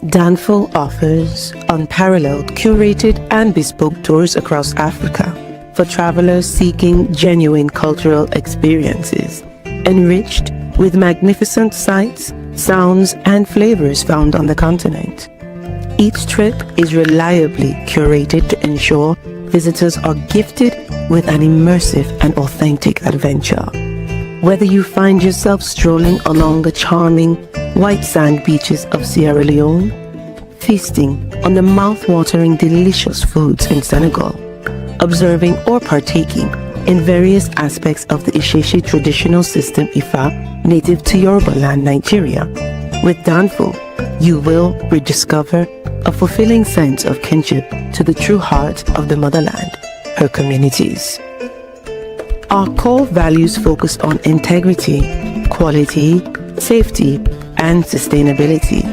Danfo offers unparalleled, curated, and bespoke tours across Africa for travelers seeking genuine cultural experiences, enriched with magnificent sights, sounds, and flavors found on the continent. Each trip is reliably curated to ensure visitors are gifted with an immersive and authentic adventure. Whether you find yourself strolling along the charming white sand beaches of Sierra Leone, feasting on the mouth-watering delicious foods in Senegal, observing or partaking in various aspects of the Isheshe traditional system Ifa native to Yoruba land, Nigeria, with Danfo, you will rediscover a fulfilling sense of kinship to the true heart of the motherland, her communities. Our core values focus on integrity, quality, safety, and sustainability.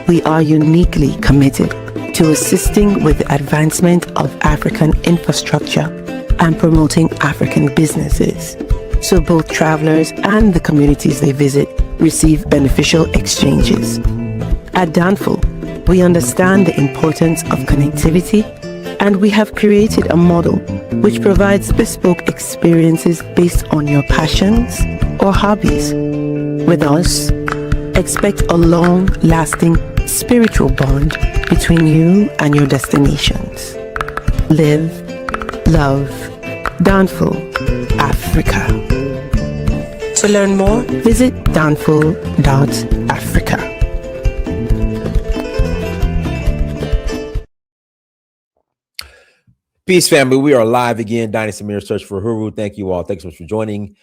We are uniquely committed to assisting with the advancement of African infrastructure and promoting African businesses, so both travelers and the communities they visit receive beneficial exchanges. At Danfo, we understand the importance of connectivity, and we have created a model which provides bespoke experiences based on your passions or hobbies. With us, expect a long-lasting spiritual bond between you and your destinations. Live, love, Danfo, Africa. To learn more, visit danfo.africa. Peace, family. We are live again. Dynasty Mirror Search for Huru. Thank you all. Thanks so much for joining.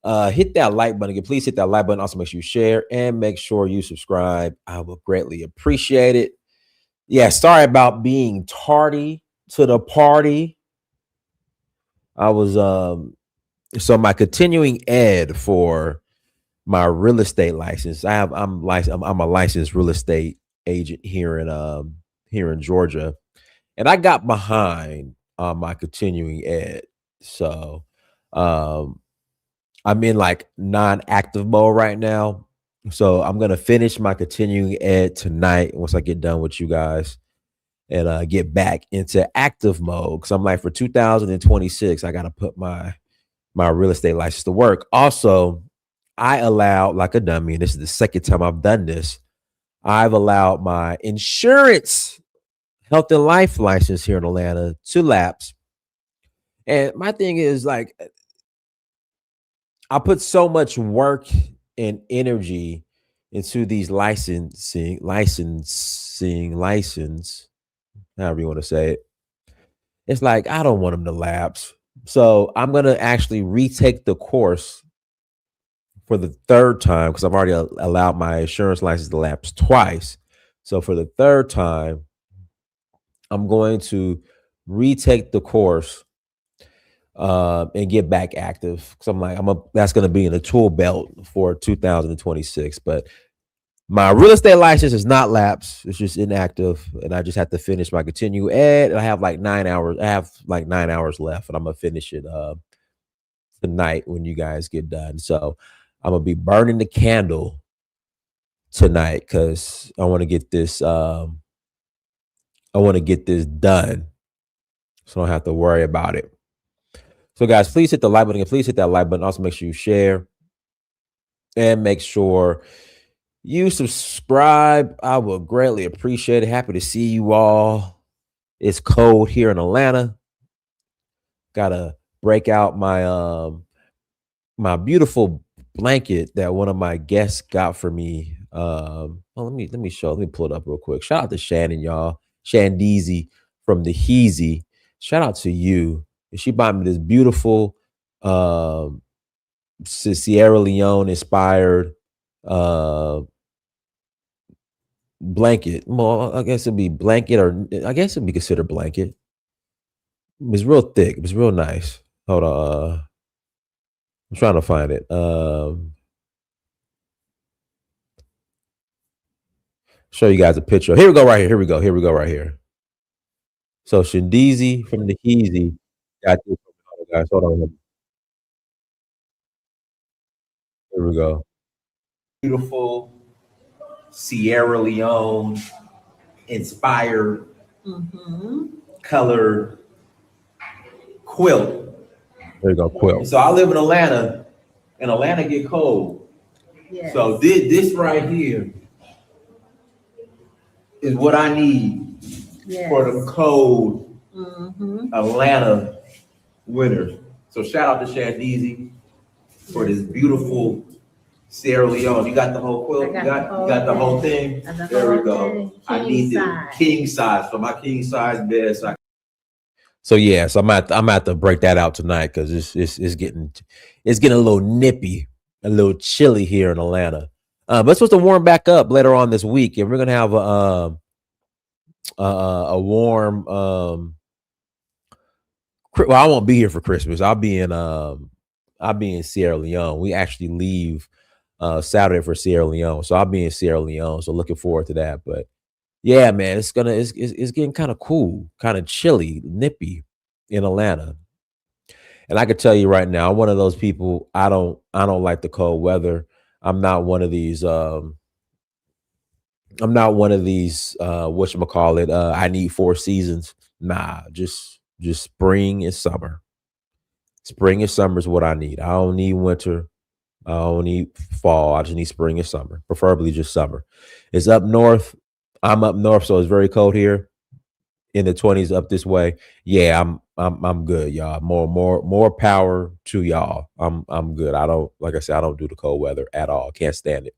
Hit that like button again. Please hit that like button. Also, make sure you share and make sure you subscribe. I will greatly appreciate it. Yeah, sorry about being tardy to the party. I was so my continuing ed for my real estate license. I'm a licensed real estate agent here in Georgia, and I got behind on my continuing ed. So I'm in like non-active mode right now. So I'm gonna finish my continuing ed tonight once I get done with you guys and get back into active mode. Cause I'm like, for 2026, I gotta put my real estate license to work. Also, I allowed, like a dummy, and this is the second time I've done this, I've allowed my insurance health and life license here in Atlanta to lapse. And my thing is, like, I put so much work and energy into these license, however you want to say it. It's like, I don't want them to lapse. So I'm going to actually retake the course for the third time, because I've already allowed my insurance license to lapse twice. So for the third time, I'm going to retake the course and get back active. So I'm like, that's going to be in the tool belt for 2026. But my real estate license is not lapsed; it's just inactive, and I just have to finish my continue ed. I have like 9 hours. I have like 9 hours left, and I'm gonna finish it tonight when you guys get done. So I'm gonna be burning the candle tonight because I want to get this. I want to get this done, so I don't have to worry about it. So, guys, please hit the like button. Please hit that like button. Also, make sure you share and make sure you subscribe. I will greatly appreciate it. Happy to see you all. It's cold here in Atlanta. Gotta break out my my beautiful blanket that one of my guests got for me. Let me pull it up real quick. Shout out to Shannon, y'all. Shandeezy from the Heezy. Shout out to you. She bought me this beautiful Sierra Leone inspired blanket. Well, I guess it'd be blanket, or I guess it'd be considered blanket. It was real thick. It was real nice. Hold on. I'm trying to find it. Show you guys a picture. Here we go right here. Here we go right here. So Shandeezy from the Heezy got this. Guys, hold on. Here we go. Beautiful Sierra Leone inspired colored quilt. There you go, quilt. And so I live in Atlanta, and Atlanta get cold. Yes. So this right here is what I need for the cold Atlanta winters. So shout out to Shandeezy for this beautiful Sierra Leone. You got the whole quilt? You got the whole thing? There we go. I need the king size for my king size bed. So yeah, so I'm at to break that out tonight because it's getting a little nippy, a little chilly here in Atlanta. But it's supposed to warm back up later on this week, and we're gonna have a warm. Well, I won't be here for Christmas. I'll be in Sierra Leone. We actually leave Saturday for Sierra Leone, so I'll be in Sierra Leone. So looking forward to that. But yeah, man, it's getting kind of cool, kind of chilly, nippy in Atlanta. And I can tell you right now, I'm one of those people. I don't like the cold weather. I'm not one of these. Whatchamacallit, I need 4 seasons. Nah, just spring and summer. Spring and summer is what I need. I don't need winter. I don't need fall. I just need spring and summer, preferably just summer. It's up north. I'm up north, so it's very cold here. In the 20s up this way. Yeah, I'm good, y'all. More power to y'all. I'm good. I don't, like I said, I don't do the cold weather at all. Can't stand it.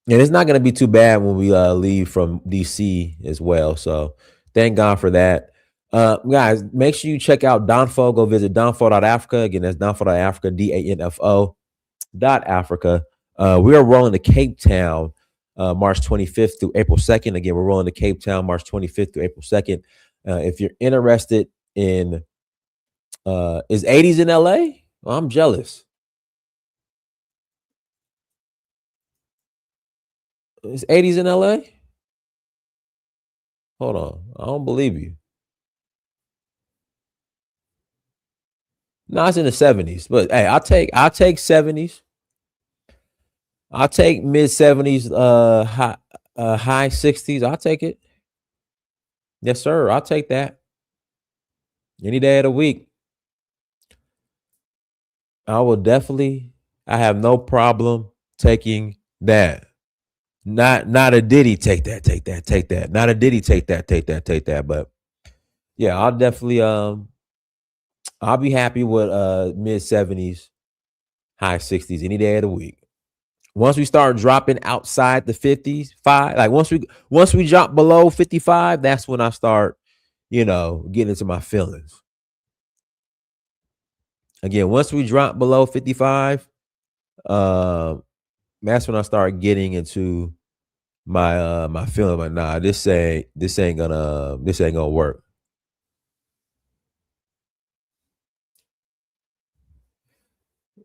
And it's not going to be too bad when we leave from DC as well. So thank God for that. Guys, make sure you check out Donfo. Go visit donfo.africa. Again, that's donfo.africa, DANFO.Africa. We are rolling to Cape Town March 25th through April 2nd. Again, we're rolling to Cape Town March 25th through April 2nd. If you're interested in, is 80s in LA? Well, I'm jealous. Is 80s in LA? Hold on. I don't believe you. No, it's in the 70s. But hey, I'll take 70s. I'll take mid 70s, high 60s. I'll take it. Yes, sir. I'll take that. Any day of the week. I have no problem taking that. Not a Diddy take that. Not a Diddy take that. But yeah, I'll definitely I'll be happy with mid 70s, high 60s any day of the week. Once we start dropping outside the 50s, once we drop below 55, that's when I start, getting into my feelings. Again, once we drop below 55, that's when I start getting into my feeling. Like, nah, this ain't gonna work.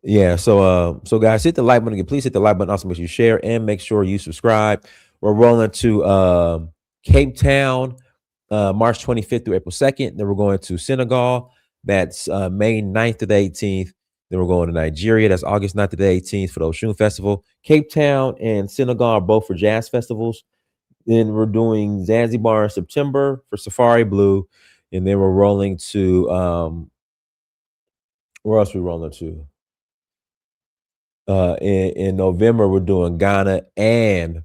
Yeah, so guys, hit the like button again. Please hit the like button. Also, make sure you share and make sure you subscribe. We're rolling to Cape Town, March 25th through April 2nd. Then we're going to Senegal. That's May 9th to the 18th. Then we're going to Nigeria. That's August 9th to the 18th for the Oshun Festival. Cape Town and Senegal are both for jazz festivals. Then we're doing Zanzibar in September for Safari Blue. And then we're rolling to where else are we rolling to? In November, we're doing Ghana and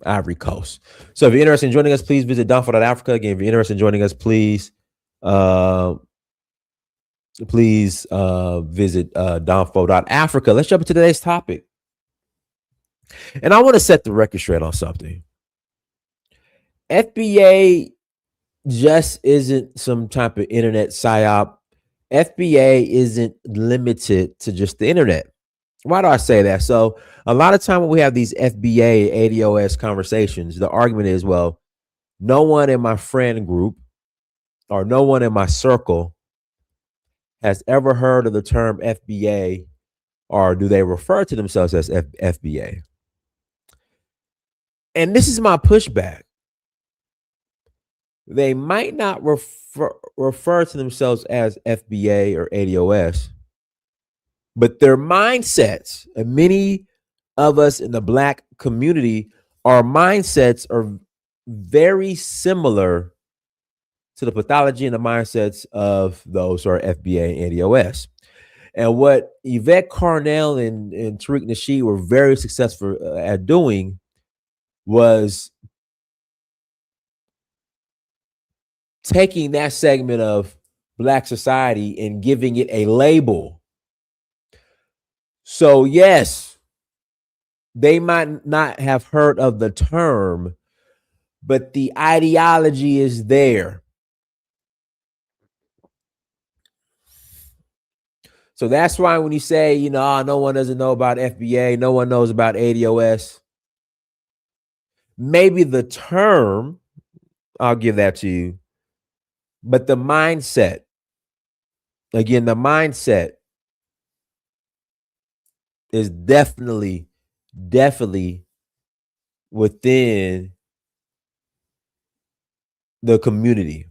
Ivory Coast. So if you're interested in joining us, please visit donfo.africa. Again, if you're interested in joining us, please visit donfo.africa. Let's jump into today's topic. And I want to set the record straight on something. FBA just isn't some type of internet psyop. FBA isn't limited to just the internet. Why do I say that? So a lot of time when we have these FBA ADOS conversations, the argument is, well, no one in my friend group or no one in my circle has ever heard of the term FBA, or do they refer to themselves as FBA? And this is my pushback. They might not refer to themselves as FBA or ADOS, but their mindsets, and many of us in the Black community, our mindsets are very similar to the pathology and the mindsets of those who are FBA and ADOS. And what Yvette Carnell and Tariq Nasheed were very successful at doing was taking that segment of Black society and giving it a label. So, yes, they might not have heard of the term, but the ideology is there. So that's why when you say, you know, oh, no one doesn't know about FBA, no one knows about ADOS, maybe the term, I'll give that to you, but the mindset, again, the mindset is definitely within the community.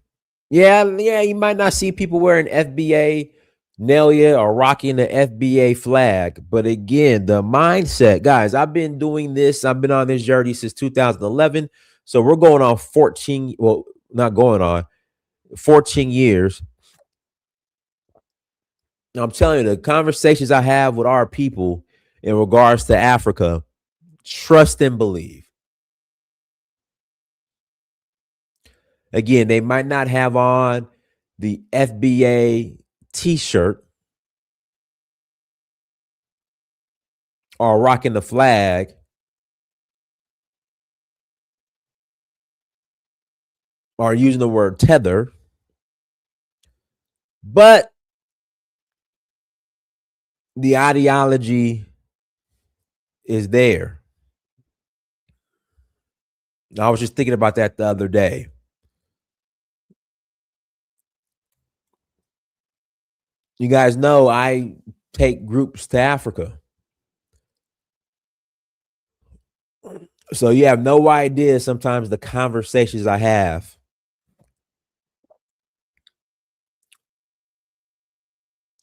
Yeah, you might not see people wearing FBA Nelia or rocking the FBA flag, but again, the mindset, guys, I've been doing this, I've been on this journey since 2011. So we're going on 14, well, not going on 14 years. I'm telling you, the conversations I have with our people in regards to Africa, trust and believe. Again, they might not have on the FBA t-shirt or rocking the flag or using the word tether, but the ideology is there. I was just thinking about that the other day. You guys know I take groups to Africa. So you have no idea sometimes the conversations I have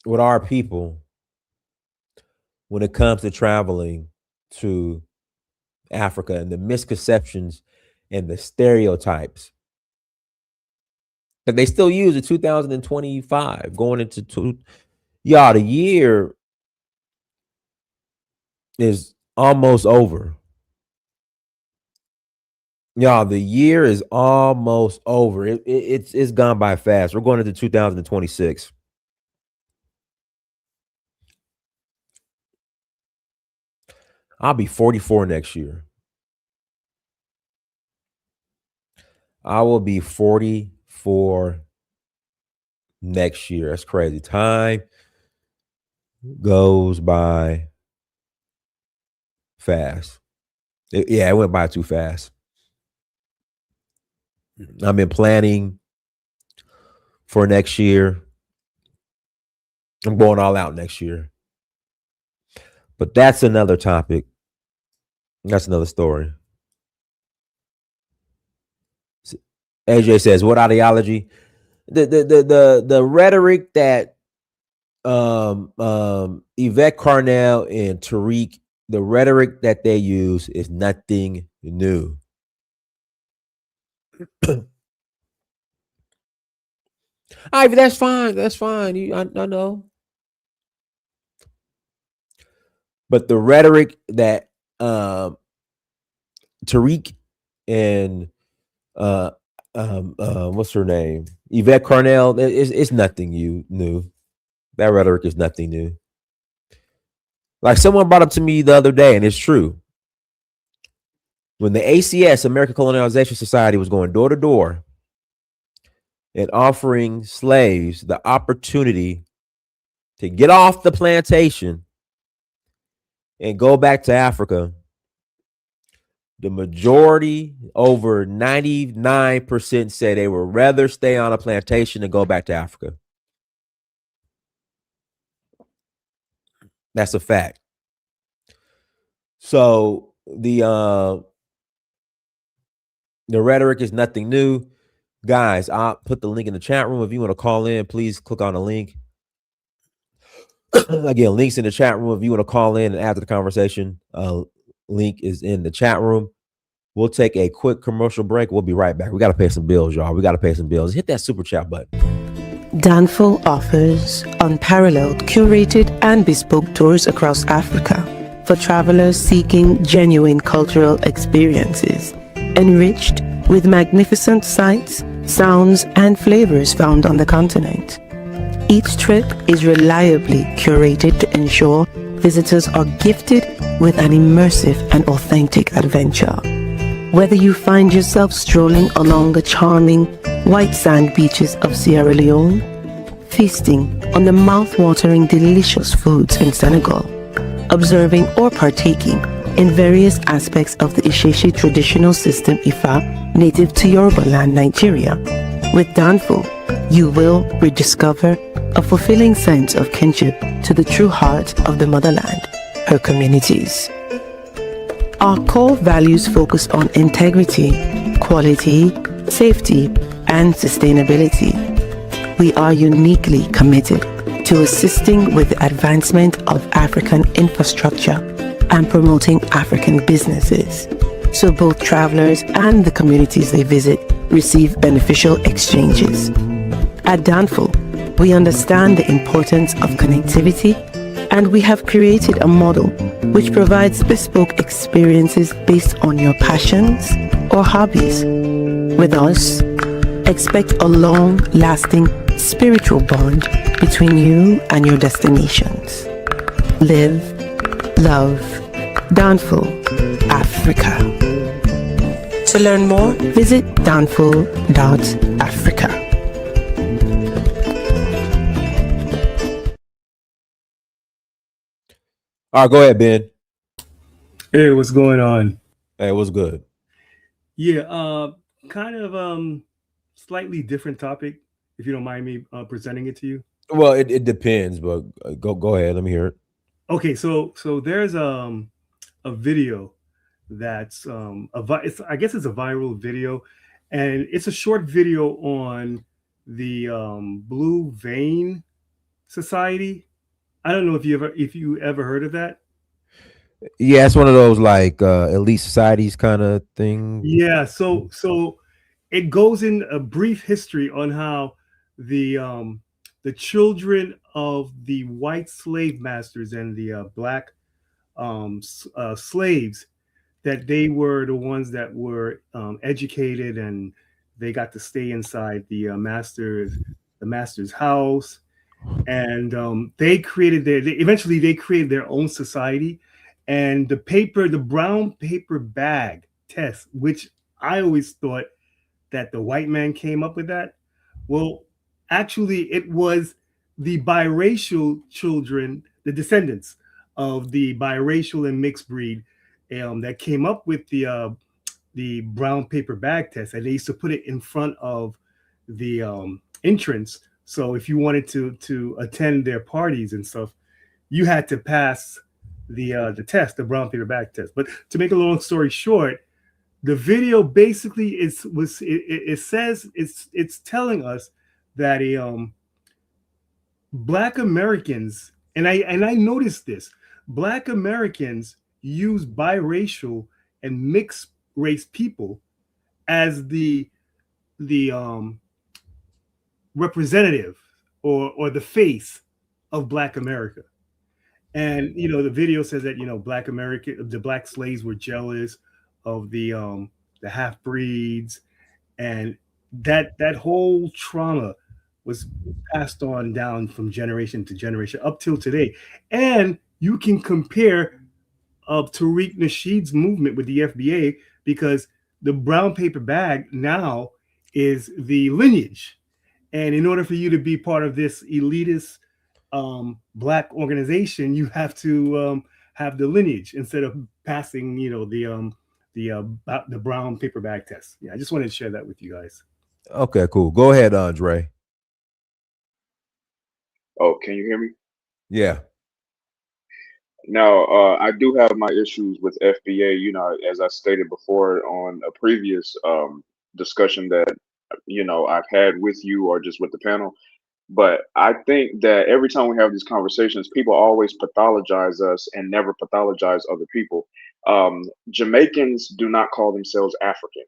with our people when it comes to traveling to Africa and the misconceptions and the stereotypes that they still use in 2025 going into y'all, the year is almost over. Y'all, the year is almost over. It's gone by fast. We're going into 2026. I'll be 44 next year. I will be 44 next year. That's crazy. Time goes by fast. It went by too fast. I've been planning for next year. I'm going all out next year. But that's another topic. That's another story. AJ says, what ideology? The rhetoric that Yvette Carnell and Tariq, the rhetoric that they use is nothing new. Ivy, that's fine. That's fine. I know. But the rhetoric that Tariq and what's her name? Yvette Carnell, it's nothing new. That rhetoric is nothing new. Like someone brought up to me the other day, and it's true. When the ACS, American Colonization Society, was going door to door and offering slaves the opportunity to get off the plantation and go back to Africa, the majority, over 99%, say they would rather stay on a plantation than go back to Africa. That's a fact. So the rhetoric is nothing new. Guys, I'll put the link in the chat room. If you want to call in, please click on the link. Again, links in the chat room if you want to call in and after the conversation. Link is in the chat room. We'll take a quick commercial break. We'll be right back. We got to pay some bills, y'all. We got to pay some bills. Hit that super chat button. Danful offers unparalleled, curated, and bespoke tours across Africa for travelers seeking genuine cultural experiences, enriched with magnificent sights, sounds, and flavors found on the continent. Each trip is reliably curated to ensure visitors are gifted with an immersive and authentic adventure. Whether you find yourself strolling along the charming white sand beaches of Sierra Leone, feasting on the mouth-watering delicious foods in Senegal, observing or partaking in various aspects of the Isheshi traditional system Ifa native to Yoruba land, Nigeria, with Danful, you will rediscover a fulfilling sense of kinship to the true heart of the motherland, her communities. Our core values focus on integrity, quality, safety, and sustainability. We are uniquely committed to assisting with the advancement of African infrastructure and promoting African businesses, so both travelers and the communities they visit receive beneficial exchanges. At Danful, we understand the importance of connectivity, and we have created a model which provides bespoke experiences based on your passions or hobbies. With us, expect a long-lasting spiritual bond between you and your destinations. Live, love, Danful, Africa. To learn more, visit danful.africa. All right, go ahead, Ben. Hey, what's going on? Hey, what's good? Yeah, kind of slightly different topic, if you don't mind me presenting it to you. Well, it depends, but go ahead. Let me hear it. Okay, so there's a video that's I guess it's a viral video, and it's a short video on the Blue Vein Society. I don't know if you ever heard of that. Yeah, it's one of those like elite societies kind of thing. Yeah, so it goes in a brief history on how the children of the white slave masters and the black slaves, that they were the ones that were educated, and they got to stay inside the master's house, and eventually they created their own society. And the brown paper bag test, which I always thought that the white man came up with that. Well, actually, it was the biracial children, the descendants of the biracial and mixed breed, that came up with the brown paper bag test, and they used to put it in front of the entrance. So if you wanted to attend their parties and stuff, you had to pass the test, the brown paper bag test. But to make a long story short, the video basically it says it's telling us that Black Americans, and I noticed this, Black Americans use biracial and mixed race people as the representative, or the face of Black America. And the video says that the Black slaves were jealous of the half breeds, and that whole trauma was passed on down from generation to generation up till today. And you can compare Tariq Nasheed's movement with the FBA, because the brown paper bag now is the lineage. And in order for you to be part of this elitist Black organization, you have to have the lineage instead of passing, the brown paper bag test. Yeah, I just wanted to share that with you guys. Okay, cool. Go ahead, Andre. Oh, can you hear me? Yeah. Now, I do have my issues with FBA. As I stated before on a previous discussion that I've had with you or just with the panel. But I think that every time we have these conversations, people always pathologize us and never pathologize other people. Jamaicans do not call themselves African.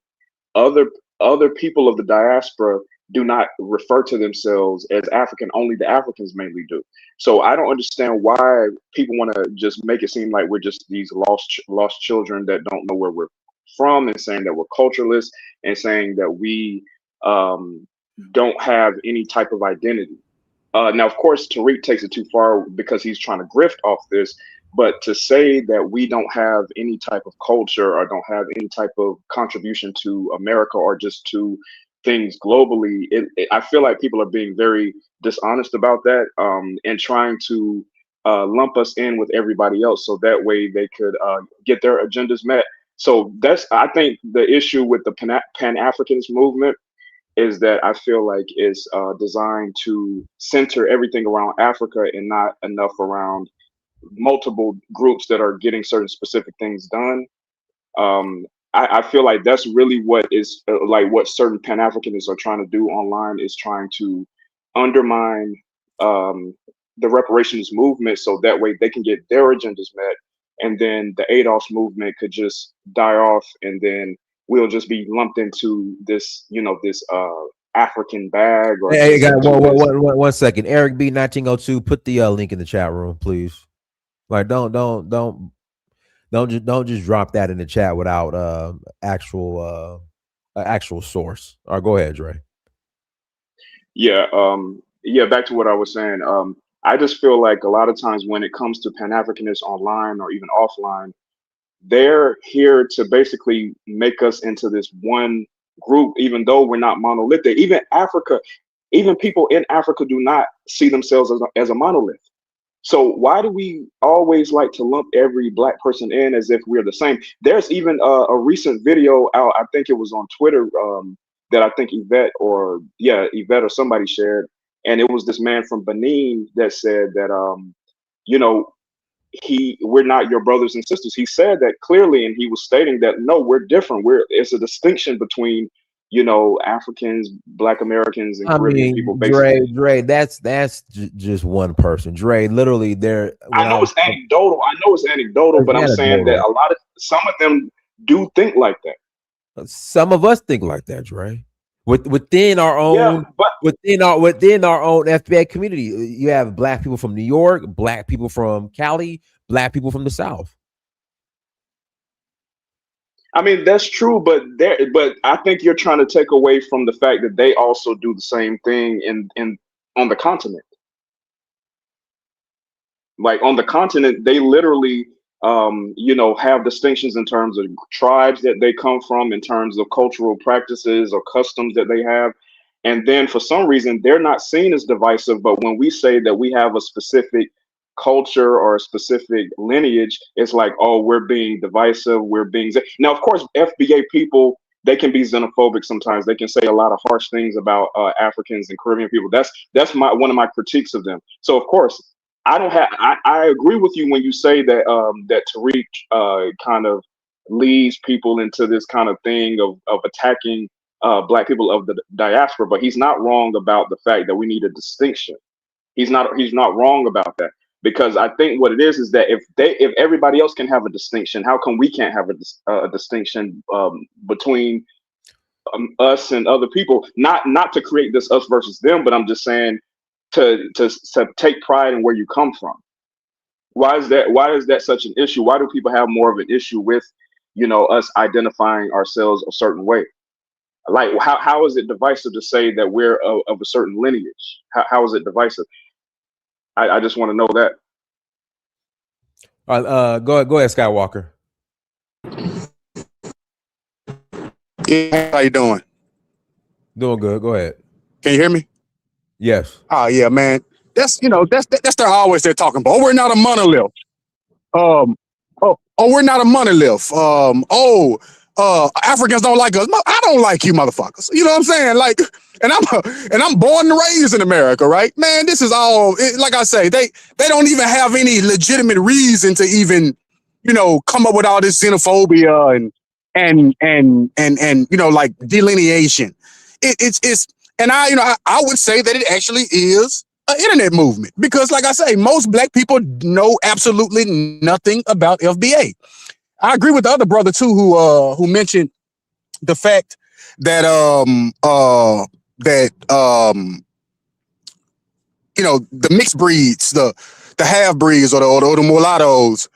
Other people of the diaspora do not refer to themselves as African. Only the Africans mainly do. So I don't understand why people want to just make it seem like we're just these lost children that don't know where we're from, and saying that we're cultureless, and saying that we don't have any type of identity. Now, of course, Tariq takes it too far because he's trying to grift off this. But to say that we don't have any type of culture or don't have any type of contribution to America or just to things globally, I feel like people are being very dishonest about that, and trying to lump us in with everybody else so that way they could get their agendas met. So I think the issue with the Pan-Africanist movement is that I feel like it's designed to center everything around Africa and not enough around multiple groups that are getting certain specific things done. I feel like that's really what is like what certain Pan-Africanists are trying to do online, is trying to undermine the reparations movement so that way they can get their agendas met, and then the ADOS movement could just die off, and then we'll just be lumped into this, this African bag. Or hey, guys, one second. Eric B 1902, put the link in the chat room, please. Like, don't just drop that in the chat without actual source. All right, go ahead, Dre. Yeah, back to what I was saying. I just feel like a lot of times when it comes to Pan-Africanists online or even offline, they're here to basically make us into this one group, even though we're not monolithic. Even people in Africa do not see themselves as a monolith. So why do we always like to lump every Black person in as if we're the same? There's even a recent video out, I think it was on Twitter, that I think Yvette or somebody shared. And it was this man from Benin that said that, we're not your brothers and sisters. He said that clearly, and he was stating that, no, we're different. It's a distinction between, Africans, Black Americans, and Caribbean people. Basically, Dre, that's just one person. Dre, literally, I know it's anecdotal, but I'm saying that some of them do think like that. Some of us think like that, Dre. Within our own, within our own FBA community, you have Black people from New York, Black people from Cali, Black people from the South. I mean, that's true, but I think you're trying to take away from the fact that they also do the same thing on the continent. Like on the continent, they literally, have distinctions in terms of tribes that they come from, in terms of cultural practices or customs that they have. And then for some reason, they're not seen as divisive. But when we say that we have a specific culture or a specific lineage, it's like, oh, we're being divisive. Now, of course, FBA people, they can be xenophobic sometimes. They can say a lot of harsh things about Africans and Caribbean people. That's one of my critiques of them. So, of course, I agree with you when you say that that Tariq kind of leads people into this kind of thing of attacking Black people of the diaspora, but he's not wrong about the fact that we need a distinction. He's not wrong about that, because I think what it is that if everybody else can have a distinction, how come we can't have a distinction between us and other people? Not to create this us versus them, but I'm just saying to take pride in where you come from. Why is that such an issue? Why do people have more of an issue with us identifying ourselves a certain way? Like, how is it divisive to say that we're of a certain lineage? How is it divisive? I just want to know that. All right, go ahead, Skywalker. Yeah, how you doing? Doing good. Go ahead. Can you hear me? Yes. Oh yeah, man. That's they're always they're talking about. Oh, we're not a monolith. We're not a monolith. Africans don't like us. No, I don't like you, motherfuckers. You know what I'm saying? Like, and I'm born and raised in America, right? Man, this is all like I say. They don't even have any legitimate reason to even, come up with all this xenophobia and like delineation. It's And I would say that it actually is an internet movement because, like I say, most black people know absolutely nothing about FBA. I agree with the other brother too, who mentioned the fact that the mixed breeds, the half breeds or the mulattoes,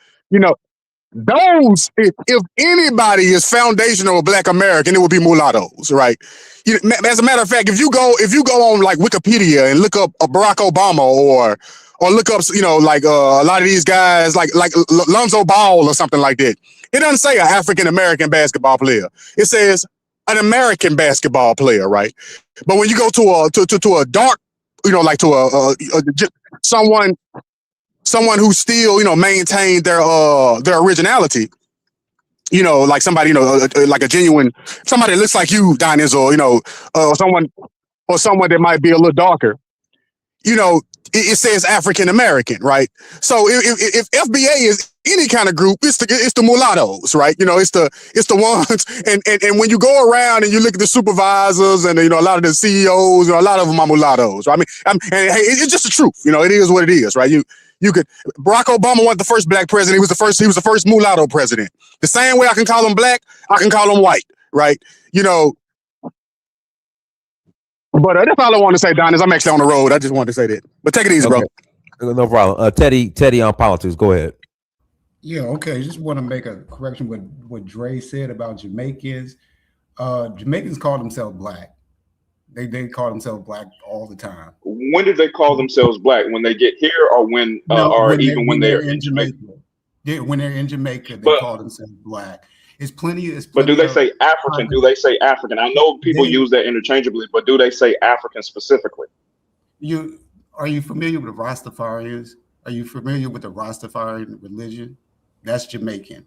those, if anybody is foundational Black American, it would be mulattoes, right? As a matter of fact, if you go on like Wikipedia and look up Barack Obama or look up, a lot of these guys like Lonzo Ball or something like that, it doesn't say an African American basketball player. It says an American basketball player, right? But when you go to a dark, like to someone who still, maintained their originality, like somebody, like a genuine, somebody that looks like you, Dinas, or someone that might be a little darker, it says African American, right? So if FBA is any kind of group, it's the mulattoes, right? It's the ones, and when you go around and you look at the supervisors and a lot of the CEOs, a lot of them are mulattoes. Right? And hey, it's just the truth. It is what it is, right? You could Barack Obama wasn't the first Black president. He was the first mulatto president. The same way I can call him Black, I can call him white, right? But that's all I want to say, Don, is I'm actually on the road. I just wanted to say that. But take it easy, Okay. bro. No problem. Teddy on politics. Go ahead. Yeah, okay. Just want to make a correction with what Dre said about Jamaicans. Jamaicans call themselves Black. They call themselves Black all the time. When did they call themselves Black? When they get here, or when they're in Jamaica? Yeah, when they're in Jamaica, they call themselves Black. It's plenty. But do they say African? Do they say African? I know people use that interchangeably, but do they say African specifically? Are you familiar with Rastafarians? Are you familiar with the Rastafarian religion? That's Jamaican.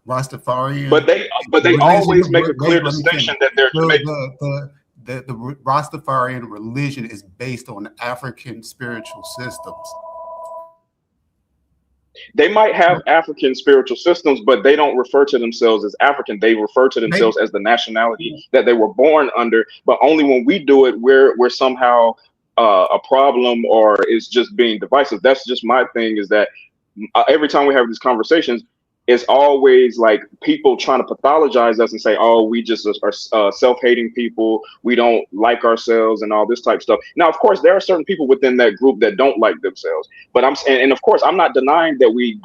Rastafarian. But they always make a clear distinction that they're Jamaican. The Rastafarian religion is based on African spiritual systems. They might have African spiritual systems, but they don't refer to themselves as African. They refer to themselves as the nationality that they were born under. But only when we do it, we're somehow a problem, or it's just being divisive. That's just my thing, is that every time we have these conversations, it's always like people trying to pathologize us and say, oh, we just are self-hating people. We don't like ourselves and all this type of stuff. Now, of course, there are certain people within that group that don't like themselves. But and of course, I'm not denying that we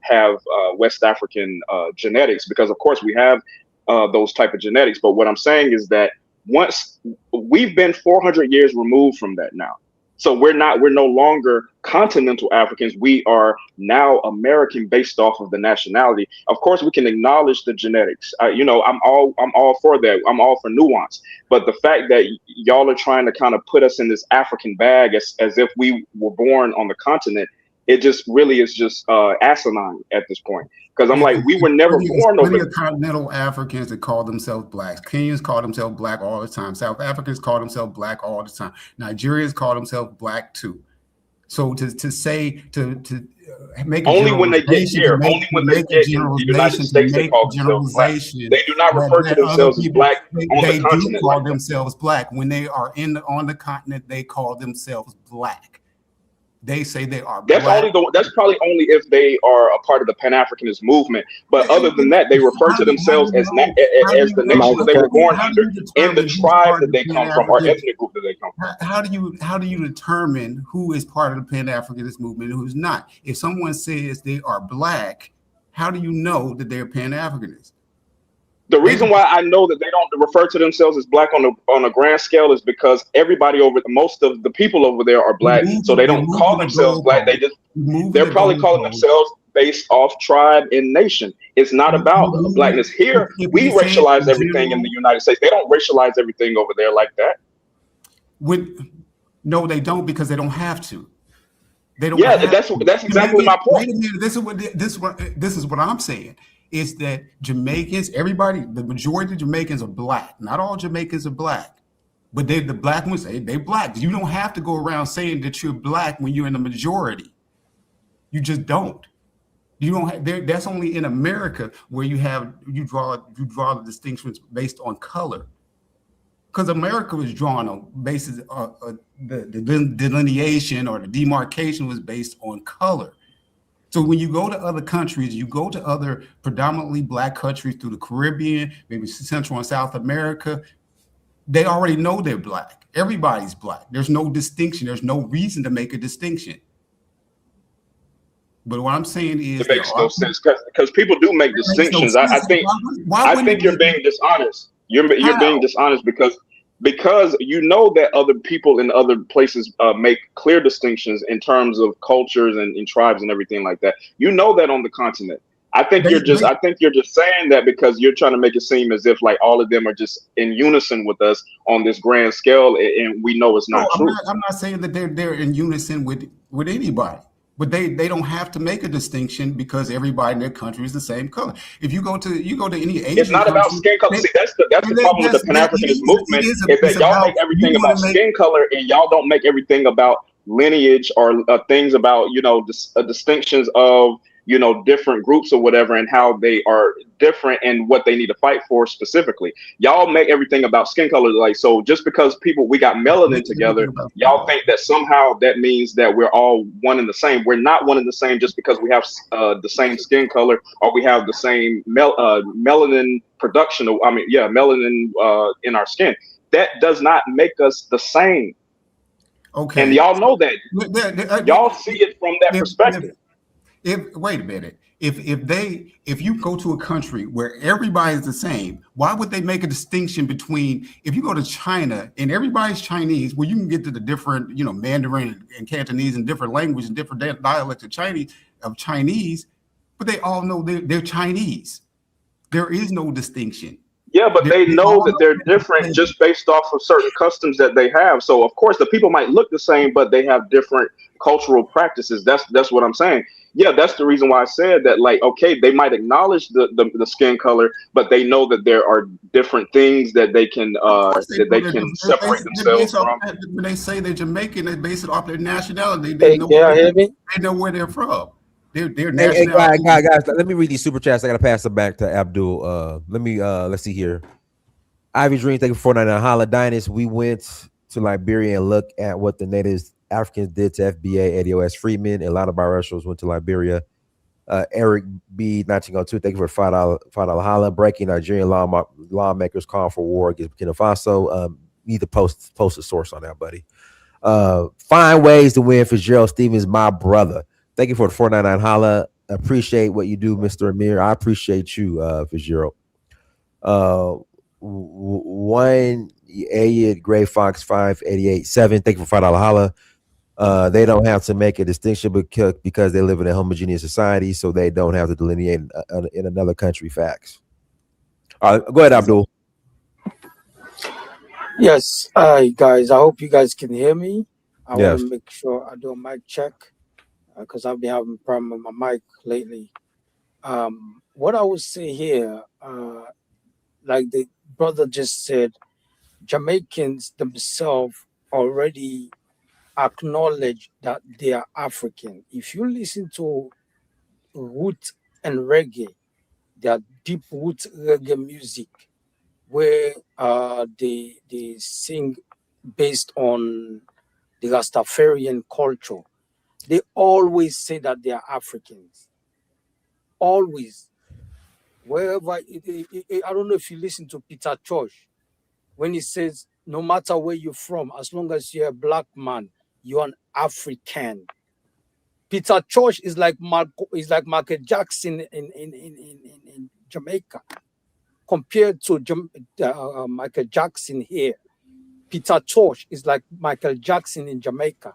have West African genetics, because of course we have those type of genetics. But what I'm saying is that once we've been 400 years removed from that now. So we're no longer continental Africans. We are now American based off of the nationality. Of course, we can acknowledge the genetics. I'm all for that. I'm all for nuance. But the fact that y'all are trying to kind of put us in this African bag as if we were born on the continent, it just really is just asinine at this point. Because I'm like, we were never born over there. Continental Africans that call themselves Blacks. Kenyans call themselves Black all the time. South Africans call themselves Black all the time. Nigerians call themselves Black too. So to make only when they get here, only when they get in the United States, they call themselves Black. They do not refer to themselves as Black on the continent. They do call themselves Black. When they are on the continent, they call themselves Black. They say they are Black. That's probably only if they are a part of the Pan-Africanist movement. But other than that, they refer to themselves as the nation that they were born under, and the tribe that they come from, or ethnic group that they come from. How do you determine who is part of the Pan-Africanist movement and who's not? If someone says they are Black, how do you know that they're Pan-Africanist? The reason why I know that they don't refer to themselves as Black on a grand scale is because most of the people over there are Black, so they don't call themselves Black. They're probably calling themselves based off tribe and nation. It's not about Blackness. Here, we racialize everything in the United States. They don't racialize everything over there like that. No, they don't, because they don't have to. They don't. Yeah, that's exactly my point. Wait a minute. This is what I'm saying. Is that Jamaicans, the majority of Jamaicans are Black. Not all Jamaicans are Black, but the Black ones say they Black. You don't have to go around saying that you're Black when you're in the majority. You just don't. You don't have, that's only in America where you draw the distinctions based on color. because America was drawn on basis the delineation or the demarcation was based on color. So when you go to other countries, you go to other predominantly black countries through the Caribbean, maybe Central and South America, they already know they're black. Everybody's black. There's no distinction. There's no reason to make a distinction. But what I'm saying is, it makes no sense because people do make distinctions. I think you're being dishonest. You're being dishonest because you know that other people in other places make clear distinctions in terms of cultures and tribes and everything like that. You know that on the continent. I think you're just saying that because you're trying to make it seem as if like all of them are just in unison with us on this grand scale, and we know it's not true. I'm not saying that they're in unison with anybody. But they don't have to make a distinction because everybody in their country is the same color. If you go to any Asian, it's not about skin color. See, that's the problem with the Pan-Africanist movement is that y'all make everything about skin color and y'all don't make everything about lineage or things about distinctions of different groups or whatever and how they are different and what they need to fight for specifically. Y'all make everything about skin color. Like, so just because we got melanin together, y'all think that somehow that means that we're all one and the same. We're not one and the same just because we have the same skin color or we have the same melanin production. Melanin in our skin. That does not make us the same. Okay. And y'all know that. Y'all see it from that perspective. Wait a minute. If you go to a country where everybody's the same, why would they make a distinction between if you go to China and everybody's Chinese, where you can get to the different, Mandarin and Cantonese and different languages and different dialects of Chinese, but they all know they're Chinese. There is no distinction. Yeah, but they know that they're different just based off of certain customs that they have. So of course the people might look the same, but they have different cultural practices. That's what I'm saying. Yeah, that's the reason why I said that. Like, okay, they might acknowledge the skin color, but they know that there are different things that they can separate themselves from. When they say they're Jamaican, they base it off their nationality. They know where they're from. Their Hey, guys, let me read these super chats. I gotta pass it back to Abdul. Let's see here. Ivy Dream, thank you for 499. Holla Dynasty. We went to Liberia and looked at what the natives Africans did to FBA, Eddie O.S. Freeman, and a lot of biracials went to Liberia. Eric B. 1902, thank you for $5 holla. Breaking Nigerian lawmakers call for war against Burkina Faso. Need to post a source on that, buddy. Find ways to win. Fitzgerald Stevens, my brother. Thank you for the 499 holla. Appreciate what you do, Mr. Amir. I appreciate you, Fitzgerald. One Elliot Gray Fox 5887. Thank you for $5 holla. They don't have to make a distinction because they live in a homogeneous society, so they don't have to delineate in another country. Facts. All right, go ahead, Abdul. Yes, guys. I hope you guys can hear me. I want to make sure I do a mic check because I've been having a problem with my mic lately. What I would say here, like the brother just said, Jamaicans themselves already acknowledge that they are African. If you listen to root and reggae, they are deep root reggae music where they sing based on the Rastafarian culture. They always say that they are Africans. Always. Wherever, I don't know if you listen to Peter Tosh, when he says, no matter where you're from, as long as you're a black man, you're an African. Peter Tosh is like Michael Jackson in Jamaica. Compared to Michael Jackson here, Peter Tosh is like Michael Jackson in Jamaica.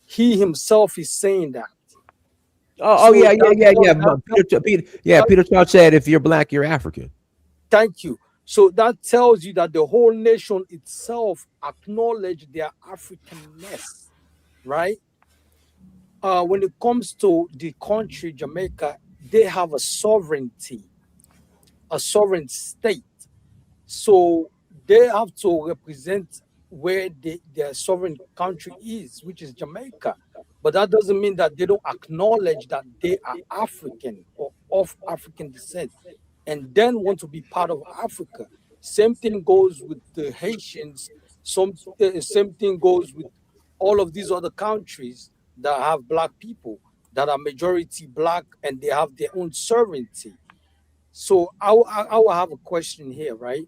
He himself is saying that. Peter Tosh said, if you're black, you're African. Thank you. So that tells you that the whole nation itself acknowledge their Africanness, right? When it comes to the country, Jamaica, they have a sovereignty, a sovereign state. So they have to represent where their sovereign country is, which is Jamaica. But that doesn't mean that they don't acknowledge that they are African or of African descent and then want to be part of Africa. Same thing goes with the Haitians. Same thing goes with all of these other countries that have black people that are majority black and they have their own sovereignty. So I will have a question here, right?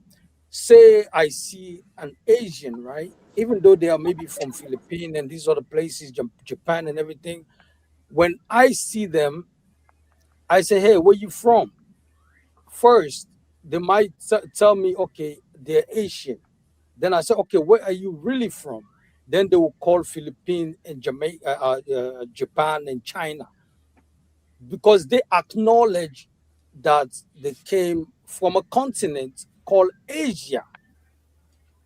Say I see an Asian, right? Even though they are maybe from Philippines and these other places, Japan and everything. When I see them, I say, "Hey, where you from?" First, they might tell me, "Okay, they're Asian." Then I say, "Okay, where are you really from?" Then they will call Philippines and Jamaica, Japan and China, because they acknowledge that they came from a continent called Asia.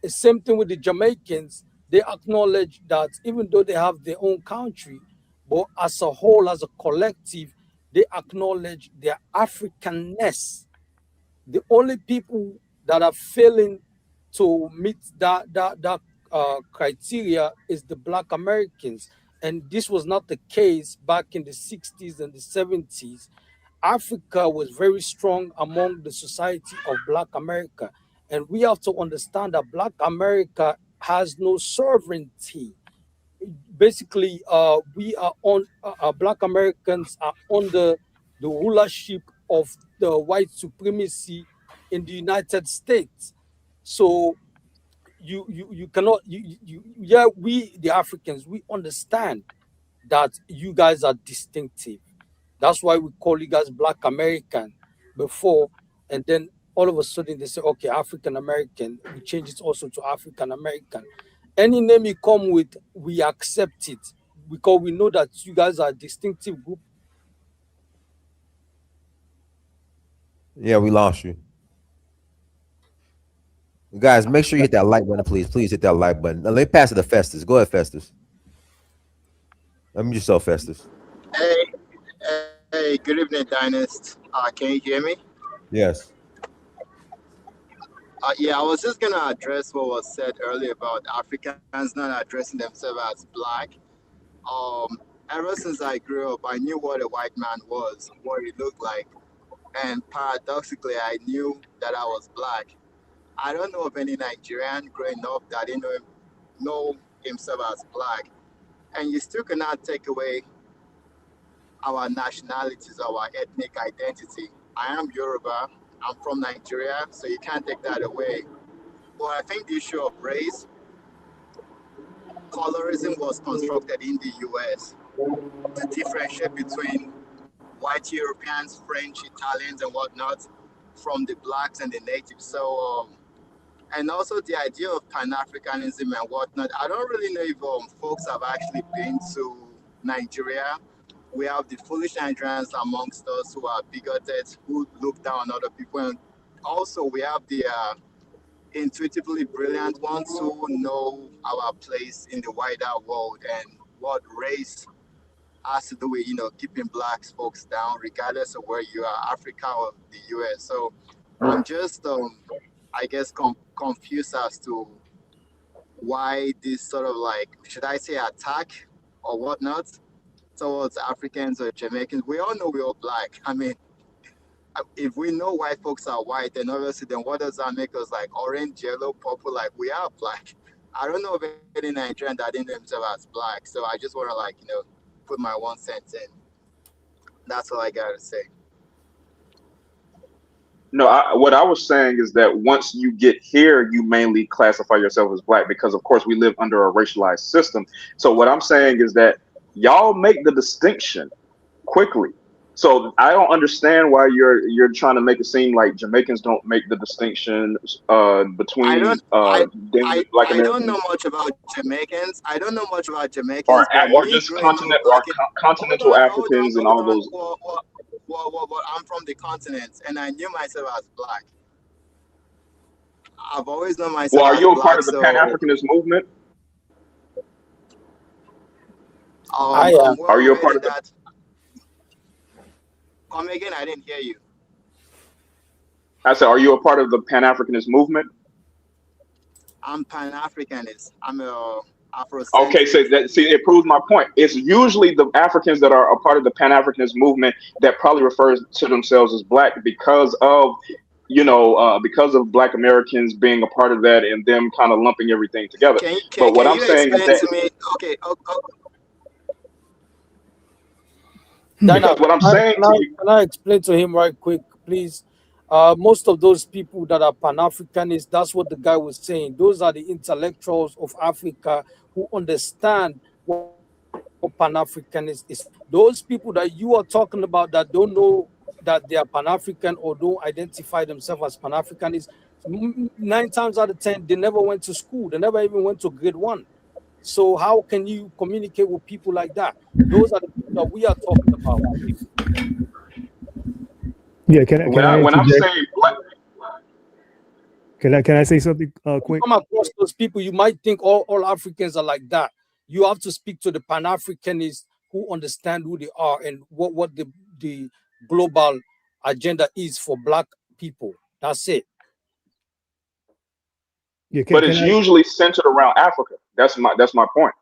The same thing with the Jamaicans. They acknowledge that even though they have their own country, but as a whole, as a collective, they acknowledge their Africanness. The only people that are failing to meet that criteria is the Black Americans, and this was not the case back in the 60s and the 70s. Africa was very strong among the society of Black America, and we have to understand that Black America has no sovereignty. Basically, we are on Black Americans are under the rulership of the white supremacy in the United States. So you cannot yeah, we the Africans, we understand that you guys are distinctive. That's why we call you guys Black American before, and then all of a sudden they say, okay, African American. We change it also to African American. Any name you come with, we accept it because we know that you guys are a distinctive group. Yeah, we lost you. Guys, make sure you hit that like button, please. Please hit that like button. Now, let me pass it to Festus. Go ahead, Festus. Unmute yourself, Festus. Hey, good evening, Dynast. Can you hear me? Yes. Yeah, I was just gonna address what was said earlier about Africans not addressing themselves as black. Ever since I grew up, I knew what a white man was, what he looked like, and paradoxically, I knew that I was black. I don't know of any Nigerian growing up that didn't know himself as black, and you still cannot take away our nationalities, our ethnic identity. I am Yoruba. I'm from Nigeria, so you can't take that away. But I think the issue of race, colorism was constructed in the US to differentiate between white Europeans, French, Italians, and whatnot from the blacks and the natives. So, and also the idea of Pan-Africanism and whatnot. I don't really know if folks have actually been to Nigeria. We have the foolish Nigerians amongst us who are bigoted, who look down on other people. And also we have the intuitively brilliant ones who know our place in the wider world and what race has to do with, keeping black folks down, regardless of where you are, Africa or the US. So I'm just, I guess, confused as to why this sort of should I say attack or whatnot towards Africans or Jamaicans. We all know we're all black. I mean, if we know white folks are white, then obviously, then what does that make us like? Orange, yellow, purple, like we are black. I don't know of any Nigerian that didn't themselves as black. So I just want to put my 1 cent in. That's all I gotta say. No, what I was saying is that once you get here, you mainly classify yourself as black because, of course, we live under a racialized system. So what I'm saying is that y'all make the distinction quickly. So I don't understand why you're trying to make it seem like Jamaicans don't make the distinction between black Americans. I don't know much about Jamaicans. I don't know much about Jamaicans. Or just continental Africans and all those. Well, I'm from the continent, and I knew myself as black. I've always known myself. Well, are you as a part of the Pan-Africanist movement? I am. Are you a part of that? Come again, I didn't hear you. I said, are you a part of the Pan-Africanist movement? I'm Pan-Africanist. I'm a Afrocentric. Okay, so it proves my point. It's usually the Africans that are a part of the Pan-Africanist movement that probably refers to themselves as black because of because of Black Americans being a part of that and them kind of lumping everything together. But what Can I'm you saying is explain that to me? Okay, Dana, because what I'm saying to you, can I explain to him right quick, please? Most of those people that are Pan-Africanists, that's what the guy was saying. Those are the intellectuals of Africa who understand what Pan-Africanist is. Those people that you are talking about that don't know that they are Pan-African or don't identify themselves as Pan-Africanists, 9 times out of 10, they never went to school. They never even went to grade 1. So how can you communicate with people like that? Those are the people that we are talking about. Yeah, can I when I'm interject? saying Black, Can I say something You quick? come across those people, you might think all Africans are like that. You have to speak to the Pan-Africanists who understand who they are and what the global agenda is for Black people. That's it. Yeah, but can it's I? usually centered around Africa. That's my point.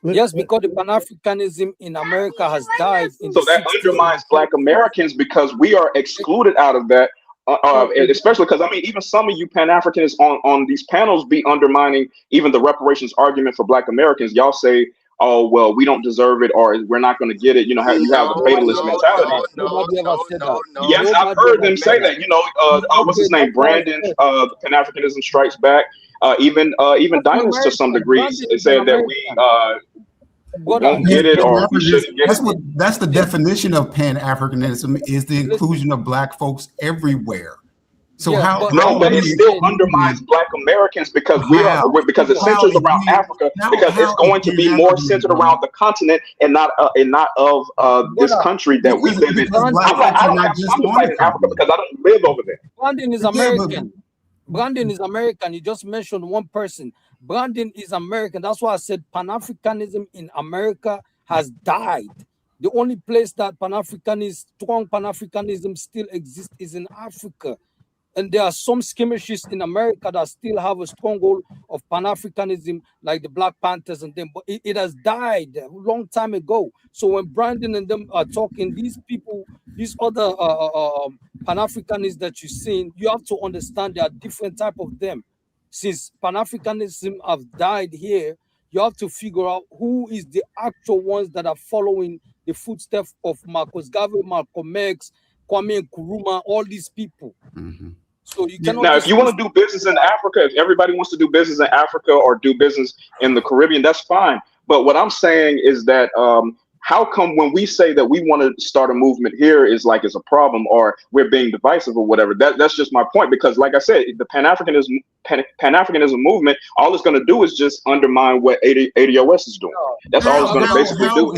Yes, because the Pan-Africanism in America has died in the So that 60s. undermines Black Americans because we are excluded out of that. Especially because I mean, even some of you Pan Africanists on these panels be undermining even the reparations argument for Black Americans. Y'all say, "Oh well, we don't deserve it," or "We're not going to get it." You know, you have the fatalist mentality. Nobody ever said that. Yes, I've Nobody heard ever them said say that. that. What's Okay, his name? that's what I Brandon. said. Pan Africanism Strikes Back. Even That's an Dinus to some American. degree Brandon is an said that we American. Brother, won't get it or we shouldn't get it. That's the definition of Pan-Africanism, is the inclusion of Black folks everywhere. So Yeah, how No, but do it you still exclude undermines Black Americans because how? because it How centers if around we Africa because it's how is going to be more centered around Pan-Africanism? the continent and not of this brother, country that we live in. Because Black I'm like Brandon, folks I are don't not have just time to on fight the in Africa continent. because I don't live over there. Brandon is Yeah, but American. Brandon is American. You just mentioned one person. Brandon is American. That's why I said Pan-Africanism in America has died. The only place that strong Pan-Africanism still exists is in Africa. And there are some skirmishes in America that still have a stronghold of Pan-Africanism, like the Black Panthers and them, but it has died a long time ago. So when Brandon and them are talking, these people, these other Pan-Africanists that you're seeing, you have to understand there are different type of them. Since Pan-Africanism have died here, you have to figure out who is the actual ones that are following the footsteps of Marcus Garvey, Malcolm X, Kwame Nkrumah, all these people. So you cannot Now, if just you want to do business in Africa, if everybody wants to do business in Africa or do business in the Caribbean, that's fine. But what I'm saying is that how come when we say that we want to start a movement here is like it's a problem or we're being divisive or whatever? That's just my point because, like I said, the Pan-Africanism movement, all it's going to do is just undermine what ADOS is doing. That's all it's going to basically do.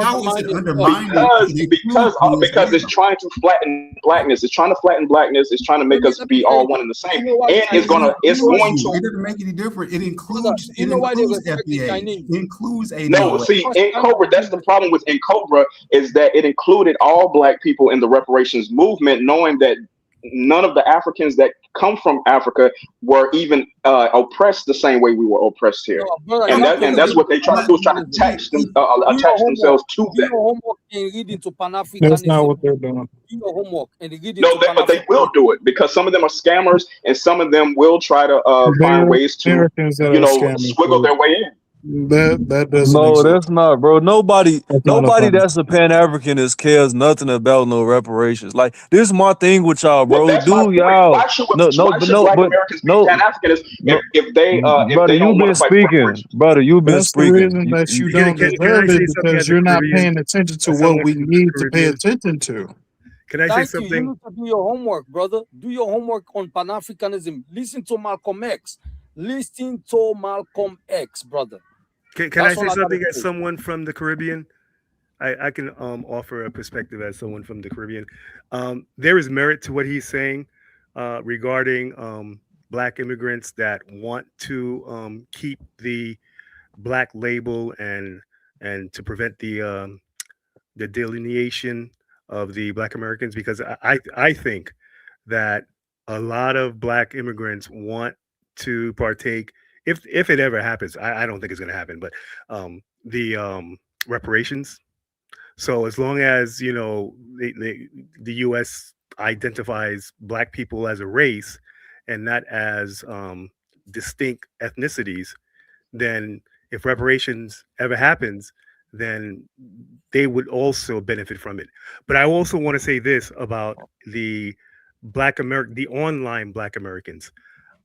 How is it undermining? Because it's trying to flatten blackness. It's trying to flatten blackness. It's trying to make us be all one and the same. And it's going to. It doesn't make any difference. It includes FBA. It includes ADOS. No, see, in Cobra, that's the problem with in Cobra is that it included all Black people in the reparations movement, knowing that none of the Africans that come from Africa were even oppressed the same way we were oppressed here. And that's what they try to do, is try to attach themselves to that. Do your homework and read into Pan-Africanism. That's not what they're doing. Do your homework and read into No, but they will do it because some of them are scammers and some of them will try to find ways to, swiggle their way in. That doesn't No, exist. that's not, bro. Nobody not that's a Pan-Africanist cares nothing about no reparations. Like, this is my thing with y'all, bro. Well, Do y'all why should Black Americans be Pan-Africanists if they brother, don't you've been want to fight speaking, brother. You've been That's the speaking. reason that you don't deserve it because you're not paying attention to what we need to pay attention to. Can I say something? You need to do your homework, brother. Do your homework on Pan-Africanism. Listen to Malcolm X. Listen to Malcolm X, brother. Can I say something as someone from the Caribbean? I can offer a perspective as someone from the Caribbean. There is merit to what he's saying regarding Black immigrants that want to keep the Black label and to prevent the delineation of the Black Americans, because I think that a lot of Black immigrants want to partake, if it ever happens. I don't think it's going to happen, but the reparations. So as long as the U.S. identifies black people as a race and not as distinct ethnicities, then if reparations ever happens, then they would also benefit from it. But I also want to say this about the the online Black Americans.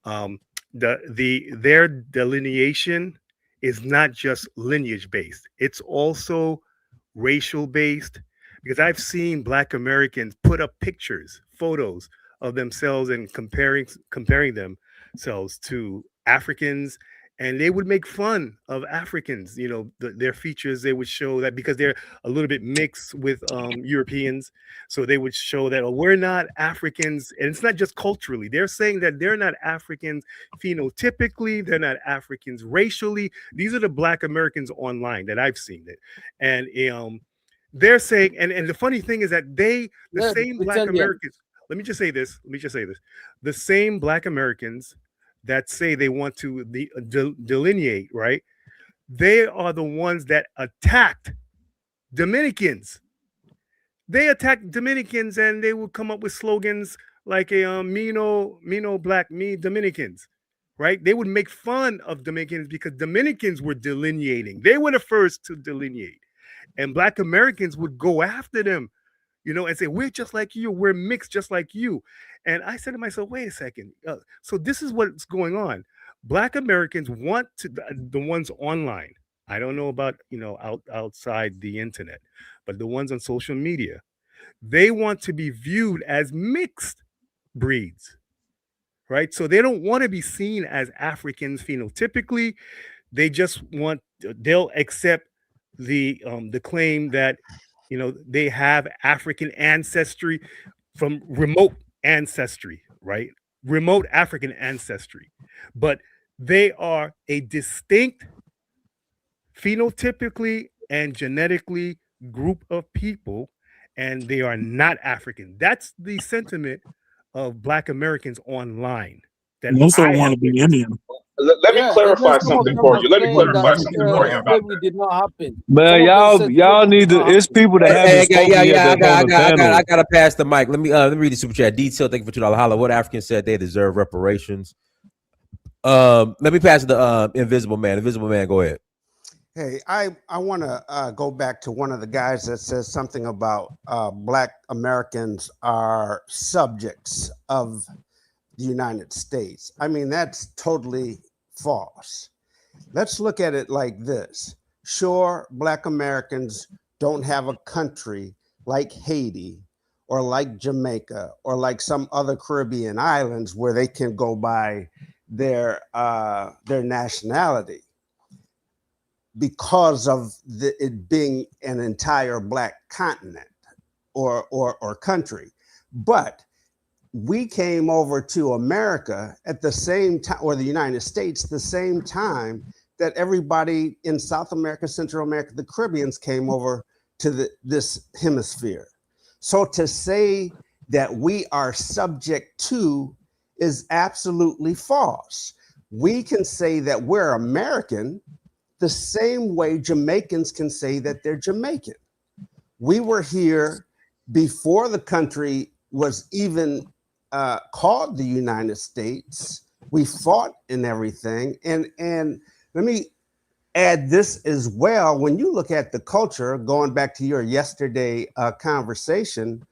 Um, their delineation is not just lineage based; it's also racial based. Because I've seen Black Americans put up pictures, photos of themselves and comparing themselves to Africans, and they would make fun of Africans. You know, their features. They would show that because they're a little bit mixed with Europeans, so they would show that, oh, we're not Africans, and it's not just culturally. They're saying that they're not Africans phenotypically, they're not Africans racially. These are the Black Americans online that I've seen it, and they're saying, and the funny thing is that the same Black Americans. Let me just say this. The same Black Americans that say they want to delineate, right? They are the ones that attacked Dominicans. They attacked Dominicans, and they would come up with slogans like a me no black, me Dominicans, right? They would make fun of Dominicans because Dominicans were delineating. They were the first to delineate, and Black Americans would go after them, you know, and say, we're just like you, we're mixed just like you. And I said to myself, wait a second. So this is what's going on. Black Americans want to, the ones online, I don't know about, you know, outside the internet, but the ones on social media, they want to be viewed as mixed breeds, right? So they don't want to be seen as Africans phenotypically. They just want, they'll accept the claim that, you know, they have African ancestry from remote ancestry, right? Remote African ancestry. But they are a distinct phenotypically and genetically group of people, and they are not African. That's the sentiment of Black Americans online. That most don't want to be Indian. Let me clarify something for you. Let me clarify something for you about that. Did not happen. Man, y'all need to. It's people that haven't spoken yet that's on the panel. I gotta pass the mic. Let me read the super chat. Detail. Thank you for $2. Holla. What Africans said they deserve reparations. Let me pass the Invisible Man. Invisible Man, go ahead. Hey, I want to go back to one of the guys that says something about Black Americans are subjects of the United States. I mean, that's totally false. Let's look at it like this. Sure, Black Americans don't have a country like Haiti or like Jamaica or like some other Caribbean islands where they can go by their nationality because of it being an entire Black continent or country. But we came over to America at the same time, or the United States, the same time that everybody in South America, Central America, the Caribbeans came over to this hemisphere. So to say that we are subject to is absolutely false. We can say that we're American the same way Jamaicans can say that they're Jamaican. We were here before the country was even called the United States. We fought and everything. And let me add this as well. When you look at the culture, going back to your yesterday conversation,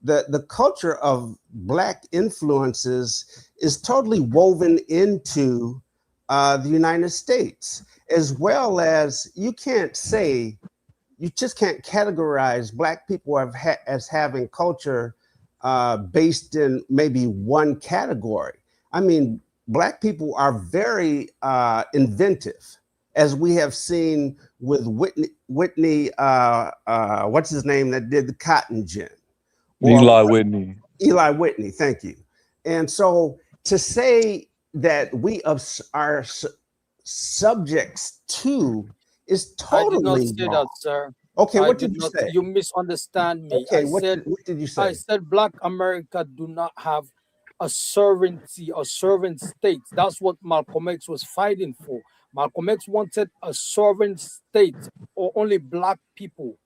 the culture of Black influences is totally woven into the United States, as well as you just can't categorize Black people as having culture based in maybe one category. I mean, Black people are very inventive, as we have seen with Whitney what's his name that did the cotton gin? Eli Whitney. Eli Whitney, thank you. And so to say that we are subjects to is totally I did not say wrong. that, sir. Okay, what did you say? You misunderstand me. Okay, what did you say? I said Black America do not have a sovereignty or sovereign state. That's what Malcolm X was fighting for. Malcolm X wanted a sovereign state or only Black people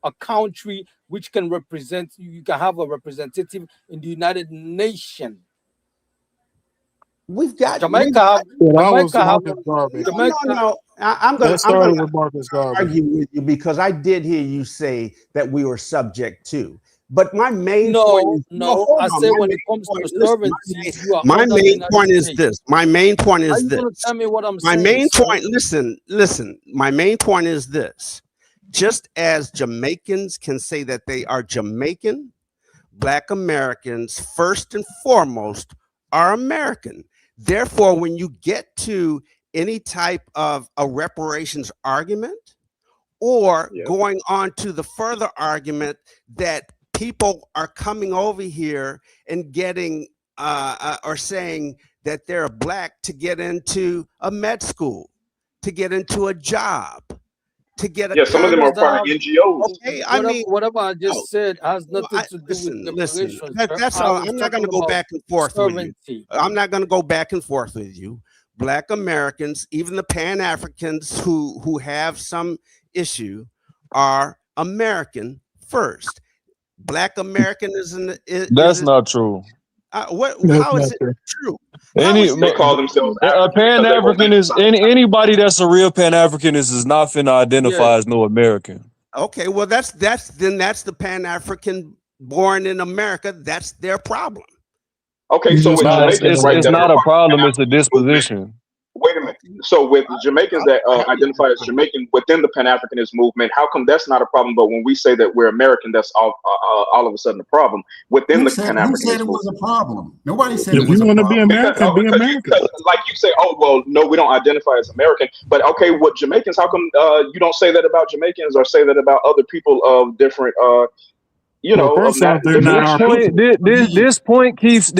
a country which can represent, you can have a representative in the United Nations. We've got Jamaica. Marcus No. I'm going with Marcus to argue with you because I did hear you say that we were subject to. But my main point is I say when it comes to sovereignty, you are my under main the point United is States. this. My main point Are is you this. gonna tell me what I'm My saying? main sir? point, listen. My main point is this. Just as Jamaicans can say that they are Jamaican, Black Americans, first and foremost, are American. Therefore, when you get to any type of a reparations argument, or going on to the further argument that people are coming over here and getting or saying that they're Black to get into a med school, to get into a job, to get a some of them are part of NGOs. Okay, whatever I just said has nothing to do with reparations. That's all. I'm not going to go back and forth with you. I'm not going to go back and forth with you. Black Americans, even the Pan-Africans who have some issue, are American first. Black Americanism that's not true. How is it true? They call themselves a Pan-African is anybody that's a real Pan-Africanist is not finna identify as no American. Okay, well that's the Pan-African born in America. That's their problem. Okay, so with Jamaicans, right, it's not a problem. It's a disposition. Wait a minute. So with Jamaicans that identify as Jamaican within the Pan-Africanist movement, how come that's not a problem? But when we say that we're American, that's all of a sudden a problem within the Pan-Africanist movement. Who said it was a problem? Nobody said it was a problem. If you want to be American, be American. Like you say, oh, well, no, we don't identify as American. But okay, what Jamaicans, how come you don't say that about Jamaicans or say that about other people of different this point keeps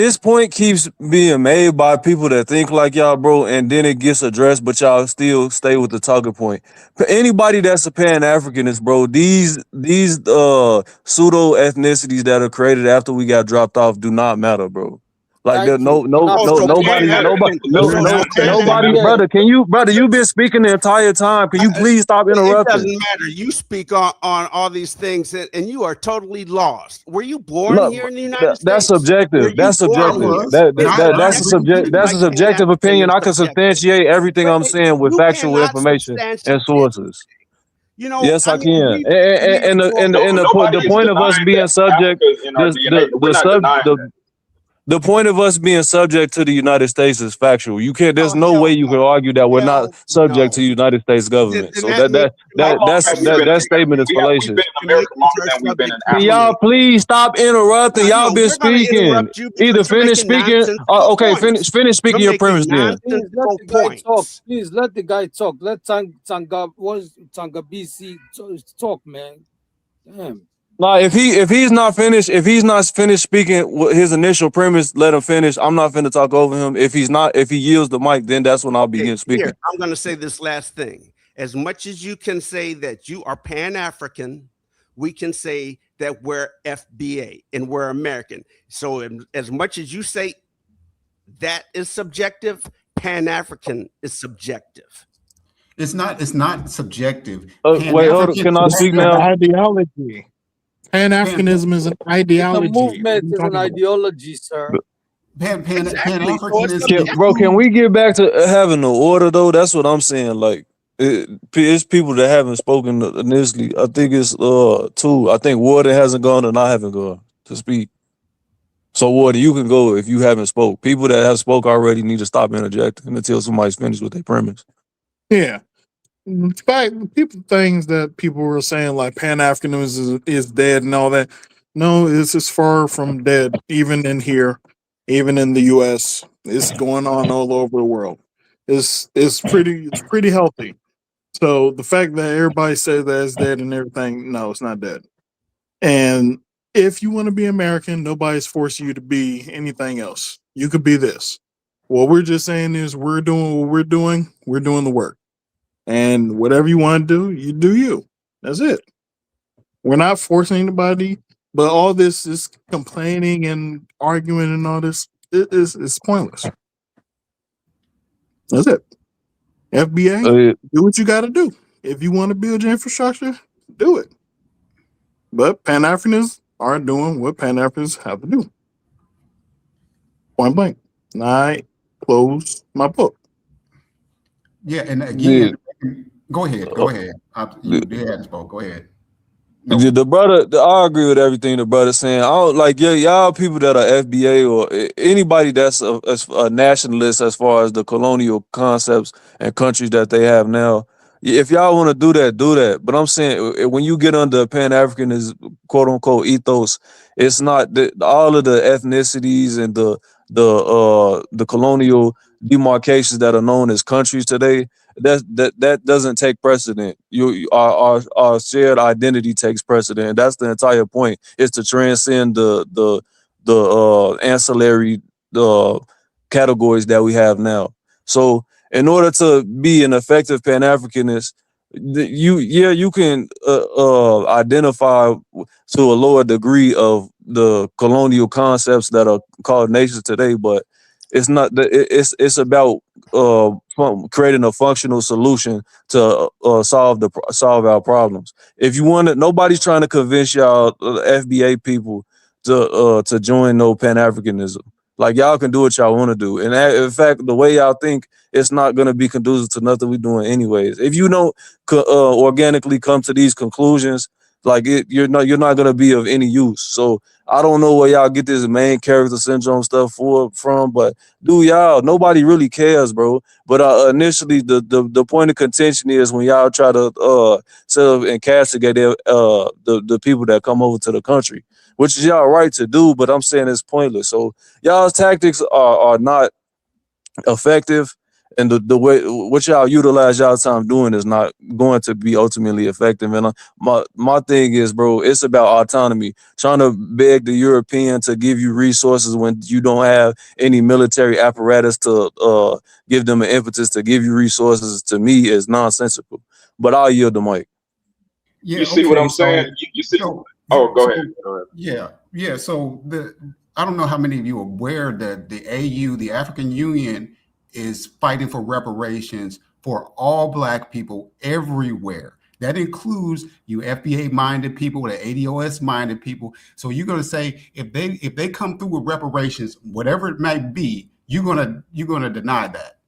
being made by people that think like y'all, bro, and then it gets addressed, but y'all still stay with the talking point. For anybody that's a Pan-Africanist, bro, these pseudo ethnicities that are created after we got dropped off do not matter, bro. Like nobody, brother. You've been speaking the entire time. Can you please stop interrupting? It doesn't matter. You speak on all these things, and you are totally lost. Were you born here in the United States? That's subjective. That's subjective. That's a subjective opinion. I can substantiate everything I'm saying with factual information and sources. Yes, I can. And the point of us being subject, the point of us being subject to the United States is factual. You can't. There's no way you can argue that we're not subject to the United States government. So that statement is fallacious. Can y'all please stop interrupting? Y'all been speaking. Either finish speaking. Okay, finish speaking your premise then. Please let the guy talk. Let Tanga BC talk, man. Damn. Nah, if he's not finished speaking his initial premise, let him finish. I'm not finna talk over him. If he yields the mic, then that's when I'll begin speaking. Here, I'm gonna say this last thing. As much as you can say that you are Pan-African, we can say that we're FBA and we're American. So as much as you say that is subjective, Pan-African is subjective. It's not subjective. Wait, hold on. Can I speak now? Ideology. Pan-Africanism is an ideology. The movement is an ideology, sir. Pan-Africanism. Bro, can we get back to having the order though? That's what I'm saying. Like, it's people that haven't spoken initially. I think it's two. I think Warden hasn't gone and I haven't gone to speak. So Warden, you can go if you haven't spoke. People that have spoke already need to stop interjecting until somebody's finished with their premise. Yeah. In fact, things that people were saying like Pan-Africanism is dead and all that. No, it's as far from dead. Even in here, even in the U.S., it's going on all over the world. It's pretty healthy. So the fact that everybody says that it's dead and everything, no, it's not dead. And if you want to be American, nobody's forcing you to be anything else. You could be this. What we're just saying is we're doing what we're doing. We're doing the work. And whatever you want to do, you do you. That's it. We're not forcing anybody, but all this is complaining and arguing and all this is pointless. That's it. FBA, do what you got to do. If you want to build your infrastructure, do it. But Pan-Africanists are doing what Pan-Africanists have to do. Point blank. And I close my book. Yeah, and again, go ahead. You did spoke. Go ahead. No. The brother, I agree with everything the brother's saying. I don't like y'all people that are FBA or anybody that's a nationalist as far as the colonial concepts and countries that they have now. If y'all want to do that. But I'm saying when you get under Pan-Africanism, quote unquote ethos, it's not all of the ethnicities and the colonial demarcations that are known as countries today. That doesn't take precedent. Our shared identity takes precedent. That's the entire point. Is to transcend the ancillary categories that we have now. So in order to be an effective Pan-Africanist, you can identify to a lower degree of the colonial concepts that are called nations today, but it's not. It's about creating a functional solution to solve our problems. If you want it, nobody's trying to convince y'all FBA people to join no Pan-Africanism. Like y'all can do what y'all want to do, and in fact, the way y'all think, it's not going to be conducive to nothing we're doing anyways. If you don't organically come to these conclusions, like you're not going to be of any use. So I don't know where y'all get this main character syndrome stuff from, but nobody really cares, bro. But initially, the point of contention is when y'all try to set up and castigate the people that come over to the country, which is y'all right to do, but I'm saying it's pointless. So y'all's tactics are not effective, and the way what y'all utilize y'all time doing is not going to be ultimately effective. And my thing is, bro, it's about autonomy. Trying to beg the European to give you resources when you don't have any military apparatus to give them an impetus to give you resources, to me is nonsensical. But I'll yield the mic. Yeah, you see what I'm saying? You see? Go ahead. Yeah. So I don't know how many of you are aware that the AU, the African Union, is fighting for reparations for all Black people everywhere. That includes you FBA-minded people, the ADOS-minded people. So you're going to say if they come through with reparations, whatever it might be, you're gonna deny that.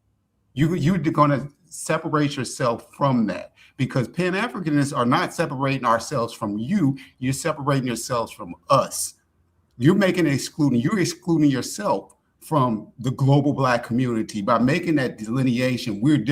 You're going to separate yourself from that, because Pan-Africanists are not separating ourselves from you. You're separating yourselves from us. You're excluding yourself from the global Black community by making that delineation. We're a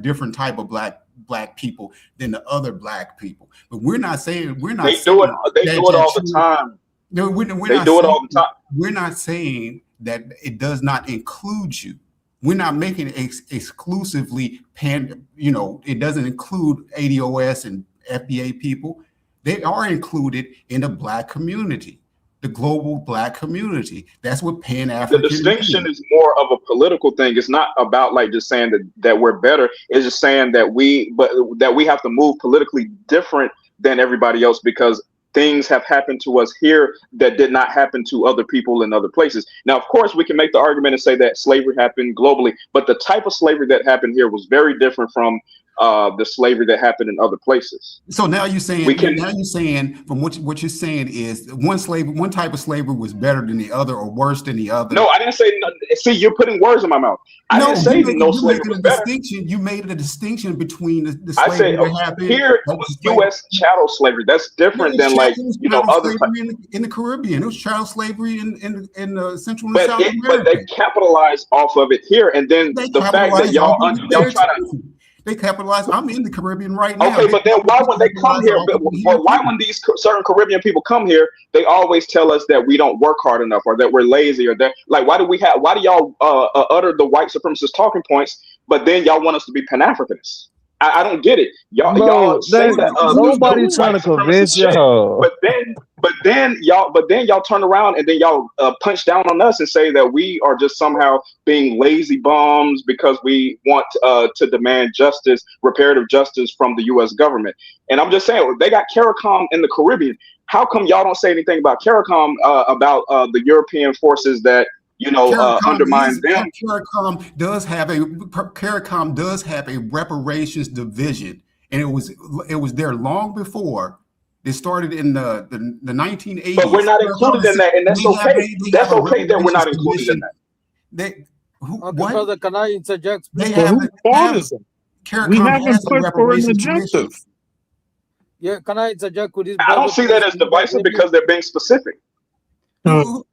different type of black people than the other Black people. But we're not saying they do it all the time. No, they do it all the time. We're not saying that it does not include you. We're not making it exclusively it doesn't include ADOS and FBA people. They are included in the Black community, the global Black community. That's what Pan-African The distinction is more of a political thing. It's not about like just saying that we're better. It's just saying that we have to move politically different than everybody else, because things have happened to us here that did not happen to other people in other places. Now, of course, we can make the argument and say that slavery happened globally, but the type of slavery that happened here was very different from the slavery that happened in other places. So now you're saying from what you're saying is one type of slavery was better than the other or worse than the other. No, I didn't say. See, you're putting words in my mouth. I didn't say no slavery was better. You made a distinction between the slavery I said, that happened here was U.S. chattel slavery. That's different than other in the Caribbean. It was chattel slavery in Central and South America. But they capitalized off of it here, and then the fact that y'all try to. They capitalize. I'm in the Caribbean right now. Okay, but then why when they come here, why when these certain Caribbean people come here, they always tell us that we don't work hard enough, or that we're lazy, or that why do y'all utter the white supremacist talking points, but then y'all want us to be Pan-Africanists? I don't get it. Y'all say that nobody's trying to convince y'all. But then y'all turn around and then y'all punch down on us and say that we are just somehow being lazy bums because we want to demand justice, reparative justice from the U.S. government. And I'm just saying, they got CARICOM in the Caribbean. How come y'all don't say anything about CARICOM, about the European forces that undermine them? CARICOM does have a reparations division, and it was there long before They started in the 1980s. But we're not included in that, and that's okay. That's okay that we're not included in that. Okay, brother, can I interject? They But have who fought us? We haven't put for an objective. Yeah, can I interject with this? I don't see that as divisive because they're being specific. Hello.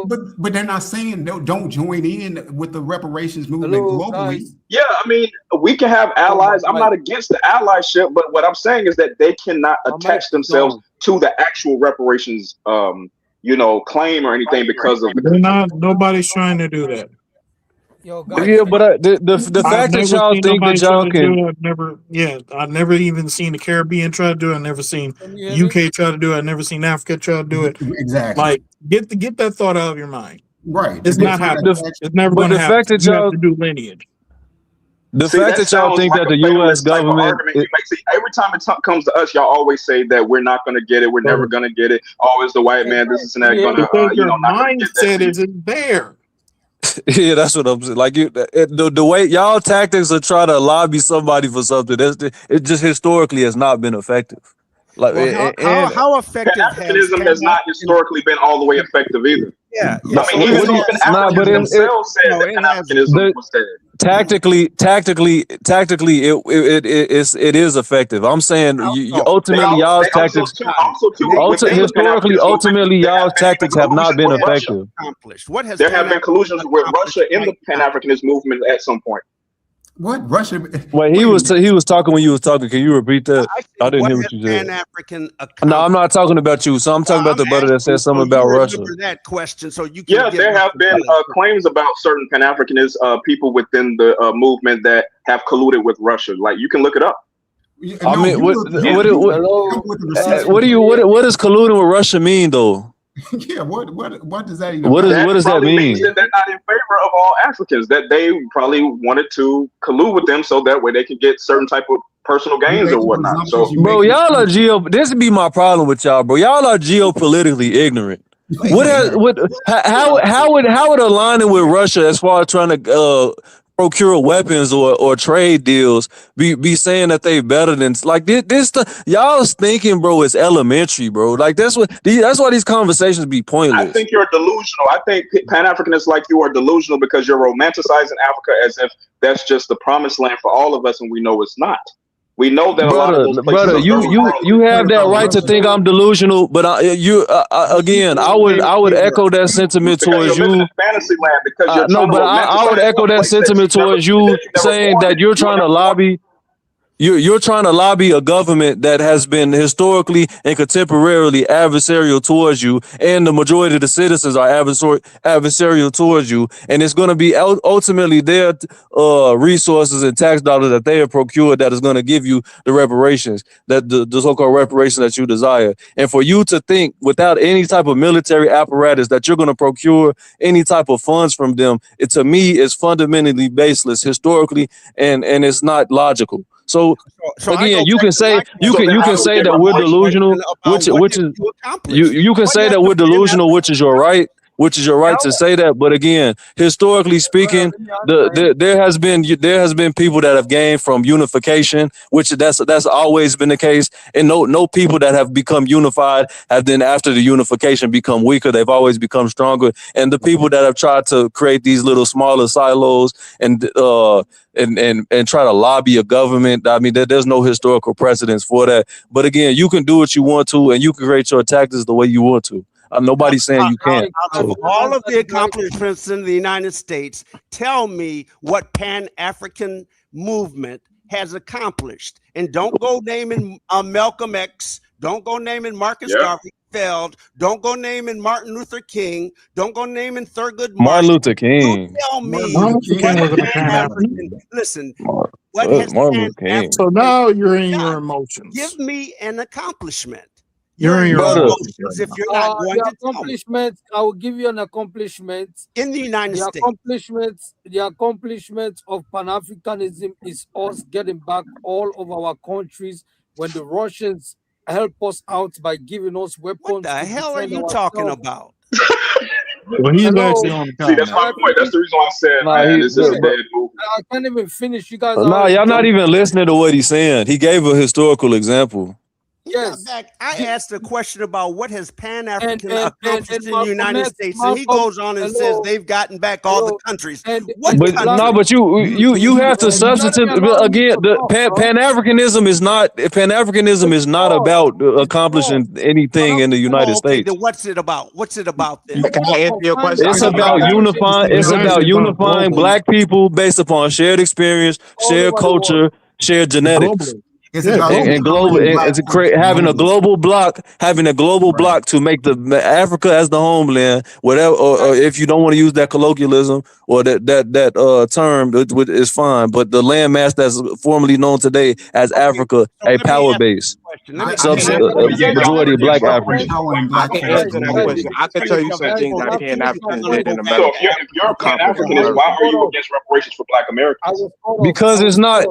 But they're not saying don't join in with the reparations movement globally. Guys. Yeah, I mean, we can have allies. I'm not against the allyship, but what I'm saying is that they cannot attach themselves to the actual reparations, claim or anything because of. They're not. Nobody's trying to do that. Yo, guys. Yeah, but the fact that y'all think that y'all can. I've never even seen the Caribbean try to do it. I've never seen UK try to do it. I've never seen Africa try to do it. Exactly. Like, get that thought out of your mind. Right. It's not happening. It's never going to happen. You have to do lineage. The fact that y'all think that the U.S. government, every time it comes to us, y'all always say that we're not going to get it. We're never going to get it. Always the white man. This is and that. Because your mindset isn't there. Yeah, that's what I'm saying. Like the way y'all tactics are trying to lobby somebody for something, it just historically has not been effective. Like, how effective has not historically been all the way effective either. Yeah, I mean, even Africans themselves said that Pan-Africanism was dead. Tactically, it is effective. I'm saying ultimately y'all's tactics. Historically, ultimately y'all's tactics have not been effective. There have been collusions with Russia in the Pan-Africanist movement at some point. What Russia? Wait, he was talking when you was talking. Can you repeat that? I didn't hear what you said. No, I'm not talking about you. So I'm talking about the brother that said something about Russia. That question, so you can there have been claims about certain Pan-Africanist people within the movement that have colluded with Russia. Like you can look it up. I mean, what does colluding with Russia mean though? Yeah, what does that even? What does that mean? Means that they're not in favor of all Africans. That they probably wanted to collude with them so that way they can get certain type of personal gains or whatnot. So, bro, y'all are This would be my problem with y'all, bro. Y'all are geopolitically ignorant. How would aligning with Russia as far as trying to procure weapons or trade deals be saying that they better than like this y'all's thinking, bro, is elementary, bro. Like that's why these conversations be pointless. I think you're delusional. I think Pan-Africanists like you are delusional because you're romanticizing Africa as if that's just the promised land for all of us, and we know it's not. We know that brother, you have that right to think I'm delusional, but again, I would echo that sentiment towards you. Fantasy land because I would echo that sentiment towards you, saying that you're trying to lobby. You're trying to lobby a government that has been historically and contemporarily adversarial towards you, and the majority of the citizens are adversarial towards you, and it's going to be ultimately their resources and tax dollars that they have procured that is going to give you the reparations, that the so-called reparations that you desire. And for you to think without any type of military apparatus that you're going to procure any type of funds from them, it to me is fundamentally baseless historically, and it's not logical. So again, you can say that we're delusional, which is you can say that we're delusional, which is your right. Which is your right to say that, but again, historically speaking, there has been people that have gained from unification, which that's always been the case, and no people that have become unified have then after the unification become weaker. They've always become stronger, and the people that have tried to create these little smaller silos and try to lobby a government, I mean, there's no historical precedence for that. But again, you can do what you want to, and you can create your tactics the way you want to. Nobody's saying you can't. Out of all of the accomplishments in the United States, tell me what Pan-African movement has accomplished. And don't go naming Malcolm X. Don't go naming Marcus Garvey failed. Don't go naming Martin Luther King. Don't go naming Thurgood Martin Luther King. Don't tell me listen. What has Pan-African? So now you're in your emotions. Give me an accomplishment. You're in your emotions if you're not going to accomplishments. I will give you an accomplishment in the United States. The accomplishment of Pan-Africanism is us getting back all of our countries when the Russians help us out by giving us weapons. What the hell are you talking about? Well, he's actually on the See, that's my point. That's the reason why I said, this is a dead movement. I can't even finish. You guys y'all not even listening to what he's saying. He gave a historical example. Yes. Back, I asked a question about what has Pan-African and accomplished in the United Malcolm X, States, and he goes on and says they've gotten back all the countries. What But country? no, but you have to substitute again. Pan-Africanism is not about accomplishing anything in the United States. Then what's it about? What's it about then? Can I answer your question? It's about unifying. It's about unifying black people based upon shared experience, shared culture, shared genetics. It's about and global. It's having a global block, to make the Africa as the homeland, whatever. Or if you don't want to use that colloquialism or that term, is fine. But the landmass that's formerly known today as Africa, a power base. Majority of black Africans. I can answer that question. I can tell you some things that Pan-Africans did in America. So if you're a Pan-Africanist, why are you against reparations for Black Americans? Because it's not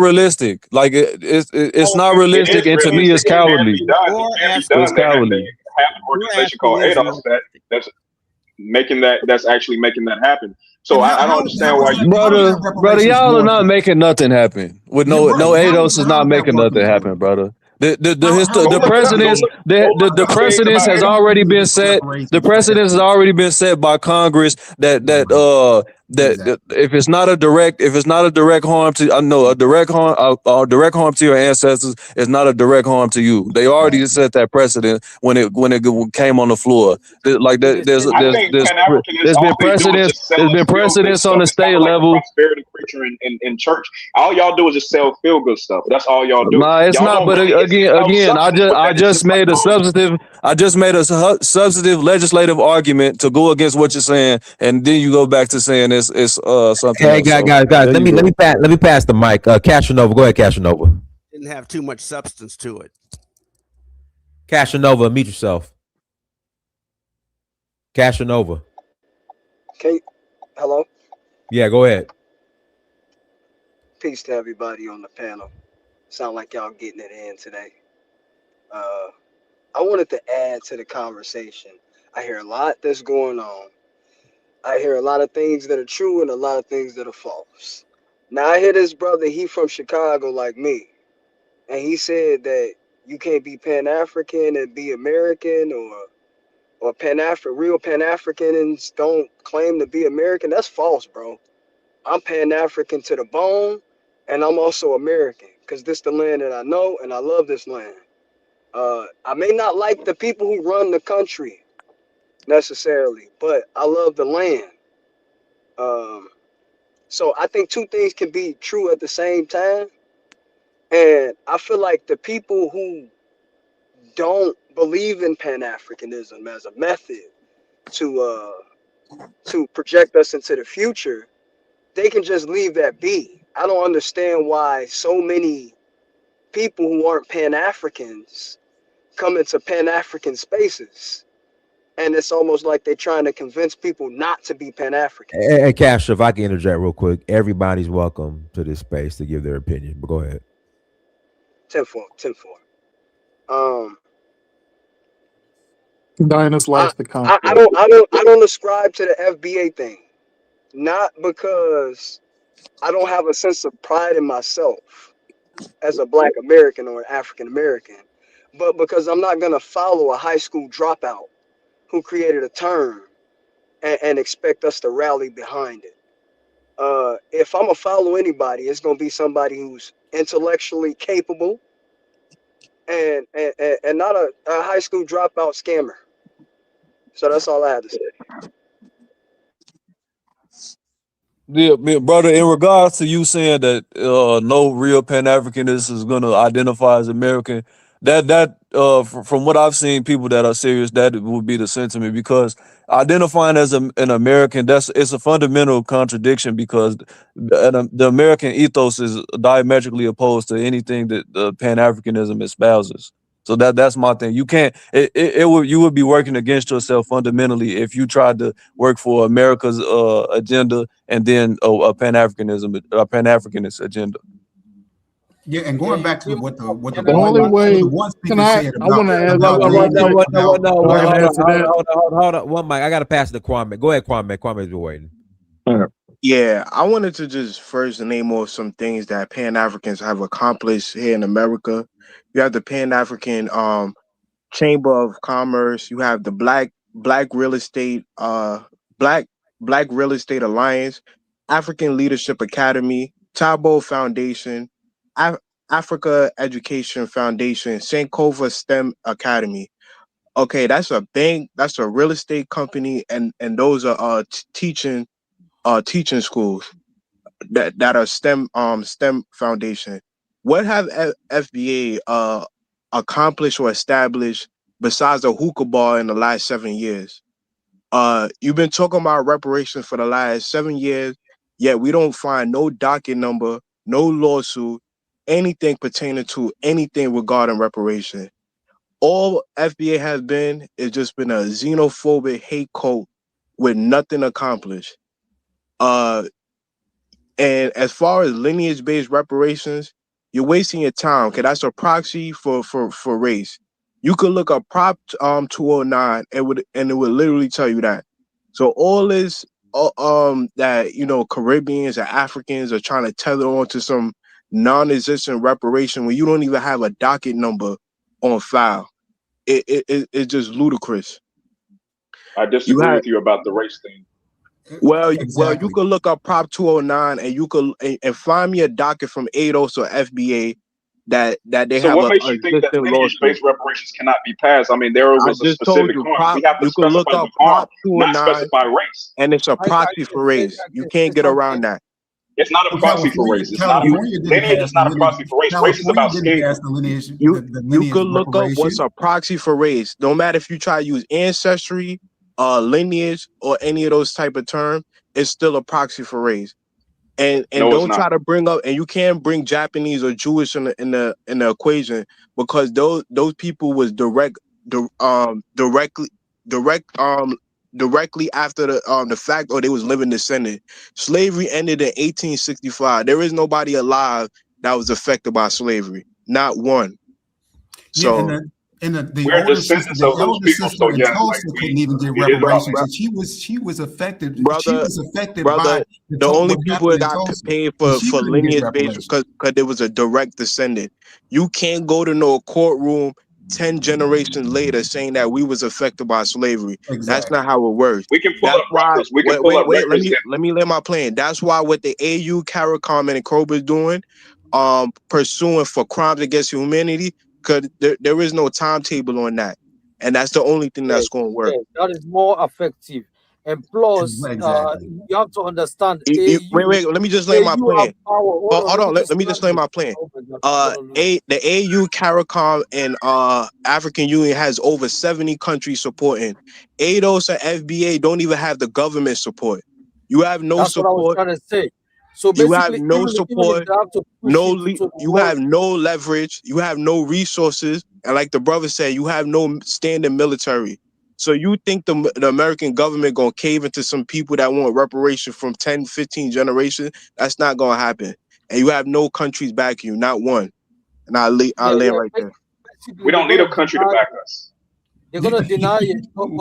realistic. Like it's not realistic, and to me, it's cowardly. It's cowardly. Have an organization called ADOS that's actually making that happen. So I don't understand why you brother, y'all are not making nothing happen. With no ADOS is not making nothing happen, brother. The precedence has already been set. The precedence has already been set by Congress that if it's not a direct harm to direct harm to your ancestors is not a direct harm to you. They already set that precedent when it came on the floor. There's been precedence on the state level. Prosperity preacher in church. All y'all do is just sell feel good stuff. That's all y'all do. Nah, it's not. But again, I just made a substantive legislative argument to go against what you're saying, and then you go back to saying it's something. Hey, guys, let me pass the mic. Cashanova, go ahead, Cashanova. Didn't have too much substance to it. Cashanova, meet yourself. Cashanova. Okay, hello. Yeah, go ahead. Peace to everybody on the panel. Sound like y'all getting it in today. I wanted to add to the conversation. I hear a lot that's going on. I hear a lot of things that are true and a lot of things that are false. Now I hear this brother, he from Chicago like me. And he said that you can't be Pan-African and be American, or real Pan-Africans don't claim to be American. That's false, bro. I'm Pan-African to the bone, and I'm also American, because this is the land that I know, and I love this land. I may not like the people who run the country necessarily, but I love the land. So I think two things can be true at the same time. And I feel like the people who don't believe in Pan-Africanism as a method to project us into the future, they can just leave that be. I don't understand why so many people who aren't Pan-Africans come into Pan-African spaces. And it's almost like they're trying to convince people not to be Pan-African. Hey, Cash, if I can interject real quick, everybody's welcome to this space to give their opinion, but go ahead. 10-4. Dinus likes the conflict. I don't ascribe to the FBA thing. Not because I don't have a sense of pride in myself as a Black American or an African American, but because I'm not gonna follow a high school dropout who created a term and expect us to rally behind it. If I'm gonna follow anybody, it's gonna be somebody who's intellectually capable and not a high school dropout scammer. So that's all I have to say. Yeah, brother, in regards to you saying that no real Pan-Africanist is going to identify as American, that from what I've seen, people that are serious, that would be the sentiment, because identifying as an American, it's a fundamental contradiction, because the American ethos is diametrically opposed to anything that Pan-Africanism espouses. So that's my thing. You can't. You would be working against yourself fundamentally if you tried to work for America's agenda and then a Pan-Africanist agenda. Yeah, and going back to what the only way. Can I want to add. Hold on, one mic. I got to pass it to Kwame. Go ahead, Kwame. Kwame's been waiting. Yeah, Yeah, I wanted to just first name off some things that Pan Africans have accomplished here in America. You have the Pan African Chamber of Commerce. You have the Black Real Estate Black Black Real Estate Alliance, African Leadership Academy, Tabo Foundation, Af- Africa Education Foundation, Sankofa STEM Academy. Okay, that's a bank, that's a real estate company, and those are teaching schools that are STEM foundation. What have FBA accomplished or established besides a hookah bar in the last 7 years? You've been talking about reparations for the last 7 years, yet we don't find no docket number, no lawsuit, anything pertaining to anything regarding reparation. All FBA has been is just been a xenophobic hate cult with nothing accomplished. Uh, and as far as lineage-based reparations, you're wasting your time because that's a proxy for race. You could look up Prop 209 and it would literally tell you that. So all this that Caribbeans or Africans are trying to tether onto some non-existent reparation when you don't even have a docket number on file. It's just ludicrous. I disagree with you about the race thing. Well, you Exactly. could look up Prop 209 and you could and find me a docket from ADOS or FBA that they So have what a makes you think that existing lawsuit. lineage-based reparations cannot be passed? I mean, there I was a just told specific you, harm. We have to you could look specify up the harm, Prop not 209 specify race. and it's a I proxy can for say race. I You can can't say get around something. that. It's not a Well, proxy for race. It's not California didn't lineage pass is not a proxy for race. Race is about California didn't pass skin. the lineage, You the you lineage could look up what's reparation. a proxy for race. No matter if you try to use ancestry, lineage, or any of those type of terms, it's still a proxy for race. And No, it's don't not. try to bring up, and you can't bring Japanese or Jewish in the equation because those people was directly direct directly after the fact, or they was living descendant. Slavery ended in 1865. There is nobody alive that was affected by slavery, not one. Yeah, So and the We're older sister, descendants the of those elder people, sister so in yes, like Tulsa couldn't even get it is about reparations, that. and she was affected. She brother was affected by brother, the only what people happened that in got Tulsa, paid and for she couldn't get lineage based reparations. because there was a direct descendant. You can't go to no courtroom 10 generations later saying that we was affected by slavery. That's Exactly. not how it works. We can pull That's up why records. We can wait pull wait up wait let records me let me lay my plan. That's why what the AU, CARICOM, and Cobra is doing, pursuing for crimes against humanity, because there is no timetable on that, and that's the only thing that's Yes, going to work. yes, that is more effective. And plus, Exactly. you have to understand Wait, let me just lay my AU have plan. power. Hold on, Hold let me on. Let just me just land lay this. my plan. Oh my God, I'm gonna lose. The AU, CARICOM, and African Union has over 70 countries supporting. ADOS and FBA don't even have the government support. You have no That's what I was support. trying to say. So You have basically, no even if support. they have to push it to the You world, have no leverage. You have no resources. And like the brother said, you have no standing military. So you think the American government gonna cave into some people that want reparation from 10, 15 generations? That's not gonna happen. And you have no countries backing you, not one. And yeah, I'll land yeah. right there. Basically, We they're don't need gonna a country to deny. back us. They're gonna deny it. But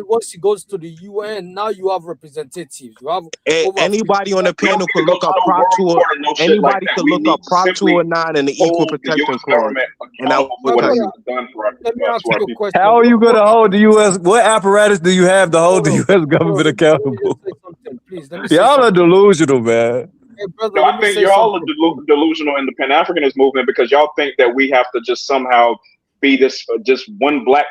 once it goes to the UN, now you have representatives. You have over 50 Anybody on the We don't panel need could to go look to up no Prop world 2. court or no shit like Anybody that. could We look need up to Prop simply 209 and the Equal hold the Protection U.S. Clause, government and that accountable for My would what tell it brother, you. has done for let me ask to our you a people. question. How are you gonna hold the U.S.? What apparatus do you have to hold Hold the on, U.S. government let me accountable? just say something, please. Let me say Y'all are something. delusional, man. Hey, brother, No, let I me think say you're all something, please. delusional in the Pan Africanist movement because y'all think that we have to just somehow be this just one black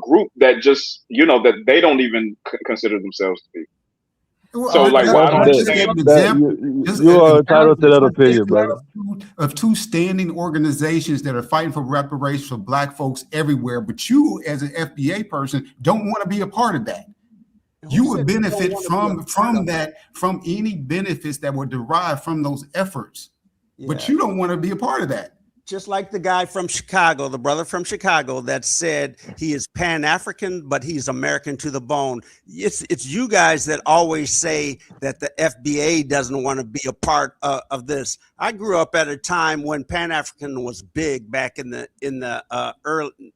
group that just that they don't even consider themselves to be. Well, So like, I I don't just gave understand. an example. Just You are an entitled to that opinion, illustration brother. of two standing organizations that are fighting for reparations for Black folks everywhere. But you, as an FBA person, don't want to be a part of that. You would benefit from any benefits that would derive from those efforts, but you don't want to be a part of that. Just like the guy from Chicago, the brother from Chicago that said he is Pan-African, but he's American to the bone. It's you guys that always say that the FBA doesn't want to be a part of this. I grew up at a time when Pan-African was big back in the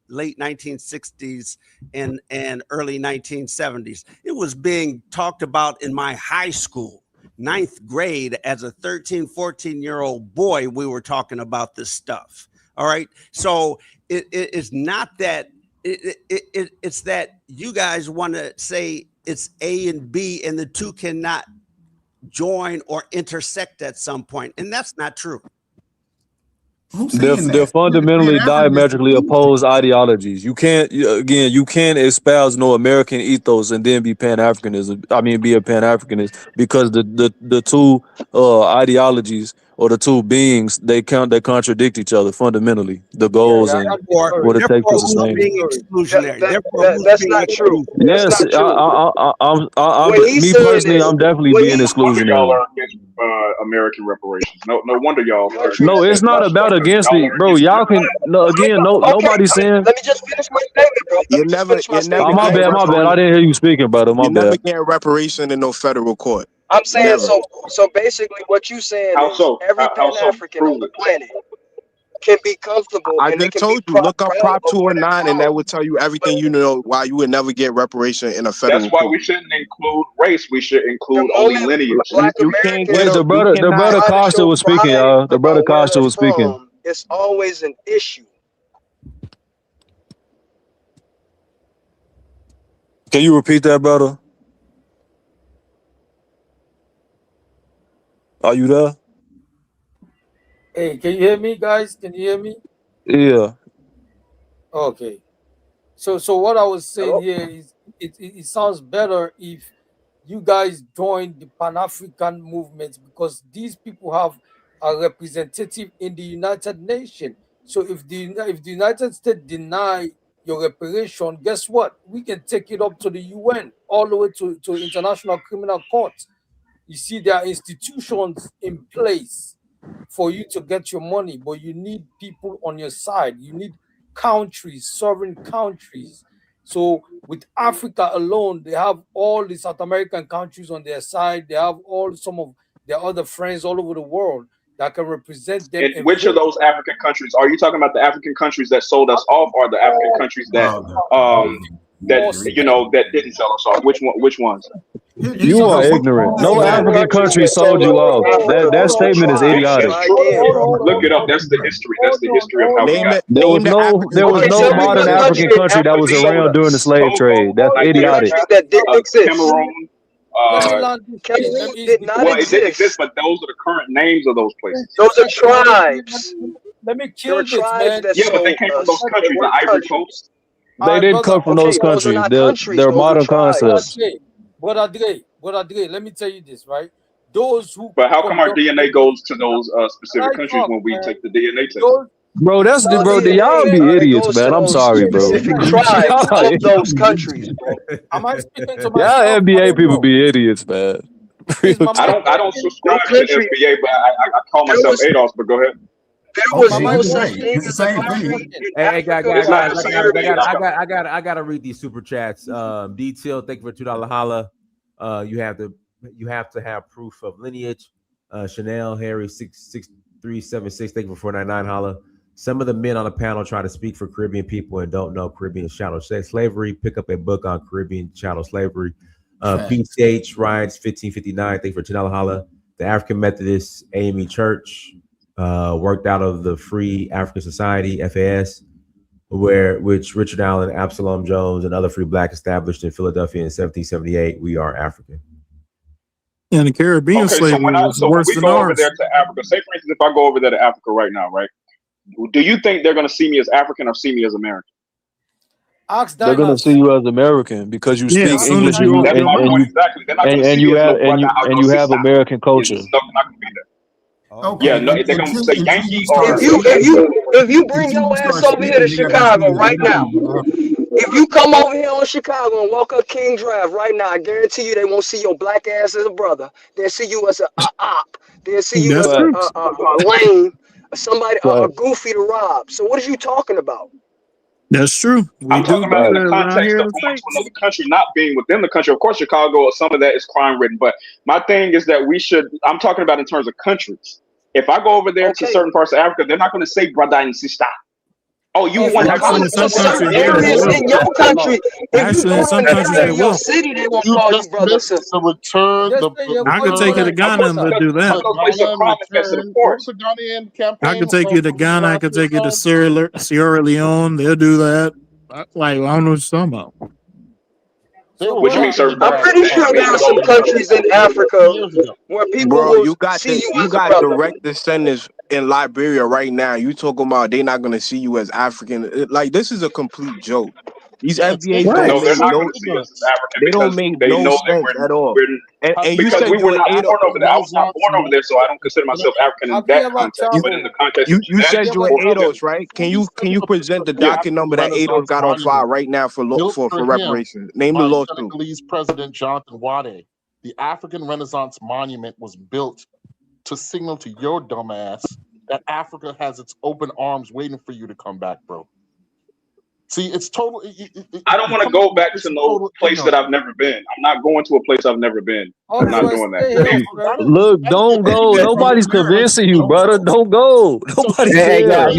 late 1960s and early 1970s. It was being talked about in my high school. ninth grade as a 13, 14-year-old boy. We were talking about this stuff. All right. So it's not that it's that you guys want to say it's A and B and the two cannot join or intersect at some point. And that's not true. They're fundamentally diametrically opposed ideologies. You can't espouse no American ethos and then be Pan-Africanism. I mean, be a Pan-Africanist, because the two ideologies or the two beings, they contradict each other fundamentally. The goals and what it takes is the same. That's not true. Yes, me personally, I'm definitely being exclusionary. Y'all are against American reparations. No wonder y'all. No, it's not about against me, bro. Y'all can nobody's saying. Let me just finish my statement, bro. You never. Oh, my bad. I didn't hear you speaking, brother. My You bad. never get reparation in no federal court. I'm saying Never. so basically what you saying How is so? every How so? Pan-African on the planet can be comfortable I and they just can told be you, look up proud Prop of where they're 209, and that from. will tell you everything you know why you would never get reparation in a federal That's why court. we shouldn't include race. We should The include only moment lineage. Black You can't Americans get Wait, a. You the cannot. brother try to Costa show was speaking, pride y'all. The brother about where Costa they're was speaking. from, it's always an issue. Can you repeat that, brother? Are you there? Hey, can you hear me, guys? Can you hear me? Yeah. Okay. So what I was saying Hello? here is it sounds better if you guys join the Pan-African movement, because these people have a representative in the United Nations. So if the United States deny your reparation, guess what? We can take it up to the UN, all the way to International Criminal Court. You see, there are institutions in place for you to get your money, but you need people on your side. You need countries, sovereign countries. So with Africa alone, they have all the South American countries on their side. They have some of their other friends all over the world that can represent them. And which of those African countries are you talking about? The African countries that sold us off, or the African countries that that didn't sell us off? Which ones? You are ignorant. No African country sold you off. That statement is idiotic. Look it up. That's the history. That's the history of how we got. There was no modern African country that was around during the slave trade. That's idiotic. That didn't exist. Cameroon. Cameroon did not Well, it did exist. exist, but those are the current names of those places. Those are tribes. Let me There kill were this, tribes man. that Yeah, but they sold came from us. those countries, the Ivory Coast. They didn't come from those those are countries. not They're countries. Those are modern tribes. concepts. But Adre, let me tell you this, right? Those who But how come our DNA goes to those specific countries when we take the DNA test? Bro, that's the bro. DNA, Y'all be idiots, goes man. to I'm those sorry, bro. specific tribes of those countries, bro. Am I speaking to Y'all myself? NBA people be idiots, man. I don't subscribe to FBA, but I call myself ADOS. But go ahead. There was no such thing as a Hey, guys, I gotta read these super chats. Detail, thank you for $2 holla. You have to have proof of lineage. Chanel Harry 66376, thank you for $4.99 holla. Some of the men on the panel try to speak for Caribbean people and don't know Caribbean chattel slavery. Pick up a book on Caribbean chattel slavery. PCH Rides 1559, thank you for $10 holla. The African Methodist AME Church, worked out of the Free African Society, FAS, which Richard Allen, Absalom Jones, and other free black established in Philadelphia in 1778. We are African. And the Caribbean slavery was worse when we than go over ours. there to Africa, say for instance, if I go over there to Africa right now, right? Do you think they're going to see me as African or see me as American? They're gonna see you as American because you speak English and you have American culture. Yeah, no, they're gonna say Yankee or if you bring your ass over here to Chicago right now, if you come over here on Chicago and walk up King Drive right now, I guarantee you they won't see your black ass as a brother. They'll see you as a op. They'll see you as a lame, somebody, a goofy to rob. So what are you talking about? That's true. I'm talking about in the context of going to another country, not being within the country. Of course, Chicago, some of that is crime ridden. But my thing is that I'm talking about in terms of countries. If I go over there to certain parts of Africa, they're not going to say brother and sister. Oh, you If want you to Actually, go in to some certain countries, yeah, they areas will. in your country, if you Actually, go in some in an countries, area they in your will. city, they will You call you just brother missed sister. the return, Just the, say the your I could voice take you return, to cracked. Ghana What's and up? they'll do the that. those places are Ghanaian crime infested, of return. What was course. the Ghanaian I campaign could take you to from Ghana. I last could year, take you to son? Sierra Leone. They'll do that. Like, I don't know what you're talking about. They So, were What you bro, mean, watching sir? you I'm guys pretty We sure on we there can are go some look it up. countries in 2 Africa years ago. where people Bro, will you got see you you as a got brother. direct descendants in Liberia right now. You talking about they not gonna see you as African? Like this is a complete joke. These Yeah, it's FBAs What? don't No, make they're ignorance. not no going to It's see us as ignorance. African they don't because make they no know that sense at all. Have And you you because said seen we you were were not eight. born over there. I was not Renaissance? born over there, so I don't consider myself African in Happy that about context. You But in travel. the context of you said genetics, you of were course, yeah, ADOS, right? Have you Can seen you the, present the yeah. docket number that ADOS Renaissance got on file Monument right now built for for him reparations? Name the by lawsuit. Senegalese President Jonathan Wade? The African Renaissance Monument was built to signal to your dumbass that Africa has its open arms waiting for you to come back, bro. See, it's total. I don't You want to come up go with a back place to of no total place that ignorance. I've never been. I'm not going to a place I've never been. Oh, I'm so not I doing that. stay Yeah, here, but Fred. Look, don't go. Nobody's convincing you, brother. Don't go. So Nobody just Hey, cares.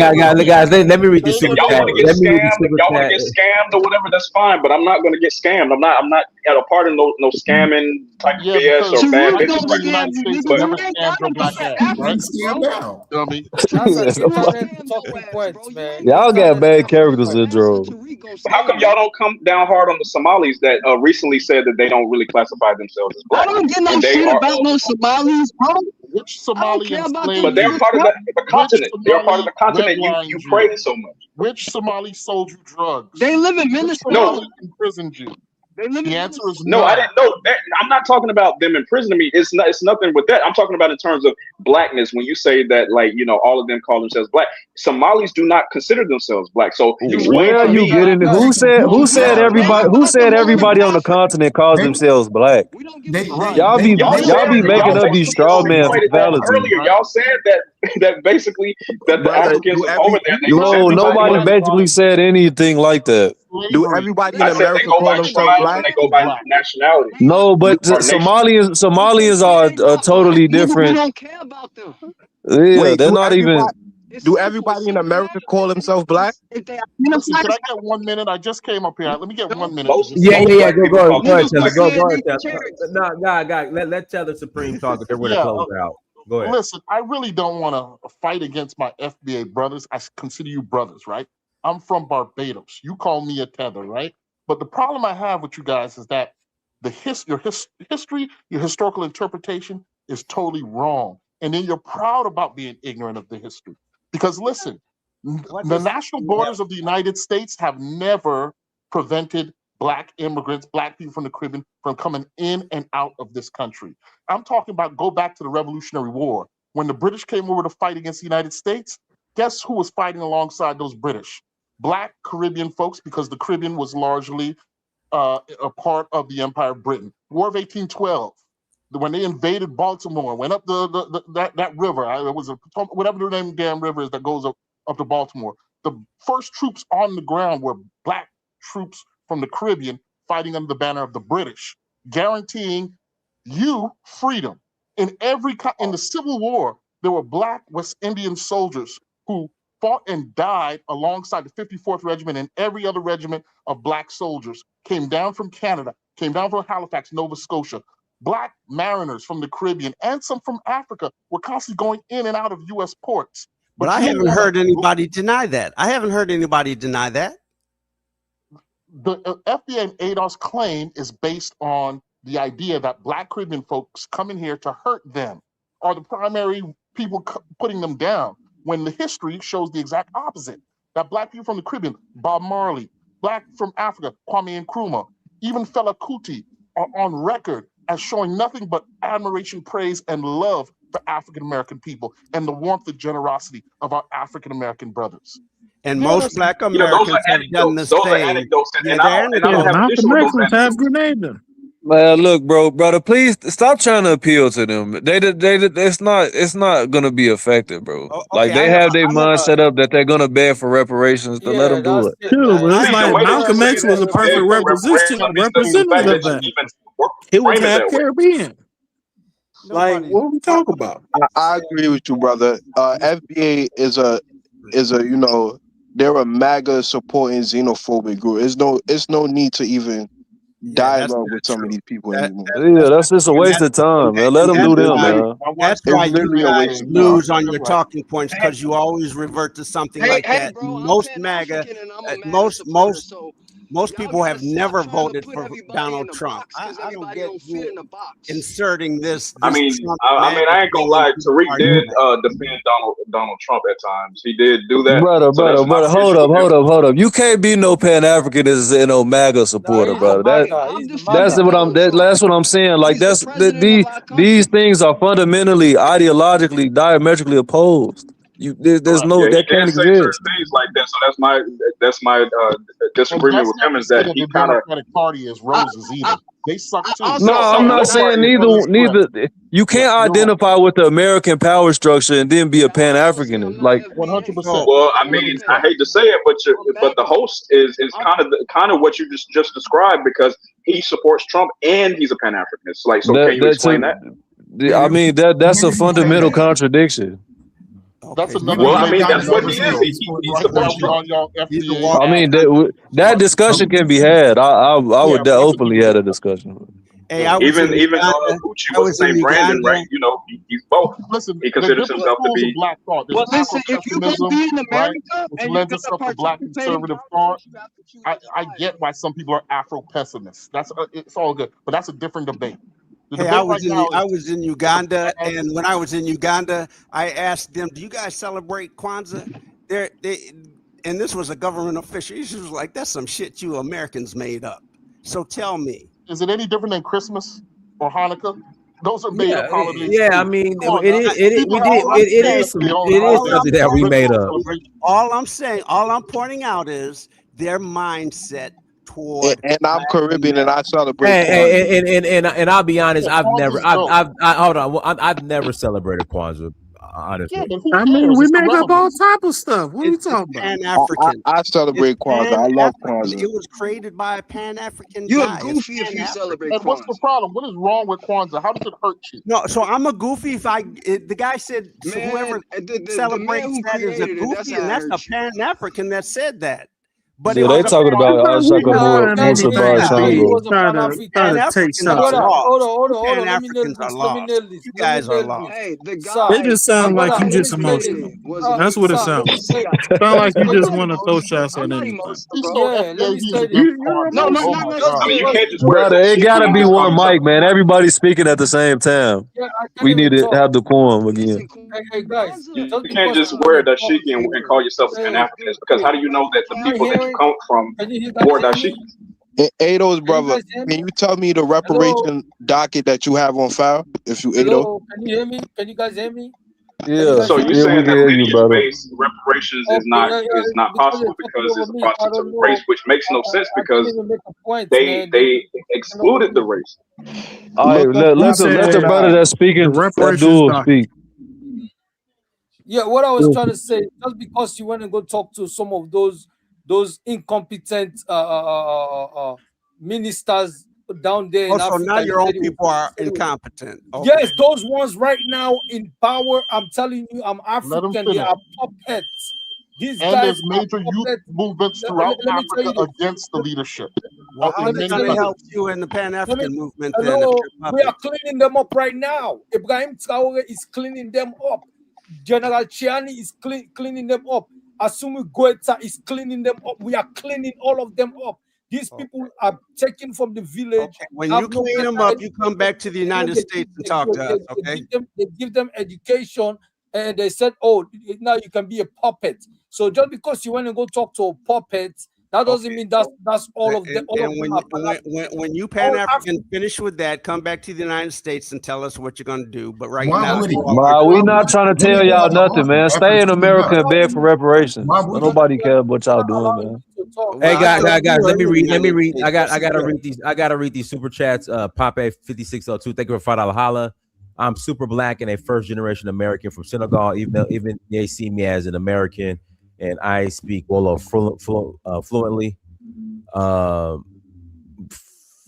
guys, let me read the stay If super where y'all you chat. want to are. get Let me read the scammed, if super y'all want to chat. get scammed or whatever, that's fine. But I'm not going to get scammed. I'm not at a part of no scamming type of Yeah, BS or because bad black business people in right the now. United States have But never You ain't scammed your gotta black be an ass, You right? getting African, scammed bro. now. Dummy. That's a That's a fact. different talking points, man. Y'all You got gotta bad stop character playing. syndrome. how come y'all don't come down hard on the Somalis that recently said that they don't really classify themselves as I black, don't get no and they shit are about of no the Somalis, bro. Which I don't Somali care about them but enslaved they're you? niggas, part of bro. the Which continent. They're part of Somali the continent you redlined you? praise so much. Which Somali sold you drugs? They live in Which Minnesota. No, Somali imprisoned you? They live The in answer is Minnesota. no, I none. didn't know. I'm not talking about them imprisoning me. It's not. It's nothing with that. I'm talking about in terms of blackness. When you say that, like all of them call themselves black. Somalis do not consider themselves black. So You explain Where to are you me. That's getting? nuts. Who said? You Who don't said care. everybody? Explain Who about said them all in everybody on the Africa. continent calls They themselves black? We don't give a they shit. they right. Y'all they be Y'all they said y'all be they making y'all up don't these basically straw man insinuated that fallacies. earlier. Right. Y'all said that basically that the Brother, Africans is over there. They do said No, they go everybody nobody by. in basically said anything like that. do Slavery. everybody in I said they America go call by themselves tribes and black? they go by Black. nationality No, but or nation. Somalians They are ain't not black, totally nigga. We different. don't care about them. Yeah, Wait, they're not even. It's do simple. It's everybody in simple America math, call nigga. themselves black? If they Listen, identify can as I get 1 minute? I just came up here. Let me get 1 minute to Most just say Yeah, this. yeah, yeah. black Go, people go, call go ahead, themselves niggas be Taylor. black. Go saying ahead, they Taylor. charity. No, God, let Taylor Supreme talk, and then we're gonna Yeah. close out. Go ahead. Listen, I really don't want to fight against my FBA brothers. I consider you brothers, right? I'm from Barbados. You call me a tether, right? But the problem I have with you guys is that your history, your historical interpretation is totally wrong. And then you're proud about being ignorant of the history. Because listen, the national borders of the United States have never prevented Black immigrants, Black people from the Caribbean, from coming in and out of this country. I'm talking about go back to the Revolutionary War. When the British came over to fight against the United States, guess who was fighting alongside those British? Black Caribbean folks, because the Caribbean was largely a part of the Empire of Britain. War of 1812, when they invaded Baltimore, went up that river. It was whatever the name damn river is that goes up to Baltimore. The first troops on the ground were Black troops from the Caribbean fighting under the banner of the British, guaranteeing you freedom. In the Civil War, there were Black West Indian soldiers who fought and died alongside the 54th Regiment and every other regiment of Black soldiers, came down from Canada, came down from Halifax, Nova Scotia. Black mariners from the Caribbean and some from Africa were constantly going in and out of U.S. ports. But I haven't heard anybody deny that. I haven't heard anybody deny that. The FBA and ADOS claim is based on the idea that Black Caribbean folks coming here to hurt them are the primary people putting them down, when the history shows the exact opposite. That Black people from the Caribbean, Bob Marley, Black from Africa, Kwame Nkrumah, even Fela Kuti, are on record as showing nothing but admiration, praise, and love for African American people and the warmth and generosity of our African American brothers. And most Black Americans have done the Those are same. anecdotes, Yeah, and they're I don't anecdotes. have an issue with those Malcolm X was half anecdotes. Grenadian. Man, look, brother, please stop trying to appeal to them. It's not gonna be effective, bro. Like Okay, they have their mind set up that they're gonna beg for reparations. To let them do it. True, but it's See, the like way that you Malcolm say X that was a to beg perfect for reparations speaks to the fact representative of that you that. even He was frame it half that way. Caribbean. Like, what are we talking about? I agree with you, brother. FBA is a they're a MAGA supporting xenophobic group. It's no need to even dialogue with some of these people anymore. Yeah, that's just a waste of time, man. Let them do them, man. That's It's why you literally a waste guys of time. lose on your talking points because you always revert to something like that. Bro, Most MAGA, most people have never voted for Donald Trump. I don't get you inserting this. I mean, Trump I MAGA ain't gonna thing lie. into the Tariq party. did defend Donald Trump at times. He did do that. Brother, So that's my hold issue up, with him. hold up. You can't be no Pan-Africanist and no MAGA supporter, brother. That's what I'm saying. Like these things are fundamentally, ideologically, diametrically opposed. There's no, Yeah, he that did can't say certain exist. things like that. So that's my disagreement with him is that he the kind of. Democratic Party is roses either. They suck too. No, I'm not saying neither. You can't identify with the American power structure and then be a Pan-Africanist. Like 100%. Well, I mean, I hate to say it, but the host is kind of what you just described because he supports Trump and he's a Pan-Africanist. Like, so can you explain that? I mean, that's a fundamental contradiction. That's another. Well, I mean, that's what he is. He supports Trump. I mean, that discussion can be had. I would openly have a discussion. Hey, I was even Gucci was named Brandon, right? You know, he's both. Listen, he considers himself to be. Black thought. Well, listen, if you can be in America right, which and lends itself to black conservative thought, I get why some people are Afro pessimists. That's it's all good, but that's a different debate. Hey, I was in Uganda, and when I was in Uganda, I asked them, "Do you guys celebrate Kwanzaa?" And this was a government official. He was like, "That's some shit you Americans made up." So tell me, is it any different than Christmas or Hanukkah? Those are made up holidays. Yeah, I mean, it is something that we made up. All I'm pointing out is their mindset toward. And I'm Caribbean, and I celebrate. And I'll be honest, I've never celebrated Kwanzaa. Honestly, I mean, we make up all type of stuff. What are you talking about? Pan-African. I celebrate Kwanzaa. I love Kwanzaa. It was created by a Pan-African You're guy. a goofy if you celebrate Kwanzaa. And what's the problem? What is wrong with Kwanzaa? How does it hurt you? No, so I'm a goofy if the guy said whoever celebrates that is a goofy, and that's a Pan-African that said that. But yeah, they talking about Pan-Africans trying to take something. Hold on. Let me nail this. You guys are lost. Hey, the guy. It just sounds like you just emotional. That's what it sounds like. Sound like you just want to throw shots at anything. Yeah, let me say this. No. I mean, you can't just brother, it gotta be one mic, man. Everybody's speaking at the same time. We need to have the quorum again. Hey guys, you can't just wear dashiki and call yourself a Pan-Africanist because how do you know that the people that you come from wore dashiki? Ado's brother, can you tell me the reparation docket that you have on file? If you Ado, can you hear me? Can you guys hear me? Yeah. So you're saying that lineage-based reparations is not possible because it's a process of race, which makes no sense because they excluded the race. All right, let the brother that's speaking that dual speak. Yeah, what I was trying to say, just because you want to go talk to some of those incompetent ministers down there in Africa. Now your own people are incompetent. Okay. Yes, those ones right now in power, I'm telling you, I'm African, they are puppets. These guys there's major youth movements throughout Africa against the leadership. Well, how does that help you in the Pan-African movement? Hello, we are cleaning them up right now. Ibrahim Traore is cleaning them up. General Chiani is cleaning them up. Asumi Goeta is cleaning them up. We are cleaning all of them up. These people are taken from the village. Okay. When you clean them up, you come back to the United States and talk to us, okay? They give them education, and they said, oh, now you can be a puppet. So just because you want to go talk to a puppet, that doesn't mean that's all of them. When you Pan-African finish with that, come back to the United States and tell us what you're going to do. But right now, we're not trying to tell y'all nothing, man. Stay in America and beg for reparations. Nobody cares what y'all doing, man. Hey guys, let me read. I gotta read these super chats. Pape 5602, thank you for $5 holla. I'm super black and a first generation American from Senegal. Even they see me as an American, and I speak Wolof fluently.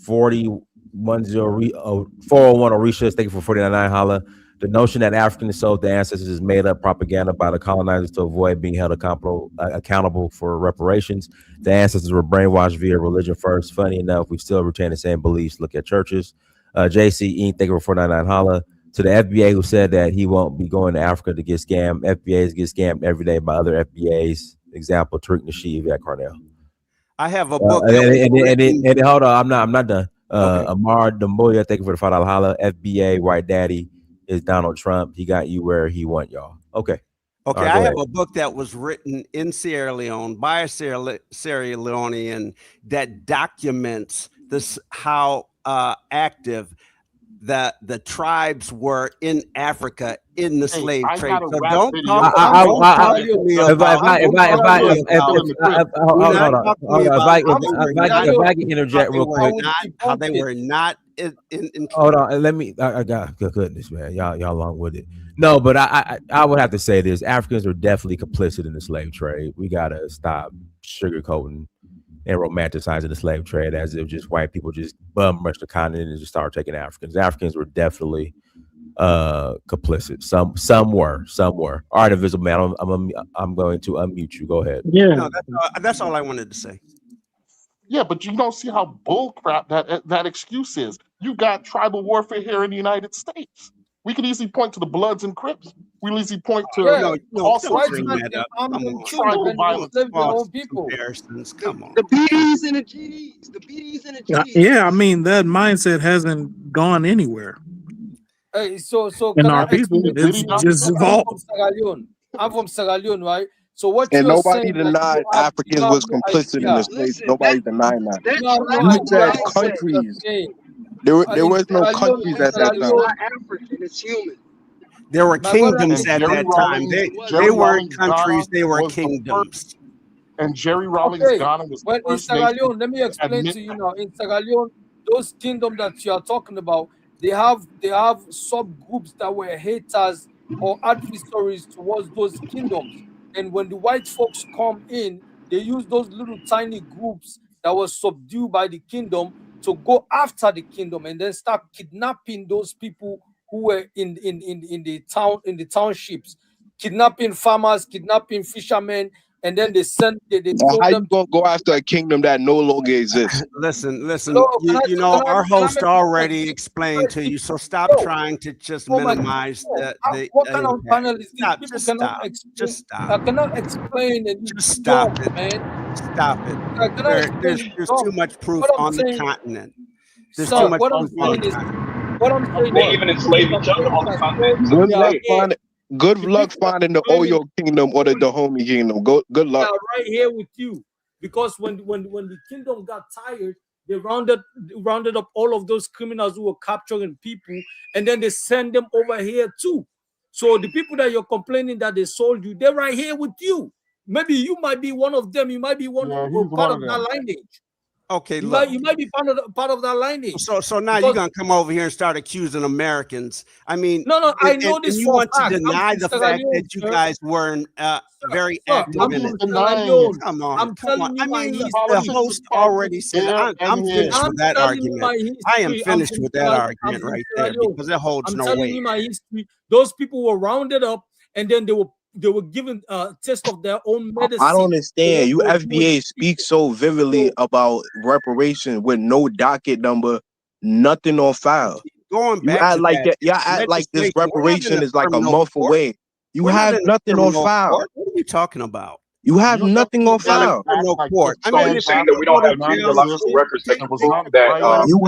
401 Orisha, thank you for 49 holla. The notion that Africans sold their ancestors is made up propaganda by the colonizers to avoid being held accountable for reparations. The ancestors were brainwashed via religion first. Funny enough, we still retain the same beliefs. Look at churches. JC, thank you for 499 holla. To the FBA who said that he won't be going to Africa to get scammed. FBAs get scammed every day by other FBAs. Example, Tariq Nasheed at Cornell. I have a book. And hold on, I'm not done. Okay. Amar Damboya, thank you for the $5 holla. FBA, White Daddy is Donald Trump. He got you where he want y'all. Okay. Okay, I have a book that was written in Sierra Leone by a Sierra Leonean that documents this how active the tribes were in Africa in the slave trade. So don't talk to me about. If I can interject real quick, how they were not in. Hold on, let me. I got goodness, man. Y'all long with it. No, but I would have to say this: Africans are definitely complicit in the slave trade. We gotta stop sugarcoating and romanticizing the slave trade as if just white people just bum rush the continent and just start taking Africans. Africans were definitely complicit. Some were. All right, Invisible Man, I'm going to unmute you. Go ahead. Yeah, no, that's all I wanted to say. Yeah, but you don't see how bullcrap that excuse is. You got tribal warfare here in the United States. We could easily point to the Bloods and Crips. We could easily point to also tribal violence. Comparisons. Come on. The BDs and the GDs. The BDs and the GDs. Yeah, I mean that mindset hasn't gone anywhere. Hey, so in can our I people, it's just evolved. I'm from Sierra Leone, right? So what And you're nobody saying, denied Africans was complicit in the slaves. Nobody's denying that. You said countries. There was no countries at that time. Not African, it's human. There were kingdoms at that time. They weren't countries, they were kingdoms. And Jerry Rawlings Ghana was well, the in first Sierra nation Leone, let me explain to you now. In Sierra Leone, those kingdoms that you are talking about, they have subgroups that were haters or adversaries towards those kingdoms. And when the white folks come in, they use those little tiny groups that were subdued by the kingdom to go after the kingdom and then start kidnapping those people who were in the townships, kidnapping farmers, kidnapping fishermen, and then they sold How them. you gonna go after a kingdom that no longer exists? Listen. So, Our host already explained to you, so stop trying to just minimize the. What kind of panel is this? People Just cannot stop. explain. Just stop. I cannot explain and Just stop it, man. Stop it. I cannot explain. There's too much proof on the continent. There's So too much what I'm proof on saying the is, continent. what I'm saying They even enslave each other on the continent. Good luck finding the Oyo Kingdom or the Dahomey Kingdom. Good luck. Right here with you, because when the kingdom got tired, they rounded up all of those criminals who were capturing people, and then they send them over here too. So the people that you're complaining that they sold you, they're right here with you. Maybe you might be one of them. You might be part of that lineage. Okay, you look. might be part of that lineage. So now you're gonna come over here and start accusing Americans. I mean, no, I know this. And you want to deny the fact that you guys weren't very active in it. Come on. I mean, the host already said. I'm finished with that argument. I am finished with that argument right there because it holds no weight. I'm telling you my history. Those people were rounded up, and then they were given a taste of their own medicine. I don't understand. You FBA speak so vividly about reparation with no docket number, nothing on file. Going back you act to like that, y'all act like this reparation is like a month away. You have nothing on file. What are you talking about? You have nothing on file. No court. I mean, saying that we don't have genealogical records that can prove that. You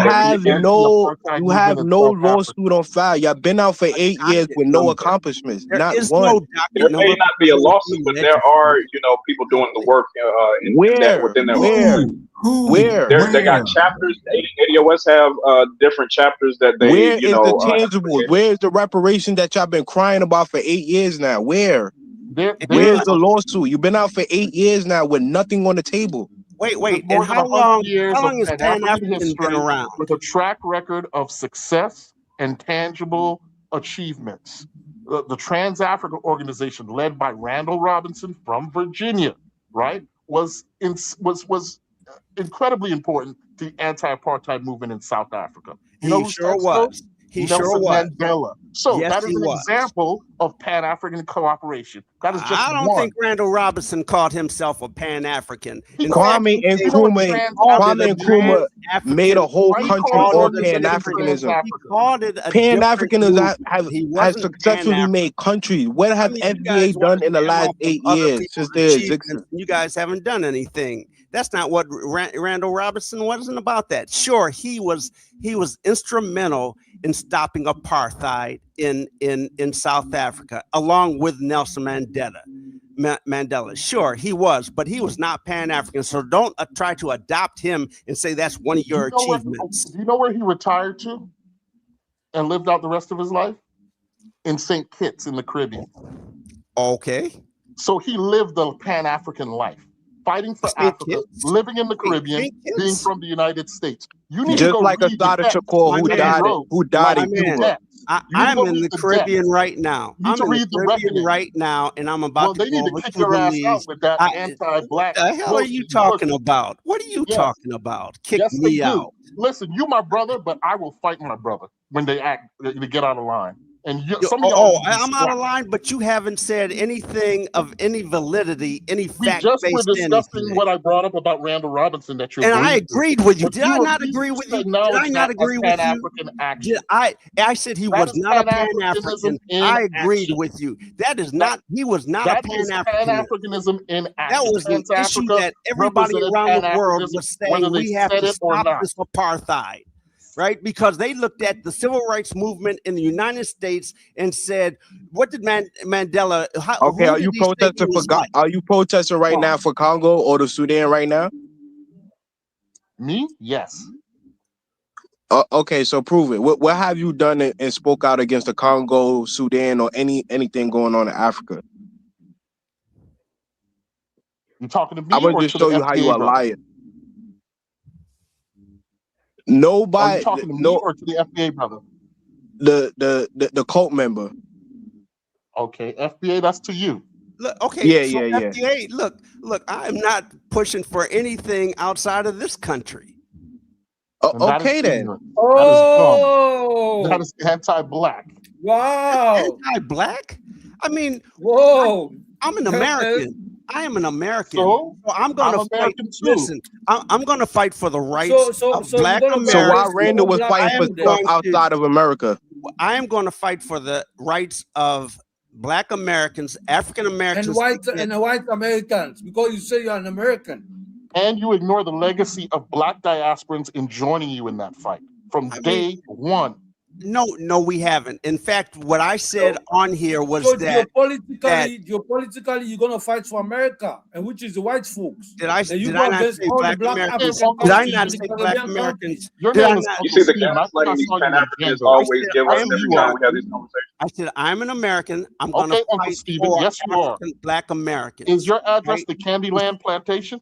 have no lawsuit on file. Y'all been out for 8 years with no accomplishments. Not one. There may not be a lawsuit, but there are, people doing the work within that. Where? They got chapters. ADOS have different chapters that they. Where is the tangible? Where is the reparation that y'all been crying about for 8 years now? Where? Where's the lawsuit? You've been out for 8 years now with nothing on the table. Wait. And how long has Pan-African been around? With a track record of success and tangible achievements. The Trans-African Organization, led by Randall Robinson from Virginia, right, was incredibly important to the anti-apartheid movement in South Africa. He sure was. Nelson Mandela, So Yes, that is he an was. example of Pan-African cooperation. That is just I don't one. think Randall Robinson called himself a Pan-African. He In called fact, Kwame he and said Nkrumah, he called it Kwame a Nkrumah made a Pan-African. whole Why He you country calling called all it a organization different. Pan-Africanism. He Pan-African? called it a different Pan-Africanism movement. He has wasn't successfully Pan-African. made countries. What I have mean, you FBA guys want done to in the jam last off of 8 other years people's since their achievements, existence? and you guys haven't done anything. That's not what Randall Robinson wasn't about. That sure he was instrumental in stopping apartheid in South Africa, along with Nelson Mandela. Sure, he was, but he was not Pan-African. So don't try to adopt him and say that's one of your achievements. Do you know where he retired to and lived out the rest of his life? In St. Kitts in the Caribbean. Okay. So he lived the Pan-African life, fighting for Africa, living in the Caribbean, being from the United States. You need to Just go like read the Assata text Shakur, who died My in man, Cuba. I'm in the Caribbean right now. You need I'm to in the read the Caribbean reckoning. right now, and I'm Well, about they to need go to over kick to your ass Belize. out with that anti-black. What the hell are you talking about? What are you talking about? Kick Yes, they me do. out. Listen, you my brother, but I will fight my brother when they get out of line. And some of y'all. I'm out of line, but you haven't said anything of any validity, any We fact just were based discussing anything. what I brought up about Randall Robinson that you And agreed I agreed with you. But Did I not agree with you? Did I not agree with you? Pan-African action. I said he was not a Pan-African. I agreed with you. That is not. He was not a Pan-African. Pan-Africanism in action. That was an issue that everybody around the world was saying we have to stop this apartheid. Right? Because they looked at the civil rights movement in the United States and said, what did Mandela, Okay, are you protesting for are you protesting right now for Congo or the Sudan right now? Me? Yes. Okay, so prove it. What have you done and spoke out against the Congo, Sudan, or anything going on in Africa? You talking to me? I'm gonna or just to show the you how you FBA are brother? lying. Nobody. Are you talking to me or to the FBA brother? The cult member. Okay, FBA, that's to you. Look, okay, Yeah, yeah. FDA, look, I'm not pushing for anything outside of this country. Okay then. Oh, that is anti-black. Wow. Anti-black? I mean, whoa. I'm an American. I am an American. So I'm going to fight. Listen, I'm going to fight for the rights of Black Americans. So why Randall was fighting for stuff outside of America? I am going to fight for the rights of Black Americans, African Americans, and white Americans, because you say you're an American. And you ignore the legacy of Black diasporans in joining you in that fight from day one. No, we haven't. In fact, what I said on here was that geopolitically, you're gonna fight for America, and which is the white folks. Did I not say Black Americans? Did I not say Black Americans? You see the gaslighting these Pan-Africans always give us every time we have these conversations. I said I'm an American. I'm gonna fight for African Black Americans. Is your address the Candyland Plantation?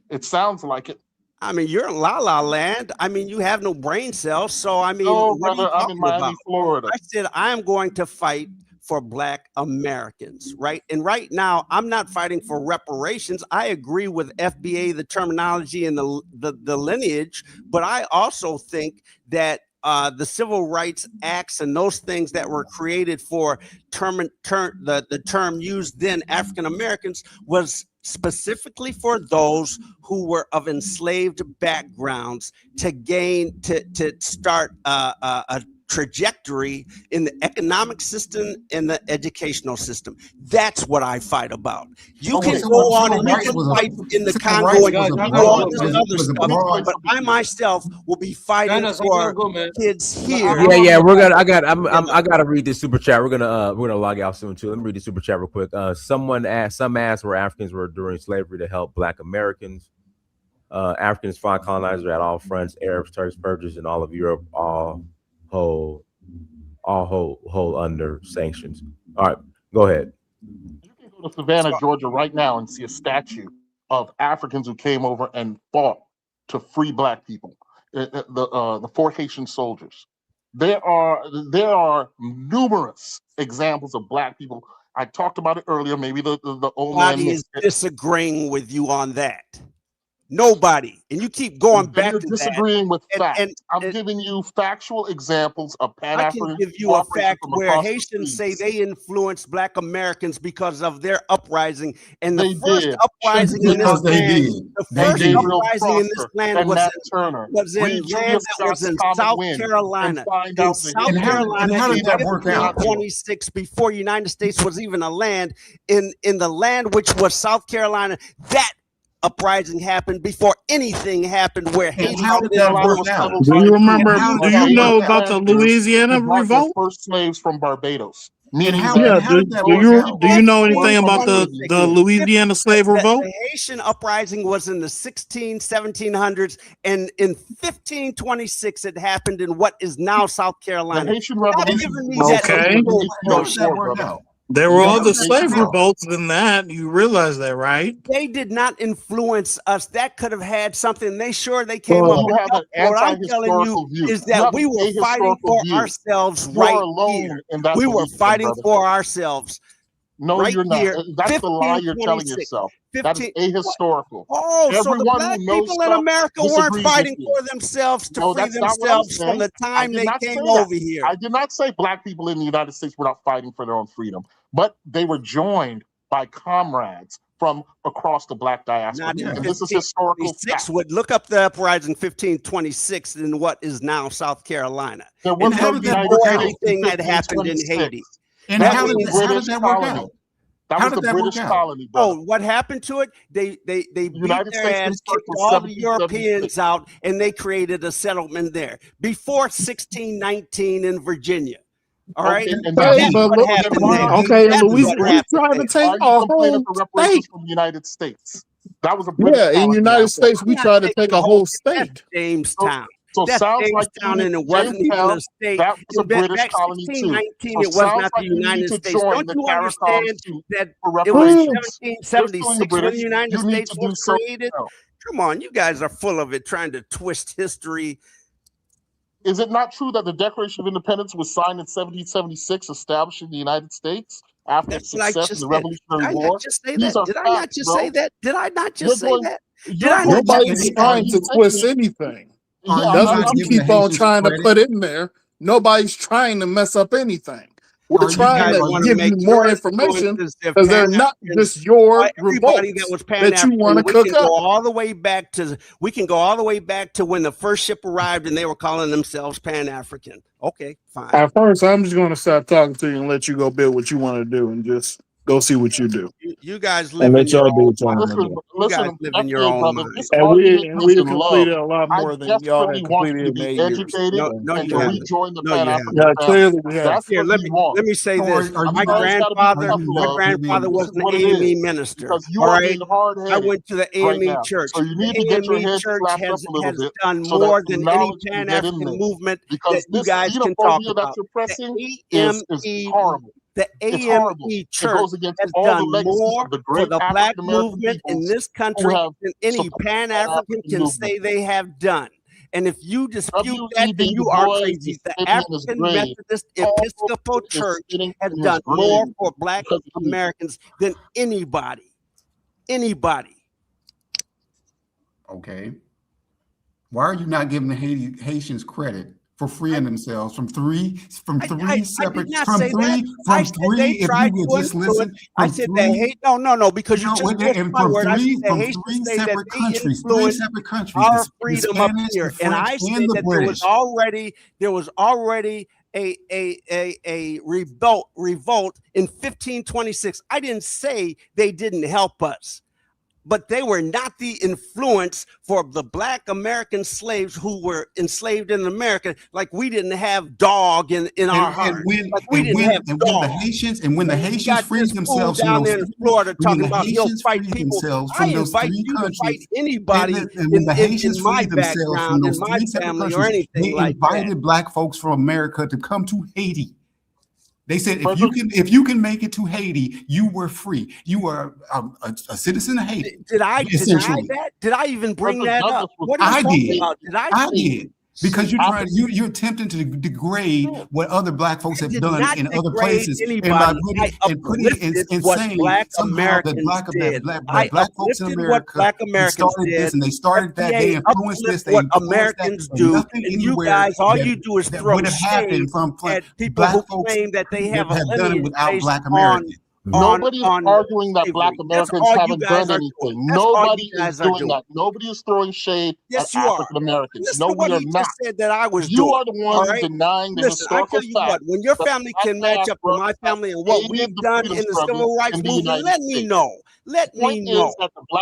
It sounds like it. I mean, you're in La La Land. I mean, you have no brain cells. So, I mean, what are you I'm in Miami, Florida. I said, I am going to fight for Black Americans, right? And right now, I'm not fighting for reparations. I agree with FBA, the terminology and the lineage, but I also think that the civil rights acts and those things that were created for the term used then African Americans was specifically for those who were of enslaved backgrounds to start a trajectory in the economic system and the educational system. That's what I fight about. You can go on and you can fight in the Congo and do all this other stuff, but I myself will be fighting for kids here. Yeah. I gotta read this super chat. We're gonna log out soon too. Let me read the super chat real quick. Some asked where Africans were during slavery to help Black Americans. Africans fought colonizers at all fronts, Arabs, Turks, Persians, and all of Europe, all hold under sanctions. All right, go ahead. You can go to Savannah, Georgia right now and see a statue of Africans who came over and fought to free Black people. The 4 Haitian soldiers. There are numerous examples of Black people. I talked about it earlier. Maybe the old man is disagreeing with you on that. Nobody. And you keep going back You're to disagreeing with that. facts. And I'm giving you factual examples of I can Pan-African give you a cooperation fact from where across the Haitians say seas. they influenced Black Americans because of their uprising. And the They first did. uprising in this Because they land, did. the They first did. Gabriel uprising in this Prosper land and was Nat Turner. in Read land Julius that was Scott's in Common South Wind Carolina. and find In out the South And how, history. and Carolina how in did that work out? 1526, before United States was even a land, in the land which was South Carolina, that uprising happened before anything happened where And Haiti how stood did in that line work with out? Do you remember? And how Do did you that know work out? about the Louisiana Brought their revolt? first slaves from Barbados. And Meaning how that Yeah. and how Do, did that do work you out? do you know anything were from about the 1526. Louisiana slave revolt? The Haitian uprising was in the 1700s, and in 1526 it happened in what is now South the Carolina. Haitian Stop Revolution giving me was that Okay. in the info How did that 1804, work brother. out? There were Yes, How other did that slave work out? revolts than that. You realize that, right? They did not influence us. That could have had something. They came Well, up You and have an helped. What I'm telling you anti-historical view. is You that have we an were fighting ahistorical for view. ourselves You are right alone here. in that We were belief, fighting brother. for ourselves No, right you're not. here. That's the lie you're telling 1526. yourself. That is 15. ahistorical. Oh, so the Everyone Black who knows people in stuff America weren't disagrees with fighting you. for themselves to No, free that's not what I'm themselves from saying. the I time did they not came say that. over here. I did not say Black people in the United States were not fighting for their own freedom, but they were joined by comrades from across the Black diaspora. Not in And this is historical 1526. fact. Would look up the uprising 1526 in what is now South Carolina. There And was that no was United before States in anything that happened in 1526. Haiti. And That how was did the that, how did British that work colony. out? That How was did the that work British out? colony, brother. Oh, what happened to it? They The beat United their States ass, was kicked in all the 1776. Europeans out, and they created a settlement there before 1619 in Virginia. All right, Okay, and and that's Hey, that's but what look, happened why there. are you okay, and That's complaining Louis, what for we happened trying to there. why take are a you complaining whole for reparations state. from the United States? That was a British Yeah, in the colony United out there. States, we I'm not try to taking take a a whole. whole That's state. Jamestown. So That's sounds like you Jamestown, need and it wasn't even Jamestown. a state. That was a And back British colony too. 1619, So it was sounds not the like you need United to States. join Don't the you CARICOM understand suit that for it was Hmm. reparations. You're suing the 1776 when British. the United You need States to was do so created? now. Come on, you guys are full of it, trying to twist history. Is it not true that the Declaration of Independence was signed in 1776, establishing the United States after That's what I success in just the said. Did Revolutionary I not War? just say These that? are Did I not facts, just say bro. that? Did I not You're just say going. that? Did You're I going not back just in Nobody's say time. that? trying You to think twist it? anything. Are Yeah, you That's I'm what not you giving the keep on Haitians trying to credit? put in there. Nobody's trying to mess up anything. We're Are you You trying guys to are want to give you you make more your information influences of because Pan they're not Africans. just your Everybody that revolts was Pan that you want African, to cook up. we can go all the way back to when the first ship arrived and they were calling themselves Pan African. Okay, fine. At first, I'm just going to stop talking to you and let you go build what you want to do and just go see what you do. You guys And live in let your y'all do own what y'all mind. want to Listen, do. You guys listen, live in your FBA own brother. mind. This And argument we is in love. completed a lot I more than y'all desperately had want completed you to in be 8 years. educated No, and you to haven't. rejoin the No, Pan you African haven't. Yeah, family. clearly we have. That's Here, what we want. let me say so this. are you My Sometimes you got to be are grandfather you tough, not love. was giving This is an what it AME is. minister. Because you All are right, being hard I headed went to the right AME now. church. So you need to The get your AME head church slapped up a little has bit done so that more the than any knowledge can Pan get in African there. movement that Because you this guys can talk xenophobia that about. you're pressing The is AME horrible. The It's horrible. AME It church goes against has all the done legacy more of the for great the black African American movement in peoples this who country have than any supported Pan the African African can movement. say they have done. And if you dispute that, then W.E.B. Du you are Bois crazy. is The sitting in his African grave. Methodist Paul Episcopal is Church sitting has in his done more grave for black because he is. Americans than anybody. Anybody. Okay. Why are you not giving the Haitians credit for freeing themselves from three separate if you would just listen I said they hate no because you just twisted my word. I said the Haitians say that they influenced our freedom up here, and I said that there was already a revolt in 1526. I didn't say they didn't help us, but they were not the influence for the black American slaves who were enslaved in America. Like we didn't have dog in our heart. When the Haitians freed themselves down there in Florida talking about he'll fight people. I invite you to fight anybody in my background, in my family, or anything like that. They invited black folks from America to come to Haiti. They said, if you can make it to Haiti, you were free. You were a citizen of Haiti. Did I deny that? Did I even bring that up? What are you talking about? Did I did. Because you're attempting to degrade what other black folks have done in other places, and by putting saying somehow that black folks in America started this and they started that, they influenced this, they influenced Americans that, do, nothing and you anywhere guys, all that, you do is that throw would have happened from at people black who folks claim that they have have done it without based black Americans. Nobody's arguing that black Americans haven't done anything. Nobody is doing that. Nobody is throwing shade at African Americans. No, we are not. Said that I was you doing. are the one denying the historical fact. When your family can match up to my family and what we've done in the civil rights movement, let me know. Let me know.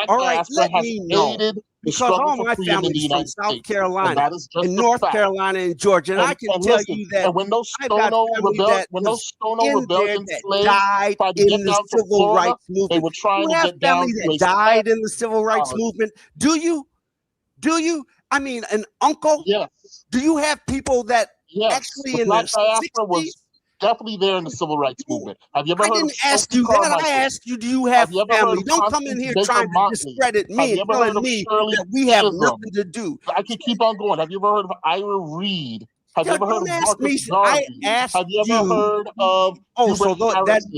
All right, let me know. Because all my family is from South Carolina and North Carolina and Georgia, and I can tell you that when those Stono rebellion slaves died in the civil rights movement, they were trying to get down that died in the civil rights movement. Do you? I mean, an uncle? Yes. Do you have people that actually in the 60s? Definitely there in the civil rights movement. Have you ever heard? I didn't ask you that. I asked you, do you have family? Don't come in here trying to discredit me and telling me that we have nothing to do. I can keep on going. Have you ever heard of Ira Reid? Have you ever heard of Marcus Garvey? I asked Have you ever heard of?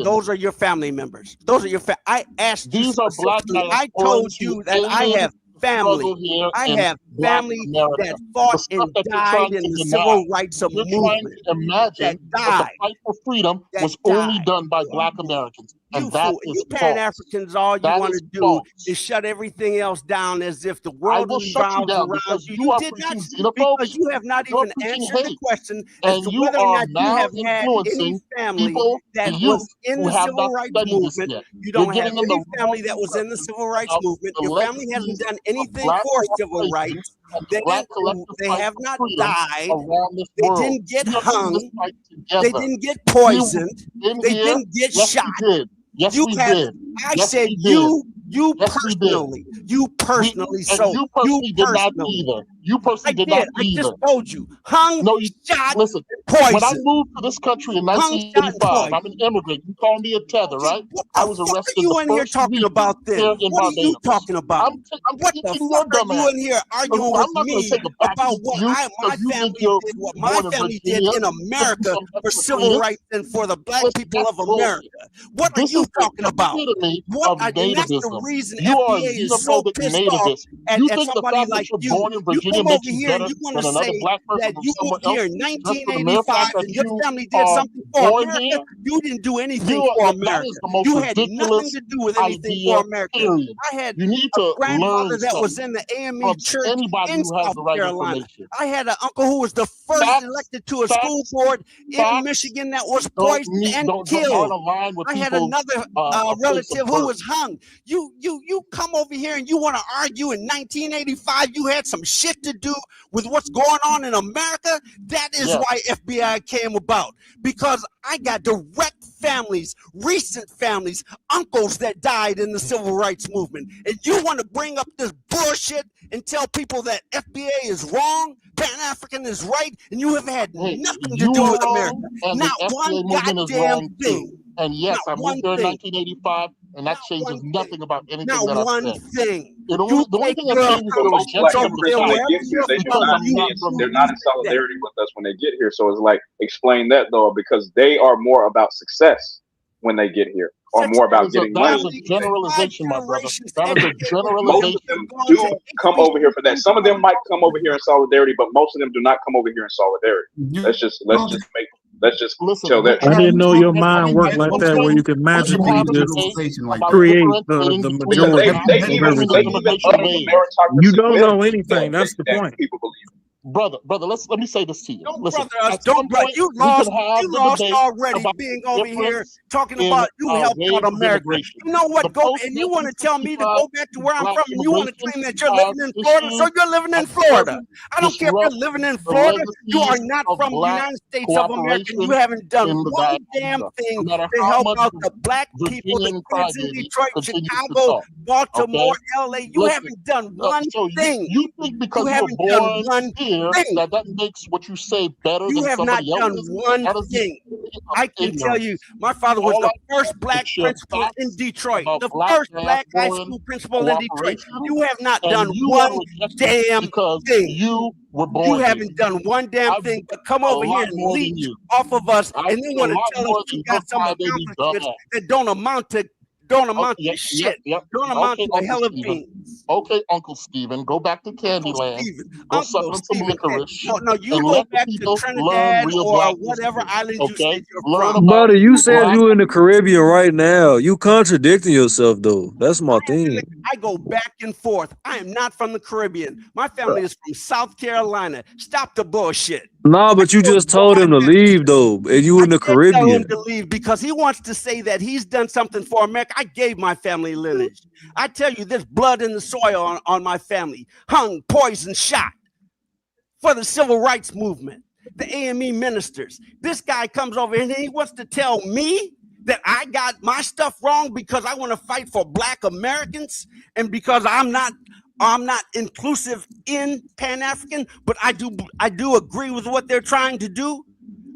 Those are your family members. Those are your I asked you. These are black guys. I told you that I have family. I have family that fought and died in the civil rights movement. You're trying to imagine that the fight for freedom was only done by black Americans. And that is you Pan-Africans, all you want to do is shut everything else down as if the world revolves around you. You did not, because you have not even answered the question as to whether or not you have had any family that was in the civil rights movement. You don't have any family that was in the civil rights movement. Your family hasn't done anything for civil rights. They have not died. They didn't get hung. They didn't get poisoned. They didn't get shot. Yes, we did. I said you personally. You personally. So you personally did not either. You personally did not either. I just told you. Hung, shot, listen, poison. when I moved to this country in 1985, I'm an immigrant. You call me a tether, right? I was arrested. What are you in here talking about then? What are you talking about? What the fuck are you in here arguing with me about what my family did, what my family did in America for civil rights and for the black people of America? What are you talking about? What? And that's the reason FBA is so pissed off at somebody like you. You come over here and you want to say that you moved here in 1985 and your family did something for America. You didn't do anything for America. You had nothing to do with anything for America. I had a grandfather that was in the AME church in South Carolina. I had an uncle who was the first elected to a school board in Michigan that was poisoned and killed. I had another relative who was hung. You come over here and you want to argue in 1985 you had some shit to do with what's going on in America. That is why FBI came about, because I got direct families, recent families, uncles that died in the civil rights movement. And you want to bring up this bullshit and tell people that FBA is wrong, Pan-African is right, and you have had nothing to do with America. Not one goddamn thing. And yes, I moved there in 1985, and that changes nothing about anything that I've said. Not one thing. The only thing that changes they're not in solidarity with us when they get here. So it's like, explain that though, because they are more about success when they get here, or more about getting money. That is a generalization, my brother. That is a generalization. Most of them do come over here for that. Some of them might come over here in solidarity, but most of them do not come over here in solidarity. Let's just tell that. I didn't know your mind worked like that, where you could magically just create the majority of everything. You don't know anything. That's the point. Brother, let me say this to you. Listen, you lost already being over here talking about you helped out America. You know what? Go and you want to tell me to go back to where I'm from, and you want to claim that you're living in Florida, so you're living in Florida. I don't care if you're living in Florida. You are not from the United States of America. You haven't done one damn thing to help out the black people, the kids in Detroit, Chicago, Baltimore, LA. You haven't done one thing. You think because you haven't done one thing that makes what you say better you than have not somebody done else's? one thing. I can tell you, my father was the first black principal in Detroit, the first black high school principal in Detroit. You have not done one damn thing. You were born. You haven't done one damn thing but come over here and leech off of us, and then want to tell us you got some accomplishments that don't amount to shit. Don't amount to a hell of beans. Okay, Uncle Stephen, go back to Candyland. Go suck on some licorice. No, you go back to Trinidad or whatever island you said you're from. Buddy, you said you in the Caribbean right now. You contradicting yourself though. That's my thing. I go back and forth. I am not from the Caribbean. My family is from South Carolina. Stop the bullshit. Nah, but you just told him to leave though, and you in the Caribbean. I tell him to leave because he wants to say that he's done something for America. I gave my family lineage. I tell you, there's blood in the soil on my family. Hung, poisoned, shot for the civil rights movement. The AME ministers. This guy comes over and he wants to tell me that I got my stuff wrong because I want to fight for Black Americans and because I'm not inclusive in Pan-African, but I do agree with what they're trying to do.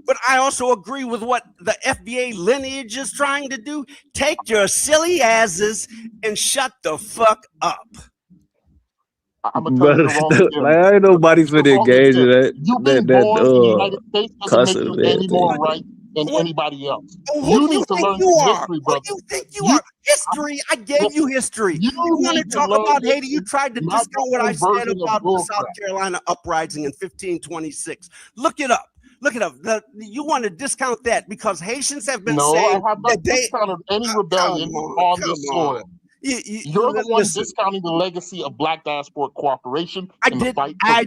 But I also agree with what the FBA lineage is trying to do. Take your silly asses and shut the fuck up. But like, ain't nobody finna engage in that doesn't make you any more right than anybody else. You need to learn history, brother. Who do you think you are? History. I gave you history. You want to talk about Haiti? You tried to discount what I said about the South Carolina uprising in 1526. Look it up. Look it up. You want to discount that because Haitians have been saying I have not discounted any rebellion on this soil. You're the one discounting the legacy of Black Diaspora Cooperation. I said I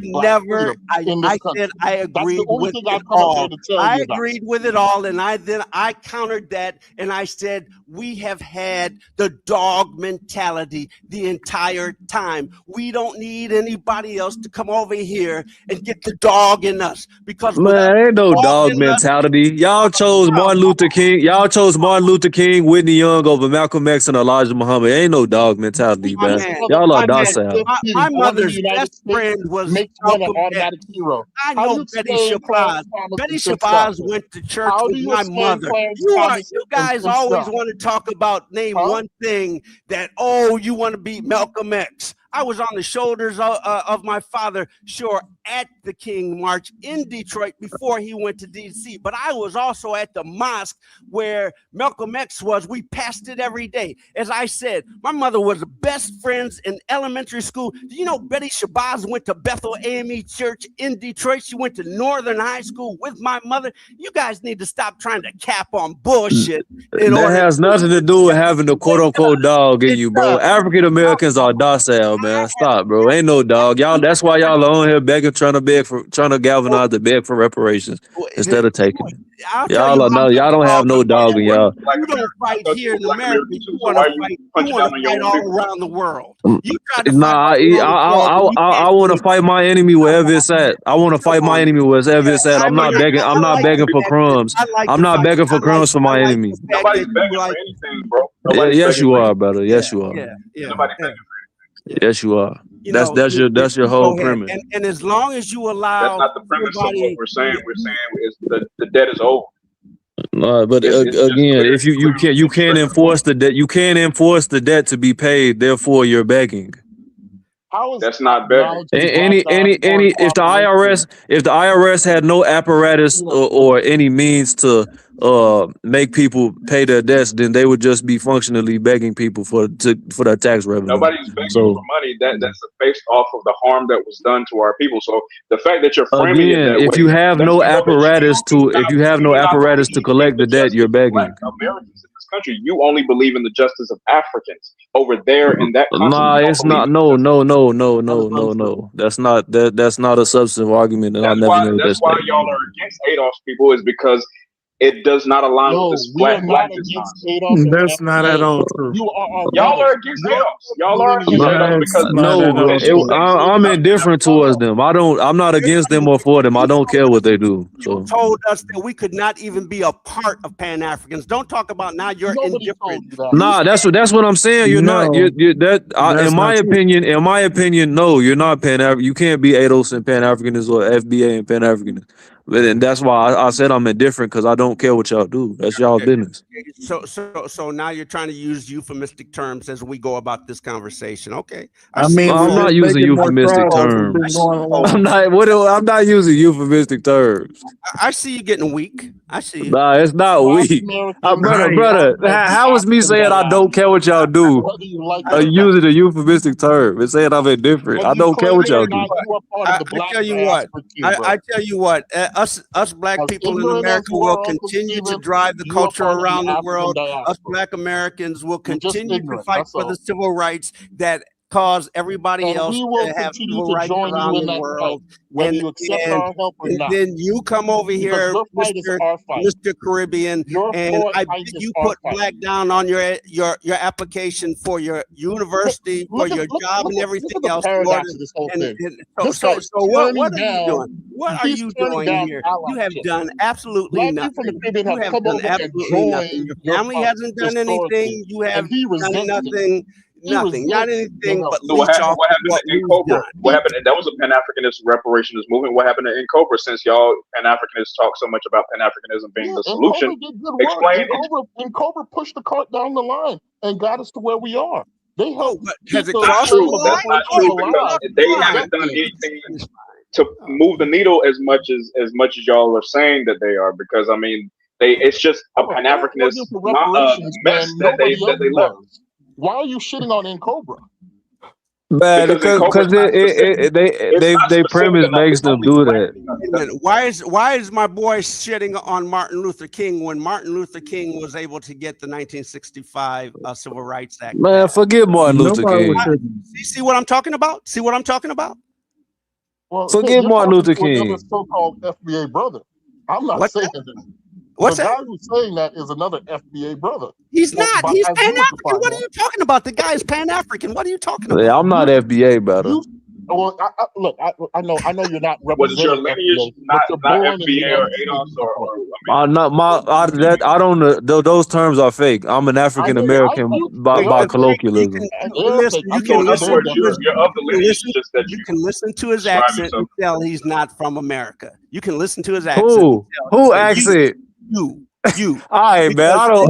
agreed with it all. I agreed with it all, and I countered that, and I said we have had the dog mentality the entire time. We don't need anybody else to come over here and get the dog in us because man, ain't no dog mentality. Y'all chose Martin Luther King. Y'all chose Martin Luther King, Whitney Young over Malcolm X and Elijah Muhammad. Ain't no dog mentality, man. Y'all are docile. My mother's best friend was Malcolm X. I know Betty Shabazz. Betty Shabazz went to church with my mother. You guys always want to talk about one thing that, you want to be Malcolm X. I was on the shoulders of my father, sure, at the King March in Detroit before he went to D.C. But I was also at the mosque where Malcolm X was. We passed it every day. As I said, my mother was best friends in elementary school. Do you know Betty Shabazz went to Bethel AME Church in Detroit? She went to Northern High School with my mother. You guys need to stop trying to cap on bullshit. That has nothing to do with having a quote-unquote dog in you, bro. African Americans are docile, man. Stop, bro. Ain't no dog. Y'all, that's why y'all are on here begging, trying to galvanize the beg for reparations instead of taking it. Y'all don't have no dog in y'all. You don't fight here in America. You want to fight all around the world. I want to fight my enemy wherever it's at. I want to fight my enemy wherever it's at. I'm not begging for crumbs. I'm not begging for crumbs for my enemy. Nobody's begging for anything, bro. Yes, you are, brother. Yes, you are. Nobody's begging. Yes, you are. That's your whole premise. And as long as you allow, that's not the premise of what we're saying. We're saying is the debt is over. No, but again, if you can't enforce the debt, you can't enforce the debt to be paid. Therefore, you're begging. That's not begging. If the IRS had no apparatus or any means to make people pay their debts, then they would just be functionally begging people for their tax revenue. Nobody's begging for money. That's based off of the harm that was done to our people. So the fact that you're framing it that if you have no apparatus to collect the debt, you're begging. Americans in this country, you only believe in the justice of Africans over there in that country. Nah, it's not. No. That's not a substantive argument. That's why y'all are against Adolf's people, is because it does not align with this black That's not at all true. Y'all are against Adolf. Y'all are against Adolf because I'm indifferent towards them. I'm not against them or for them. I don't care what they do. So. You told us that we could not even be a part of Pan-Africans. Don't talk about now you're indifferent. Nah, that's what I'm saying. You're not. In my opinion, no, you're not Pan-African. You can't be ADOS and Pan-Africanism or FBA and Pan-Africanism. And that's why I said I'm indifferent, because I don't care what y'all do. That's y'all business. So now you're trying to use euphemistic terms as we go about this conversation. Okay, I mean, I'm not using euphemistic terms. I'm not using euphemistic terms. I see you getting weak. I see you. Nah, it's not weak. Brother, how is me saying I don't care what y'all do using a euphemistic term and saying I'm indifferent? I don't care what y'all do. I tell you what. I tell you what. Us black people in America will continue to drive the culture around the world. Us black Americans will continue to fight for the civil rights that cause everybody else to have civil rights around the world. Whether you accept our help or not. Then you come over here, Mr. Caribbean, and I bet you put black down on your application for your university, for your job, and everything else. So what are you doing? What are you doing here? You have done absolutely nothing. You have done absolutely nothing. Your family hasn't done anything. You have done nothing. Nothing, not anything but leech off what happened in Cobra? What happened? That was a Pan-Africanist reparationist movement. What happened in Cobra? Since y'all Pan-Africanists talk so much about Pan-Africanism being the solution, explain. And Cobra pushed the cart down the line and got us to where we are. They helped. Has it crossed the line? That's not true, because they haven't done anything to move the needle as much as y'all are saying that they are. Because I mean, it's just a Pan-Africanist mess that they left. Why are you shitting on Cobra? Man, because they premise makes them do that. Why is my boy shitting on Martin Luther King when Martin Luther King was able to get the 1965 Civil Rights Act? Man, forget Martin Luther King. See what I'm talking about? See what I'm talking about? Well, forget Martin Luther King. So-called FBA brother. I'm not saying that. What's the that? guy who's saying that is another FBA brother. He's not. He's Pan-African. What are you talking about? The guy is Pan-African. What are you talking about? Yeah, I'm not FBA, brother. Well, look, I know you're not representing. Was your lineage not FBA or ADOS or I don't. Those terms are fake. I'm an African American by colloquialism. You can listen to his accent and tell he's not from America. You can listen to his accent. Who accent? You. All right, man. I don't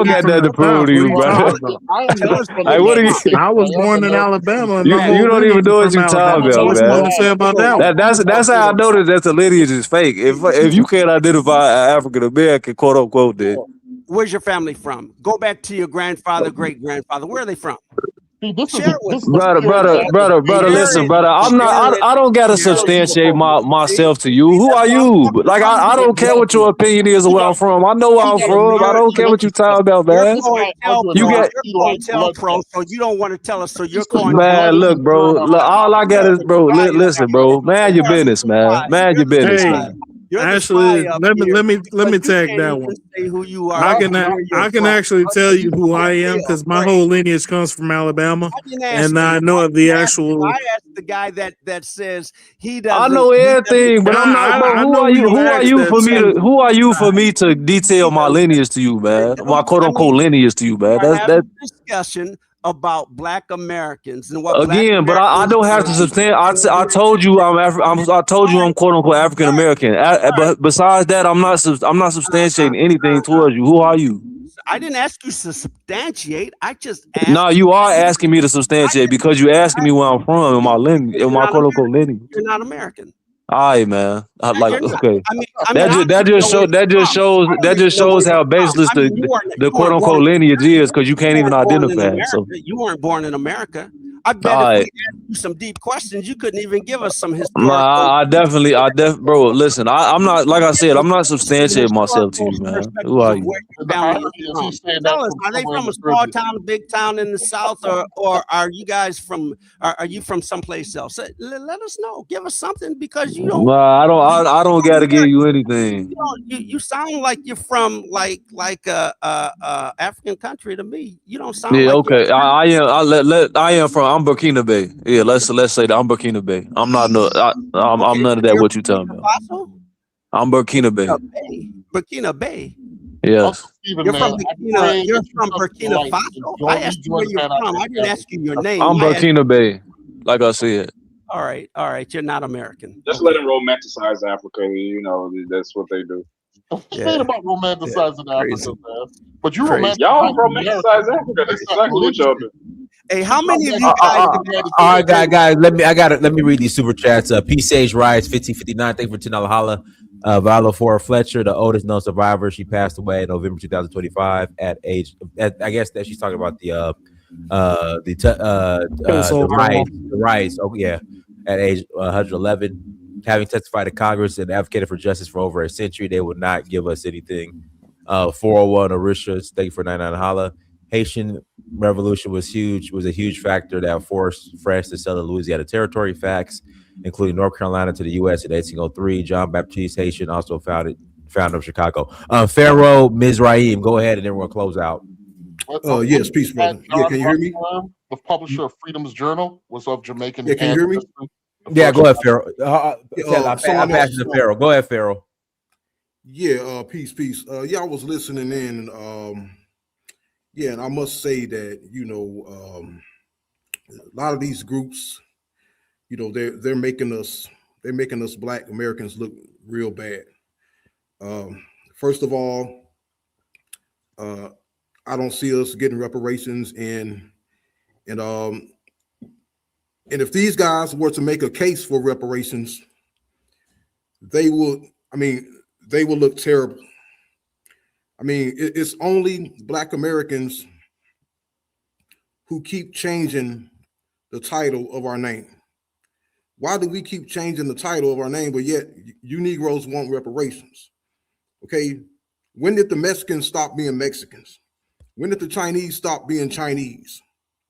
got that to prove to you, brother. Hey, what are you? I was born in Alabama. You don't even know what you're talking about, What's man. to say about that? That's how I know that the lineage is fake. If you can't identify an African American, quote unquote, then where's your family from? Go back to your grandfather, great grandfather. Where are they from? Brother, listen, brother. I don't gotta substantiate myself to you. Who are you? Like I don't care what your opinion is or where I'm from. I know where I'm from. I don't care what you talking about, man. You tell pro, so you don't want to tell us. So you're calling. Man, look, bro. Look, all I got is, bro. Listen, bro. Man, your business, man. Man, your business, man. Actually, let me tag that one. Who you are. I can actually tell you who I am because my whole lineage comes from Alabama, and I know the actual. I asked the guy that says he does. I know everything, but I'm not. Bro, who are you for me to detail my lineage to you, man? My quote unquote lineage to you, man. That's discussion about Black Americans and what. Again, but I don't have to substantiate. I told you I told you I'm quote unquote African American. But besides that, I'm not substantiating anything towards you. Who are you? I didn't ask you to substantiate. I just asked. No, you are asking me to substantiate because you're asking me where I'm from in my lineage, in my quote unquote lineage. You're not American. All right, man. Okay. That just shows how baseless the quote unquote lineage is because you can't even identify it. So you weren't born in America. I bet if we asked you some deep questions, you couldn't even give us some history. I definitely, bro. Listen, I'm not, like I said, I'm not substantiating myself to you, man. Who are you? Tell us, are they from a small town, a big town in the South, or are you guys from? Are you from someplace else? Let us know. Give us something because you don't. I don't got to give you anything. You sound like you're from like African country to me. You don't sound. Yeah, like okay. I am from. I'm Burkina Bay. Yeah, let's say that I'm Burkina Bay. I'm not I'm none of that. What you talking about? I'm Burkina Bay. Burkina Bay. Yes. You're from Burkina Faso. I asked you where you're from. I didn't ask you your name. I'm Burkina Bay. Like I said. All right, you're not American. Just let them romanticize Africa. You know, that's what they do. It ain't about romanticizing Africa, man. But you romanticize y'all romanticize Africa. That's exactly what y'all do. Hey, how many of you guys? All right, guys. Let me read these super chats. P Sage Rise 1559. Thank you for $10 holla. Viola Fora Fletcher, the oldest known survivor. She passed away in November 2025 at I guess that she's talking about the riots. Oh yeah, at age 111. Having testified to Congress and advocated for justice for over a century, they would not give us anything. 401 Orisha, thank you for 99 holla. Haitian Revolution was a huge factor that forced France to sell the Louisiana Territory. Facts, including North Carolina to the U.S. in 1803. John Baptiste Haitian, also founder of Chicago. Pharaoh Mizraim, go ahead and then we'll close out. Yes, peace, brother. Yeah, can you hear me? The publisher of Freedom's Journal was of Jamaican. Yeah, can you hear me? Yeah, go ahead, Pharaoh. I'll pass it to Pharaoh. Go ahead, Pharaoh. Yeah, peace. Yeah, I was listening in, and I must say that a lot of these groups, they're making us Black Americans look real bad. First of all, I don't see us getting reparations, and if these guys were to make a case for reparations, they will look terrible. I mean, it's only Black Americans who keep changing the title of our name. Why do we keep changing the title of our name, but yet you Negroes want reparations? Okay, when did the Mexicans stop being Mexicans? When did the Chinese stop being Chinese?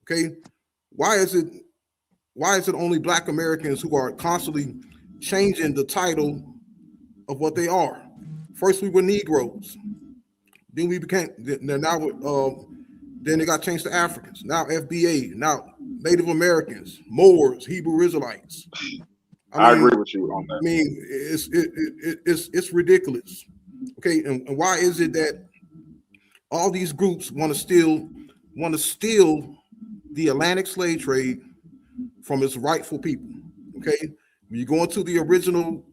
Okay, why is it only Black Americans who are constantly changing the title of what they are? First we were Negroes, then we became then it got changed to Africans. Now FBA, now Native Americans, Moors, Hebrew Israelites. I agree with you on that. I mean, it's ridiculous. Okay, and why is it that all these groups want to steal the Atlantic slave trade from its rightful people? Okay, when you go into the original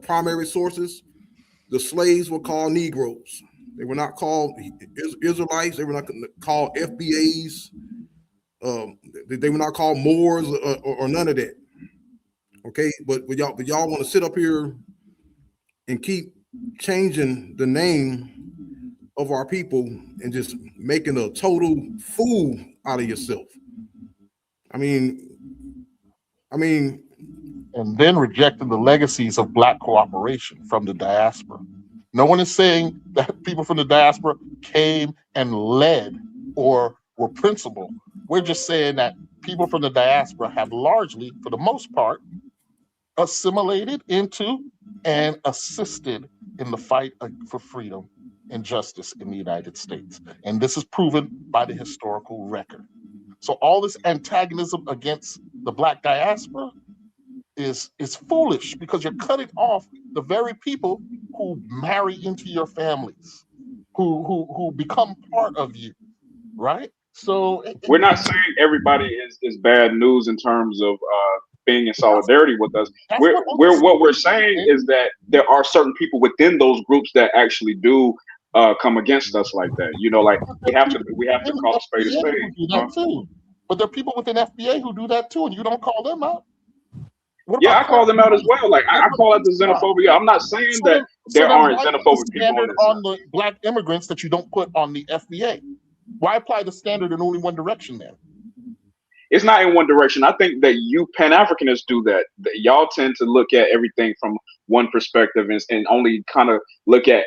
primary sources, the slaves were called Negroes. They were not called Israelites. They were not called FBAs. They were not called Moors or none of that. Okay, but y'all want to sit up here and keep changing the name of our people and just making a total fool out of yourself. I mean, and then rejecting the legacies of Black cooperation from the diaspora. No one is saying that people from the diaspora came and led or were principal. We're just saying that people from the diaspora have largely, for the most part, assimilated into and assisted in the fight for freedom and justice in the United States. And this is proven by the historical record. So all this antagonism against the Black diaspora is foolish, because you're cutting off the very people who marry into your families, who become part of you, right? So we're not saying everybody is bad news in terms of being in solidarity with us. What we're saying is that there are certain people within those groups that actually do come against us like that. Like we have to call a spade a spade. But there are people within FBA who do that too, and you don't call them out. Yeah, I call them out as well. Like I call out the xenophobia. I'm not saying that there aren't xenophobic people on the Black immigrants that you don't put on the FBA. Why apply the standard in only one direction then? It's not in one direction. I think that you Pan-Africanists do that. Y'all tend to look at everything from one perspective and only kind of look at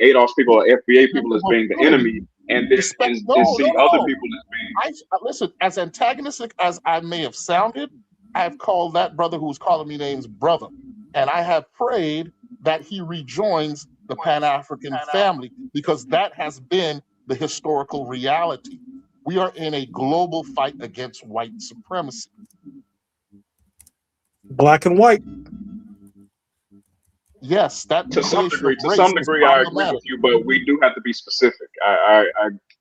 Adolf's people or FBA people as being the enemy, and see other people as being. Listen, as antagonistic as I may have sounded, I've called that brother who's calling me names brother, and I have prayed that he rejoins the Pan-African family, because that has been the historical reality. We are in a global fight against white supremacy. Black and white. Yes, that to some degree. To some degree, I agree with you, but we do have to be specific. I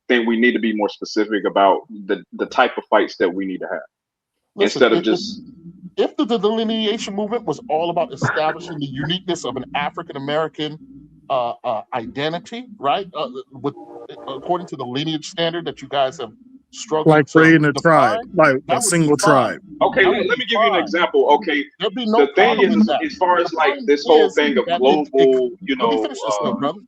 think we need to be more specific about the type of fights that we need to have. Instead of just If the delineation movement was all about establishing the uniqueness of an African American identity, right? According to the lineage standard that you guys have struggled like to creating a tribe, define, like a that would be single fine. tribe. Okay, That let would me be give you an fine. example. Okay, There'd be no the thing problem with is, that. as far The as like problem this whole is thing of that global, let me finish this though, brother.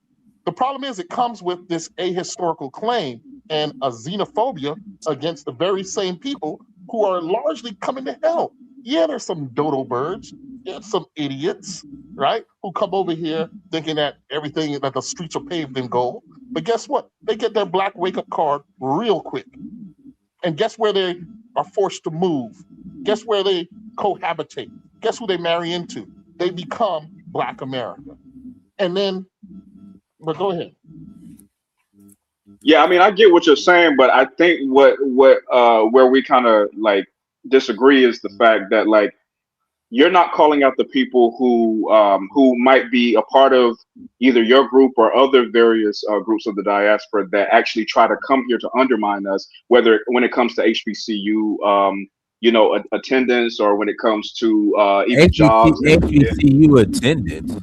The problem is it comes with this ahistorical claim and a xenophobia against the very same people who are largely coming to help. Yeah, there's some dodo birds, there's some idiots, right, who come over here thinking that everything, that the streets are paved in gold. But guess what? They get their black wake-up card real quick. And guess where they are forced to move? Guess where they cohabitate? Guess who they marry into? They become Black America. And then, but go ahead. Yeah, I mean, I get what you're saying, but I think where we kind of like disagree is the fact that like you're not calling out the people who might be a part of either your group or other various groups of the diaspora that actually try to come here to undermine us, whether when it comes to HBCU, attendance, or when it comes to even jobs. HBCU attendance.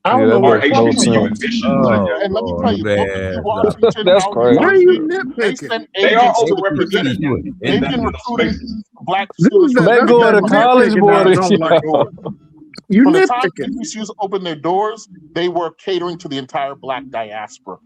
I don't know Or what the HBCU admissions, I guess. And let me tell you, man, Washington, That's Howard crazy. Why are you University, they nitpicking? send They are agents to the overrepresented community. in They've been those recruiting spaces. Black This students is from that. Man That's going that to college nitpicking more that I than don't like. y'all. You From the time nitpicking. HBCUs opened their doors, they were catering to the entire Black diaspora.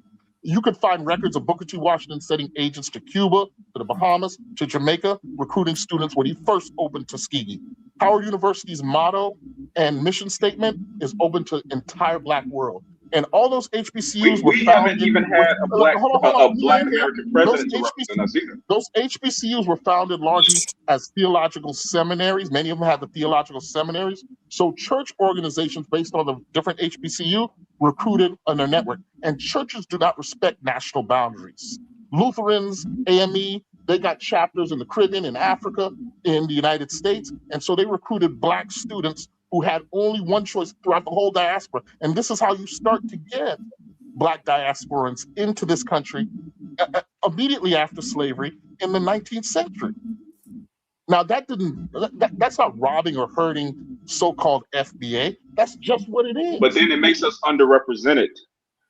You could find records of Booker T. Washington sending agents to Cuba, to the Bahamas, to Jamaica, recruiting students when he first opened Tuskegee. Howard University's motto and mission statement is open to the entire Black world. And all those HBCUs were We founded. haven't even had a black Let me American those president to represent us either. Those HBCUs were founded largely as theological seminaries. Many of them had the theological seminaries. So church organizations based on the different HBCU recruited on their network. And churches do not respect national boundaries. Lutherans, AME, they got chapters in the Caribbean, in Africa, in the United States. And so they recruited Black students who had only one choice throughout the whole diaspora. And this is how you start to get Black diasporans into this country immediately after slavery in the 19th century. Now that's not robbing or hurting so-called FBA. That's just what it is. But then it makes us underrepresented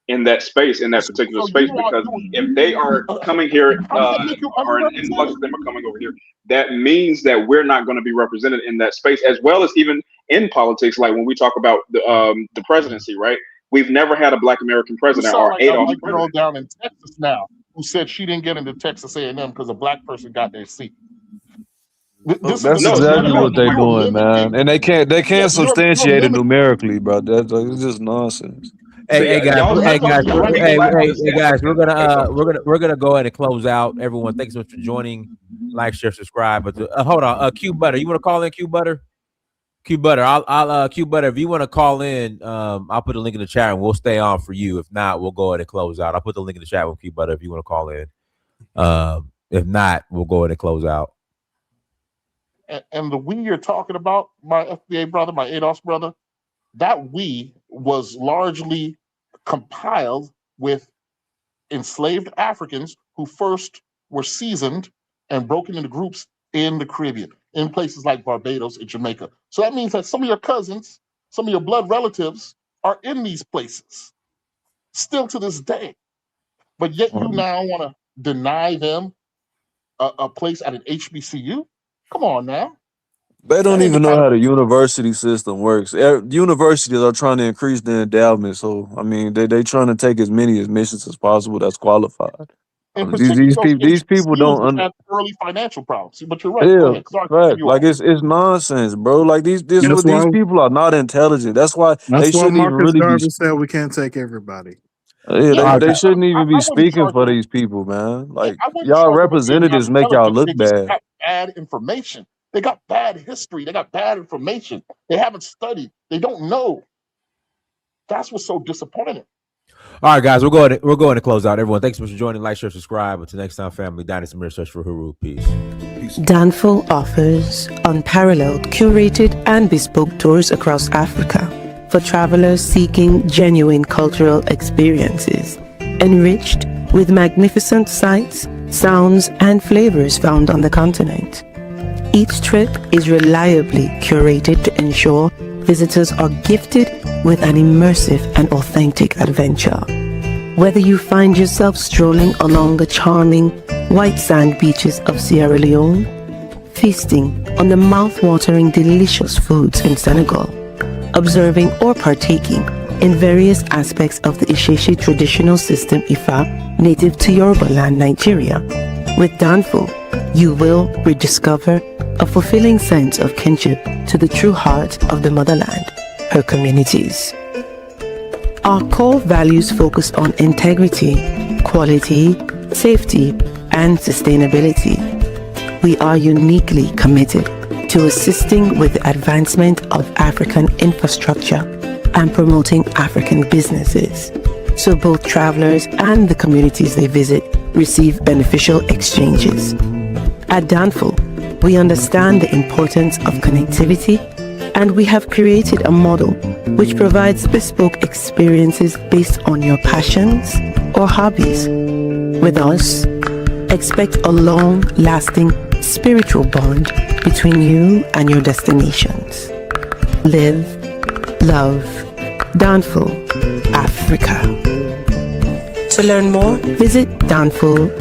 in that space, in that particular space, because if they are coming here, or an influx of them are coming over here, that means that we're not going to be represented in that space, as well as even in politics. Like when we talk about the presidency, right? We've never had a Black American president or Adolf's president. Girl down in Texas now who said she didn't get into Texas A&M because a Black person got their seat. That's exactly what they're doing, man. And they can't substantiate it numerically, bro. That's like, it's just nonsense. Hey guys, we're gonna go ahead and close out. Everyone, thanks so much for joining. Like, share, subscribe. But hold on, Q Butter, you want to call in, Q Butter? Q Butter, I'll Q Butter. If you want to call in, I'll put a link in the chat and we'll stay on for you. If not, we'll go ahead and close out. I'll put the link in the chat with Q Butter if you want to call in. If not, we'll go ahead and close out. And the we you're talking about, my FBA brother, my ADOS brother, that we was largely compiled with enslaved Africans who first were seasoned and broken into groups in the Caribbean, in places like Barbados and Jamaica. So that means that some of your cousins, some of your blood relatives are in these places still to this day. But yet you now want to deny them a place at an HBCU? Come on now. They don't even know how the university system works. Universities are trying to increase their endowment, so I mean, they trying to take as many admissions as possible that's qualified. These people don't have early financial problems. But you're right. Yeah, right. Like it's nonsense, bro. Like these people are not intelligent. That's why they shouldn't even Marcus really Garvey be. said we can't take everybody. Yeah, they shouldn't even be speaking for these people, man. Like y'all representatives make y'all look bad. Got bad information. They got bad history. They got bad information. They haven't studied. They don't know. That's what's so disappointing. All right, guys, we're going to close out. Everyone, thanks so much for joining. Like, share, subscribe. Until next time, family. Dynasty Mirror, search for Huru. Peace. Danfo offers unparalleled, curated, and bespoke tours across Africa for travelers seeking genuine cultural experiences, enriched with magnificent sights, sounds, and flavors found on the continent. Each trip is reliably curated to ensure visitors are gifted with an immersive and authentic adventure. Whether you find yourself strolling along the charming white sand beaches of Sierra Leone, feasting on the mouth-watering delicious foods in Senegal, observing or partaking in various aspects of the Isheshe traditional system Ifa native to Yoruba land, Nigeria, with Danfo, you will rediscover a fulfilling sense of kinship to the true heart of the motherland, her communities. Our core values focus on integrity, quality, safety, and sustainability. We are uniquely committed to assisting with the advancement of African infrastructure and promoting African businesses, so both travelers and the communities they visit receive beneficial exchanges. At Danfo, we understand the importance of connectivity, and we have created a model which provides bespoke experiences based on your passions or hobbies. With us, expect a long-lasting spiritual bond between you and your destinations. Live, love, Danfo, Africa. To learn more, visit danfo.africa.